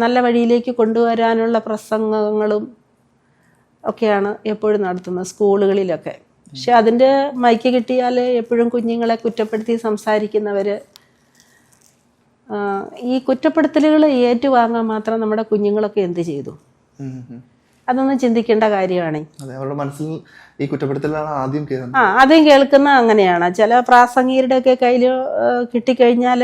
നല്ല വഴിയിലേക്ക് കൊണ്ടുവരാനുള്ള പ്രസംഗങ്ങളും ഒക്കെയാണ് എപ്പോഴും നടത്തുന്നത് സ്കൂളുകളിലൊക്കെ. പക്ഷെ അതിൻ്റെ മൈക്ക് കിട്ടിയാൽ എപ്പോഴും കുഞ്ഞുങ്ങളെ കുറ്റപ്പെടുത്തി സംസാരിക്കുന്നവർ, ഈ കുറ്റപ്പെടുത്തലുകൾ ഏറ്റുവാങ്ങാൻ മാത്രം നമ്മുടെ കുഞ്ഞുങ്ങളൊക്കെ എന്ത് ചെയ്തു? അതൊന്നും ചിന്തിക്കേണ്ട കാര്യമാണ്. ആദ്യം കേൾക്കുന്ന അങ്ങനെയാണ്. ചില പ്രാസംഗികരുടെയൊക്കെ കയ്യിൽ കിട്ടിക്കഴിഞ്ഞാൽ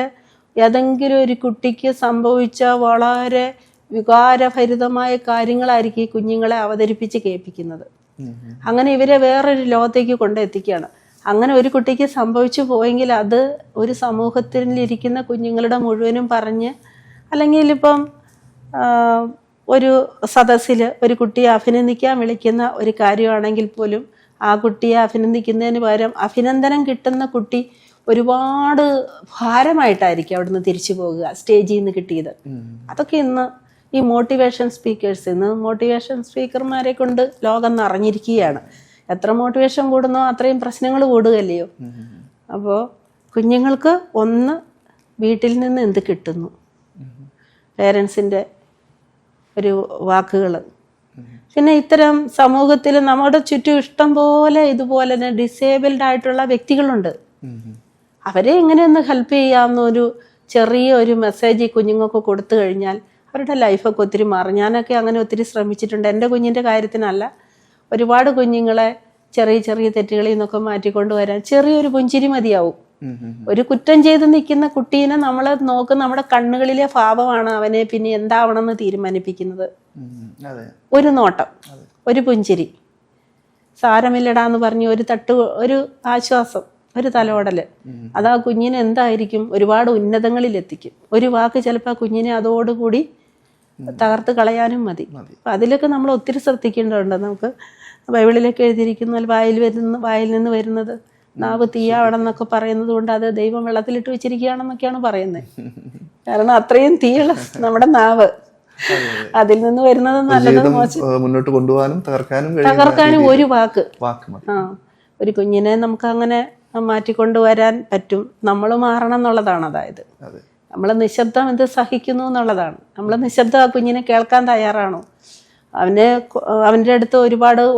ഏതെങ്കിലും ഒരു കുട്ടിക്ക് സംഭവിച്ച വളരെ വികാരഭരിതമായ കാര്യങ്ങളായിരിക്കും ഈ കുഞ്ഞുങ്ങളെ അവതരിപ്പിച്ച് കേൾപ്പിക്കുന്നത്. അങ്ങനെ ഇവരെ വേറൊരു ലോകത്തേക്ക് കൊണ്ടെത്തിക്കുകയാണ്. അങ്ങനെ ഒരു കുട്ടിക്ക് സംഭവിച്ചു പോയെങ്കിൽ അത് ഒരു സമൂഹത്തിലിരിക്കുന്ന കുഞ്ഞുങ്ങളുടെ മുഴുവനും പറഞ്ഞ്, അല്ലെങ്കിൽ ഇപ്പം ഒരു സദസ്സിൽ ഒരു കുട്ടിയെ അഭിനന്ദിക്കാൻ വിളിക്കുന്ന ഒരു കാര്യമാണെങ്കിൽ പോലും ആ കുട്ടിയെ അഭിനന്ദിക്കുന്നതിന് പകരം അഭിനന്ദനം കിട്ടുന്ന കുട്ടി ഒരുപാട് ഭാരമായിട്ടായിരിക്കും അവിടുന്ന് തിരിച്ചു പോകുക, സ്റ്റേജിൽ നിന്ന് കിട്ടിയത്. അതൊക്കെ ഇന്ന് ഈ മോട്ടിവേഷൻ സ്പീക്കർമാരെ കൊണ്ട് ലോകം നിറഞ്ഞിരിക്കുകയാണ്. എത്ര മോട്ടിവേഷൻ കൂടുന്നോ അത്രയും പ്രശ്നങ്ങൾ കൂടുകയല്ലയോ? അപ്പോൾ കുഞ്ഞുങ്ങൾക്ക് ഒന്ന് വീട്ടിൽ നിന്ന് എന്ത് കിട്ടുന്നു, പേരൻസിൻ്റെ ഒരു വാക്കുകൾ, പിന്നെ ഇത്തരം സമൂഹത്തിൽ നമ്മുടെ ചുറ്റും ഇഷ്ടം പോലെ ഇതുപോലെ തന്നെ ഡിസേബിൾഡ് ആയിട്ടുള്ള വ്യക്തികളുണ്ട്. അവരെ എങ്ങനെയൊന്ന് ഹെൽപ്പ് ചെയ്യാവുന്ന ഒരു ചെറിയ ഒരു മെസ്സേജ് കുഞ്ഞുങ്ങൾക്ക് കൊടുത്തു കഴിഞ്ഞാൽ അവരുടെ ലൈഫൊക്കെ ഒത്തിരി മാറും. ഞാനൊക്കെ അങ്ങനെ ഒത്തിരി ശ്രമിച്ചിട്ടുണ്ട്. എൻ്റെ കുഞ്ഞിൻ്റെ കാര്യത്തിനല്ല, ഒരുപാട് കുഞ്ഞുങ്ങളെ ചെറിയ ചെറിയ തെറ്റുകളിൽ നിന്നൊക്കെ മാറ്റിക്കൊണ്ടുവരാൻ ചെറിയൊരു പുഞ്ചിരി മതിയാവും. ഒരു കുറ്റം ചെയ്ത് നിൽക്കുന്ന കുട്ടീനെ നമ്മൾ നോക്കുന്ന നമ്മുടെ കണ്ണുകളിലെ ഭാവമാണ് അവനെ പിന്നെ എന്താവണമെന്ന് തീരുമാനിപ്പിക്കുന്നത്. ഒരു നോട്ടം, ഒരു പുഞ്ചിരി, സാരമില്ലടാന്ന് പറഞ്ഞ് ഒരു തട്ട്, ഒരു ആശ്വാസം, ഒരു തലോടല്, അത് ആ കുഞ്ഞിനെ എന്തായിരിക്കും ഒരുപാട് ഉന്നതങ്ങളിലെത്തിക്കും. ഒരു വാക്ക് ചിലപ്പോൾ ആ കുഞ്ഞിനെ അതോടുകൂടി തകർത്ത് കളയാനും മതി. അപ്പം അതിലൊക്കെ നമ്മൾ ഒത്തിരി ശ്രദ്ധിക്കേണ്ടതുണ്ട്. നമുക്ക് ബൈബിളിലൊക്കെ എഴുതിയിരിക്കുന്ന വായിൽ നിന്ന് വരുന്നത് നാവ് തീയാവണമെന്നൊക്കെ പറയുന്നത് കൊണ്ട് അത് ദൈവം വെള്ളത്തിലിട്ട് വെച്ചിരിക്കുകയാണെന്നൊക്കെയാണ് പറയുന്നത്. കാരണം അത്രയും തീയുള്ള നമ്മുടെ നാവ്, അതിൽ നിന്ന് വരുന്നത് നല്ലത് മോശം മുന്നോട്ട് കൊണ്ടുപോകാനും തകർക്കാനും ഒരു വാക്ക്. ഒരു കുഞ്ഞിനെ നമുക്ക് അങ്ങനെ മാറ്റിക്കൊണ്ടുവരാൻ പറ്റും. നമ്മൾ മാറണം എന്നുള്ളതാണ്. അതായത് നമ്മൾ നിശബ്ദം എന്ത് സഹിക്കുന്നു എന്നുള്ളതാണ്. നമ്മൾ നിശബ്ദം ആ കുഞ്ഞിനെ കേൾക്കാൻ തയ്യാറാണോ? അവൻ്റെ അടുത്ത്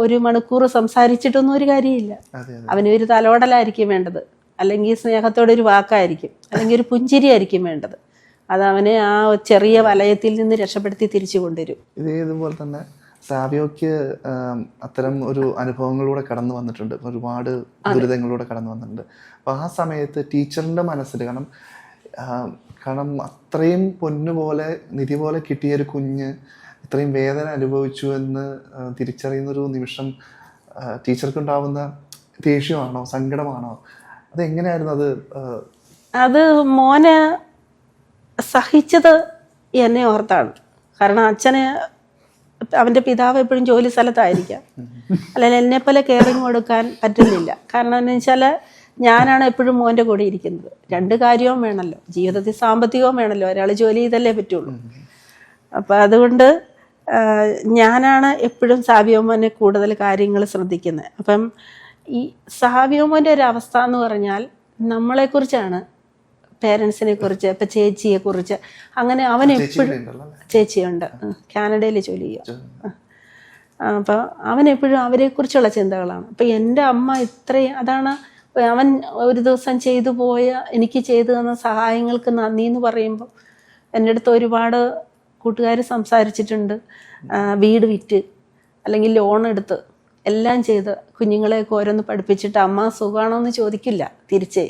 ഒരു മണിക്കൂർ സംസാരിച്ചിട്ടൊന്നും ഒരു കാര്യമില്ല. അവന് ഒരു തലോടലായിരിക്കും വേണ്ടത്, അല്ലെങ്കിൽ സ്നേഹത്തോടെ ഒരു വാക്കായിരിക്കും, അല്ലെങ്കിൽ ഒരു പുഞ്ചിരി ആയിരിക്കും വേണ്ടത്. അത് അവനെ ആ ചെറിയ വലയത്തിൽ നിന്ന് രക്ഷപ്പെടുത്തി തിരിച്ചു കൊണ്ടുവരും. ഇതേതുപോലെ തന്നെ സാവിയോക്ക് അത്തരം ഒരു അനുഭവങ്ങളിലൂടെ കടന്നു വന്നിട്ടുണ്ട്, ഒരുപാട് ദുരിതങ്ങളിലൂടെ കടന്നു വന്നിട്ടുണ്ട്. അപ്പൊ ആ സമയത്ത് ടീച്ചറിന്റെ മനസ്സിൽ കാരണം അത്രയും പൊന്നുപോലെ നിധി പോലെ കിട്ടിയ ഒരു കുഞ്ഞ് ഇത്രയും വേദന അനുഭവിച്ചു എന്ന് തിരിച്ചറിയുന്നൊരു നിമിഷം ടീച്ചർക്ക് ഉണ്ടാവുന്ന ദേഷ്യമാണോ സങ്കടമാണോ? അതെങ്ങനെയായിരുന്നു അത് മോനെ സഹിച്ചത് എന്നെ ഓർത്താണ്. കാരണം അവൻ്റെ പിതാവ് എപ്പോഴും ജോലി സ്ഥലത്തായിരിക്കാം, അല്ലെങ്കിൽ എന്നെപ്പോലെ കെയറിങ് കൊടുക്കാൻ പറ്റുന്നില്ല. കാരണം എന്ന് വെച്ചാൽ ഞാനാണ് എപ്പോഴും മോൻ്റെ കൂടെ ഇരിക്കുന്നത്. രണ്ട് കാര്യവും വേണമല്ലോ, ജീവിതത്തിൽ സാമ്പത്തികവും വേണമല്ലോ, ഒരാൾ ജോലി ചെയ്തല്ലേ പറ്റുള്ളൂ. അപ്പം അതുകൊണ്ട് ഞാനാണ് എപ്പോഴും സാവിയോമോനെ കൂടുതൽ കാര്യങ്ങൾ ശ്രദ്ധിക്കുന്നത്. അപ്പം ഈ സാവിയോമോൻ്റെ ഒരു അവസ്ഥ എന്ന് പറഞ്ഞാൽ നമ്മളെക്കുറിച്ചാണ്, പേരൻസിനെ കുറിച്ച്, ഇപ്പം ചേച്ചിയെക്കുറിച്ച്, അങ്ങനെ അവൻ എപ്പോഴും, ചേച്ചിയുണ്ട് കാനഡയിൽ ജോലി ചെയ്യുക. അപ്പോൾ അവനെപ്പോഴും അവരെക്കുറിച്ചുള്ള ചിന്തകളാണ്. അപ്പം എൻ്റെ അമ്മ ഇത്രയും, അതാണ് അവൻ ഒരു ദിവസം ചെയ്തു പോയ, എനിക്ക് ചെയ്തു തന്ന സഹായങ്ങൾക്ക് നന്ദി എന്ന് പറയുമ്പോൾ എൻ്റെ അടുത്ത് ഒരുപാട് കൂട്ടുകാർ സംസാരിച്ചിട്ടുണ്ട്. വീട് വിറ്റ് അല്ലെങ്കിൽ ലോൺ എടുത്ത് എല്ലാം ചെയ്ത് കുഞ്ഞുങ്ങളെയൊക്കെ ഓരോന്ന് പഠിപ്പിച്ചിട്ട് അമ്മ സുഖമാണോ എന്ന് ചോദിക്കില്ല തിരിച്ചേ.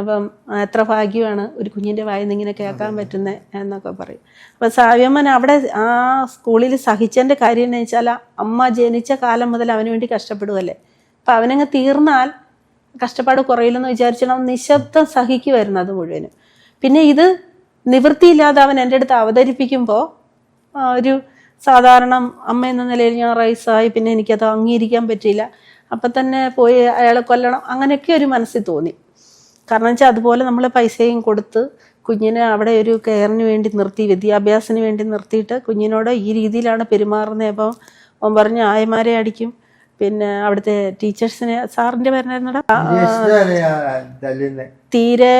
അപ്പം എത്ര ഭാഗ്യമാണ് ഒരു കുഞ്ഞിൻ്റെ വായിൽ നിന്ന് ഇങ്ങനെ കേൾക്കാൻ പറ്റുന്നത് എന്നൊക്കെ പറയും. അപ്പം സാവിയമ്മൻ അവിടെ ആ സ്കൂളിൽ സഹിച്ചതിൻ്റെ കാര്യം എന്ന് വെച്ചാൽ അമ്മ ജനിച്ച കാലം മുതൽ അവന് വേണ്ടി കഷ്ടപ്പെടുകയല്ലേ. അപ്പം അവനങ്ങ് തീർന്നാൽ കഷ്ടപ്പാട് കുറയില്ലെന്ന് വിചാരിച്ചാൽ നിശബ്ദം സഹിക്കുമായിരുന്നു അത് മുഴുവനും. പിന്നെ ഇത് നിവൃത്തിയില്ലാതെ അവൻ എൻ്റെ അടുത്ത് അവതരിപ്പിക്കുമ്പോൾ ഒരു സാധാരണ അമ്മ എന്ന നിലയിൽ ഞാൻ റൈസായി, പിന്നെ എനിക്കത് അംഗീകരിക്കാൻ പറ്റിയില്ല. അപ്പം തന്നെ പോയി അയാളെ കൊല്ലണം, അങ്ങനെയൊക്കെ ഒരു മനസ്സിൽ തോന്നി. കാരണം വെച്ചാൽ അതുപോലെ നമ്മൾ പൈസയും കൊടുത്ത് കുഞ്ഞിനെ അവിടെ ഒരു കെയറിന് വേണ്ടി നിർത്തി, വിദ്യാഭ്യാസത്തിന് വേണ്ടി നിർത്തിയിട്ട് കുഞ്ഞിനോട് ഈ രീതിയിലാണ് പെരുമാറുന്നത്. അപ്പം അവൻ പറഞ്ഞ് ആയമാരെ അടിക്കും, പിന്നെ അവിടുത്തെ ടീച്ചേഴ്സിനെ, സാറിൻ്റെ പേരെന്നായിരുന്നടാ, തീരെ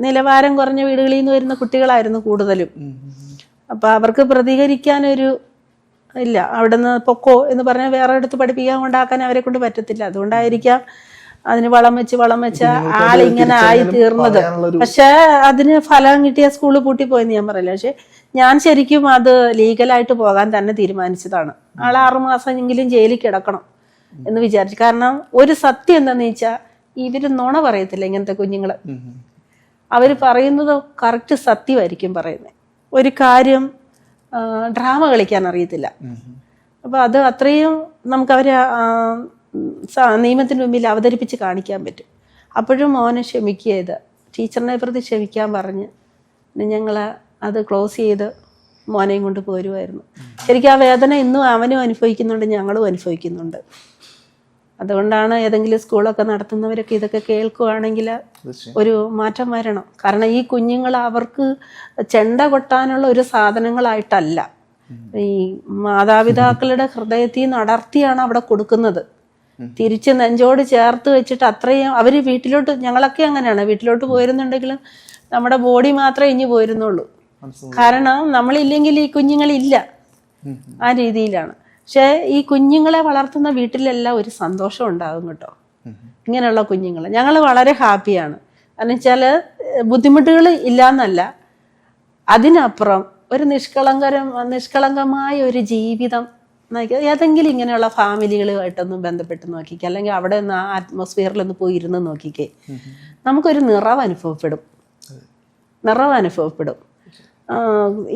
നിലവാരം കുറഞ്ഞ വീടുകളിൽ നിന്ന് വരുന്ന കുട്ടികളായിരുന്നു കൂടുതലും. അപ്പം അവർക്ക് പ്രതികരിക്കാനൊരു ഇല്ല, അവിടെ നിന്ന് പൊക്കോ എന്ന് പറഞ്ഞാൽ വേറെ അടുത്ത് പഠിപ്പിക്കാൻ കൊണ്ടാക്കാൻ അവരെ കൊണ്ട് പറ്റത്തില്ല. അതുകൊണ്ടായിരിക്കാം അതിന് വളം വെച്ച ആളിങ്ങനെ ആയി തീർന്നത്. പക്ഷെ അതിന് ഫലം കിട്ടിയ സ്കൂള് പൂട്ടിപ്പോയെന്ന് ഞാൻ പറയില്ല. പക്ഷെ ഞാൻ ശരിക്കും അത് ലീഗലായിട്ട് പോകാൻ തന്നെ തീരുമാനിച്ചതാണ്. ആൾ 6 മാസമെങ്കിലും ജയിലിൽ കിടക്കണം എന്ന് വിചാരിച്ചു. കാരണം ഒരു സത്യം എന്താന്ന് വെച്ചാൽ ഇവര് നുണ പറയത്തില്ല ഇങ്ങനത്തെ കുഞ്ഞുങ്ങള്. അവർ പറയുന്നത് കറക്റ്റ് സത്യമായിരിക്കും പറയുന്നത്. ഒരു കാര്യം ഡ്രാമ കളിക്കാൻ അറിയത്തില്ല. അപ്പൊ അത് അത്രയും നമുക്ക് അവരെ നിയമത്തിന് മുമ്പിൽ അവതരിപ്പിച്ച് കാണിക്കാൻ പറ്റും. അപ്പോഴും മോനെ ക്ഷമിക്കുക ചെയ്ത് ടീച്ചറിനെ പ്രതി ക്ഷമിക്കാൻ പറഞ്ഞ് ഞങ്ങൾ അത് ക്ലോസ് ചെയ്ത് മോനെയും കൊണ്ട് പോരുമായിരുന്നു. ശരിക്കും ആ വേദന ഇന്നും അവനും അനുഭവിക്കുന്നുണ്ട്, ഞങ്ങളും അനുഭവിക്കുന്നുണ്ട്. അതുകൊണ്ടാണ് ഏതെങ്കിലും സ്കൂളൊക്കെ നടത്തുന്നവരൊക്കെ ഇതൊക്കെ കേൾക്കുകയാണെങ്കിൽ ഒരു മാറ്റം വരണം. കാരണം ഈ കുഞ്ഞുങ്ങൾ അവർക്ക് ചെണ്ട കൊട്ടാനുള്ള ഒരു സാധനങ്ങളായിട്ടല്ല, ഈ മാതാപിതാക്കളുടെ ഹൃദയത്തിൽ നിന്ന് അടർത്തിയാണ് അവിടെ കൊടുക്കുന്നത്. തിരിച്ച് നെഞ്ചോട് ചേർത്ത് വെച്ചിട്ട് അത്രയും അവർ വീട്ടിലോട്ട്, ഞങ്ങളൊക്കെ അങ്ങനെയാണ്, വീട്ടിലോട്ട് പോയിരുന്നുണ്ടെങ്കിലും നമ്മുടെ ബോഡി മാത്രമേ ഇനി പോയിരുന്നുള്ളൂ. കാരണം നമ്മളില്ലെങ്കിൽ ഈ കുഞ്ഞുങ്ങളില്ല, ആ രീതിയിലാണ്. പക്ഷെ ഈ കുഞ്ഞുങ്ങളെ വളർത്തുന്ന വീട്ടിലെല്ലാം ഒരു സന്തോഷം ഉണ്ടാകും കേട്ടോ. ഇങ്ങനെയുള്ള കുഞ്ഞുങ്ങൾ ഞങ്ങൾ വളരെ ഹാപ്പിയാണ്. കാരണം വെച്ചാൽ ബുദ്ധിമുട്ടുകൾ ഇല്ല എന്നല്ല, അതിനപ്പുറം ഒരു നിഷ്കളങ്കമായ ഒരു ജീവിതം നയിക്കുക. ഏതെങ്കിലും ഇങ്ങനെയുള്ള ഫാമിലികളുമായിട്ടൊന്നും ബന്ധപ്പെട്ട് നോക്കിക്കുക, അല്ലെങ്കിൽ അവിടെ നിന്ന് ആ അറ്റ്മോസ്ഫിയറിലൊന്ന് പോയി ഇരുന്ന് നോക്കിക്കേ, നമുക്കൊരു നിറവ് അനുഭവപ്പെടും.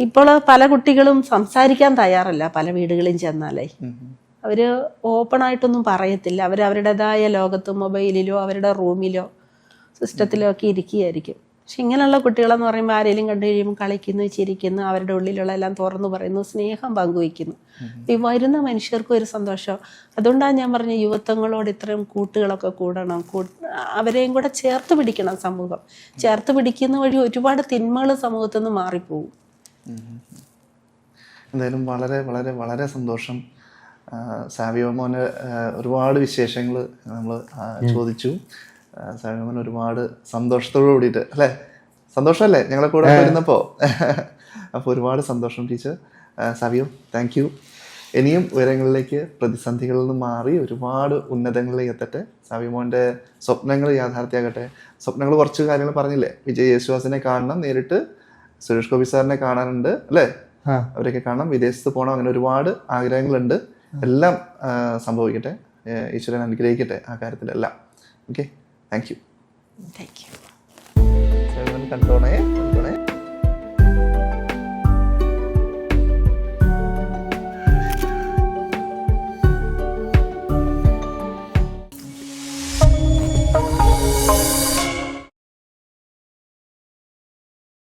ഇപ്പോൾ പല കുട്ടികളും സംസാരിക്കാൻ തയ്യാറല്ല. പല വീടുകളിലും ചെന്നാലേ അവര് ഓപ്പണായിട്ടൊന്നും പറയത്തില്ല. അവരവരുടേതായ ലോകത്ത് മൊബൈലിലോ അവരുടെ റൂമിലോ സിസ്റ്റത്തിലോ ഒക്കെ ഇരിക്കുകയായിരിക്കും. പക്ഷെ ഇങ്ങനെയുള്ള കുട്ടികളെന്ന് പറയുമ്പോൾ ആരെങ്കിലും കണ്ടു കഴിയുമ്പോൾ കളിക്കുന്നു, ചിരിക്കുന്നു, അവരുടെ ഉള്ളിലുള്ള എല്ലാം തുറന്നു പറയുന്നു, സ്നേഹം പങ്കുവയ്ക്കുന്നു. ഈ വരുന്ന മനുഷ്യർക്കും ഒരു സന്തോഷം. അതുകൊണ്ടാണ് ഞാൻ പറഞ്ഞ യുവത്വങ്ങളോട് ഇത്രയും കൂട്ടുകളൊക്കെ കൂടണം, അവരെയും കൂടെ ചേർത്ത് പിടിക്കണം. സമൂഹം ചേർത്ത് പിടിക്കുന്ന വഴി ഒരുപാട് തിന്മകൾ സമൂഹത്തിൽ നിന്ന് മാറിപ്പോകും. എന്തായാലും വളരെ വളരെ വളരെ സന്തോഷം. സാവിയോ മോന് ഒരുപാട് വിശേഷങ്ങൾ നമ്മൾ ചോദിച്ചു. സാവിയോ മോൻ ഒരുപാട് സന്തോഷത്തോടു കൂടിയിട്ട് അല്ലേ, സന്തോഷമല്ലേ ഞങ്ങളെ കൂടെ വരുന്നപ്പോൾ? അപ്പോൾ ഒരുപാട് സന്തോഷം ടീച്ചർ. Savio, thank you. ഇനിയും ഉയരങ്ങളിലേക്ക്, പ്രതിസന്ധികളിൽ നിന്ന് മാറി ഒരുപാട് ഉന്നതങ്ങളിലേക്ക് എത്തട്ടെ. സാവിയോ മോൻ്റെ സ്വപ്നങ്ങൾ യാഥാർത്ഥ്യമാകട്ടെ. സ്വപ്നങ്ങൾ കുറച്ച് കാര്യങ്ങൾ പറഞ്ഞില്ലേ, വിജയ് യേശുദാസിനെ കാണണം നേരിട്ട്, സുരേഷ് ഗോപി സാറിനെ കാണാനുണ്ട് അല്ലേ, അവരൊക്കെ കാണണം, വിദേശത്ത് പോകണം, അങ്ങനെ ഒരുപാട് ആഗ്രഹങ്ങളുണ്ട്. എല്ലാം സംഭവിക്കട്ടെ, ഈശ്വരൻ അനുഗ്രഹിക്കട്ടെ ആ കാര്യത്തിലെല്ലാം. Okay, thank you. Thank you. കണ്ടോണേ.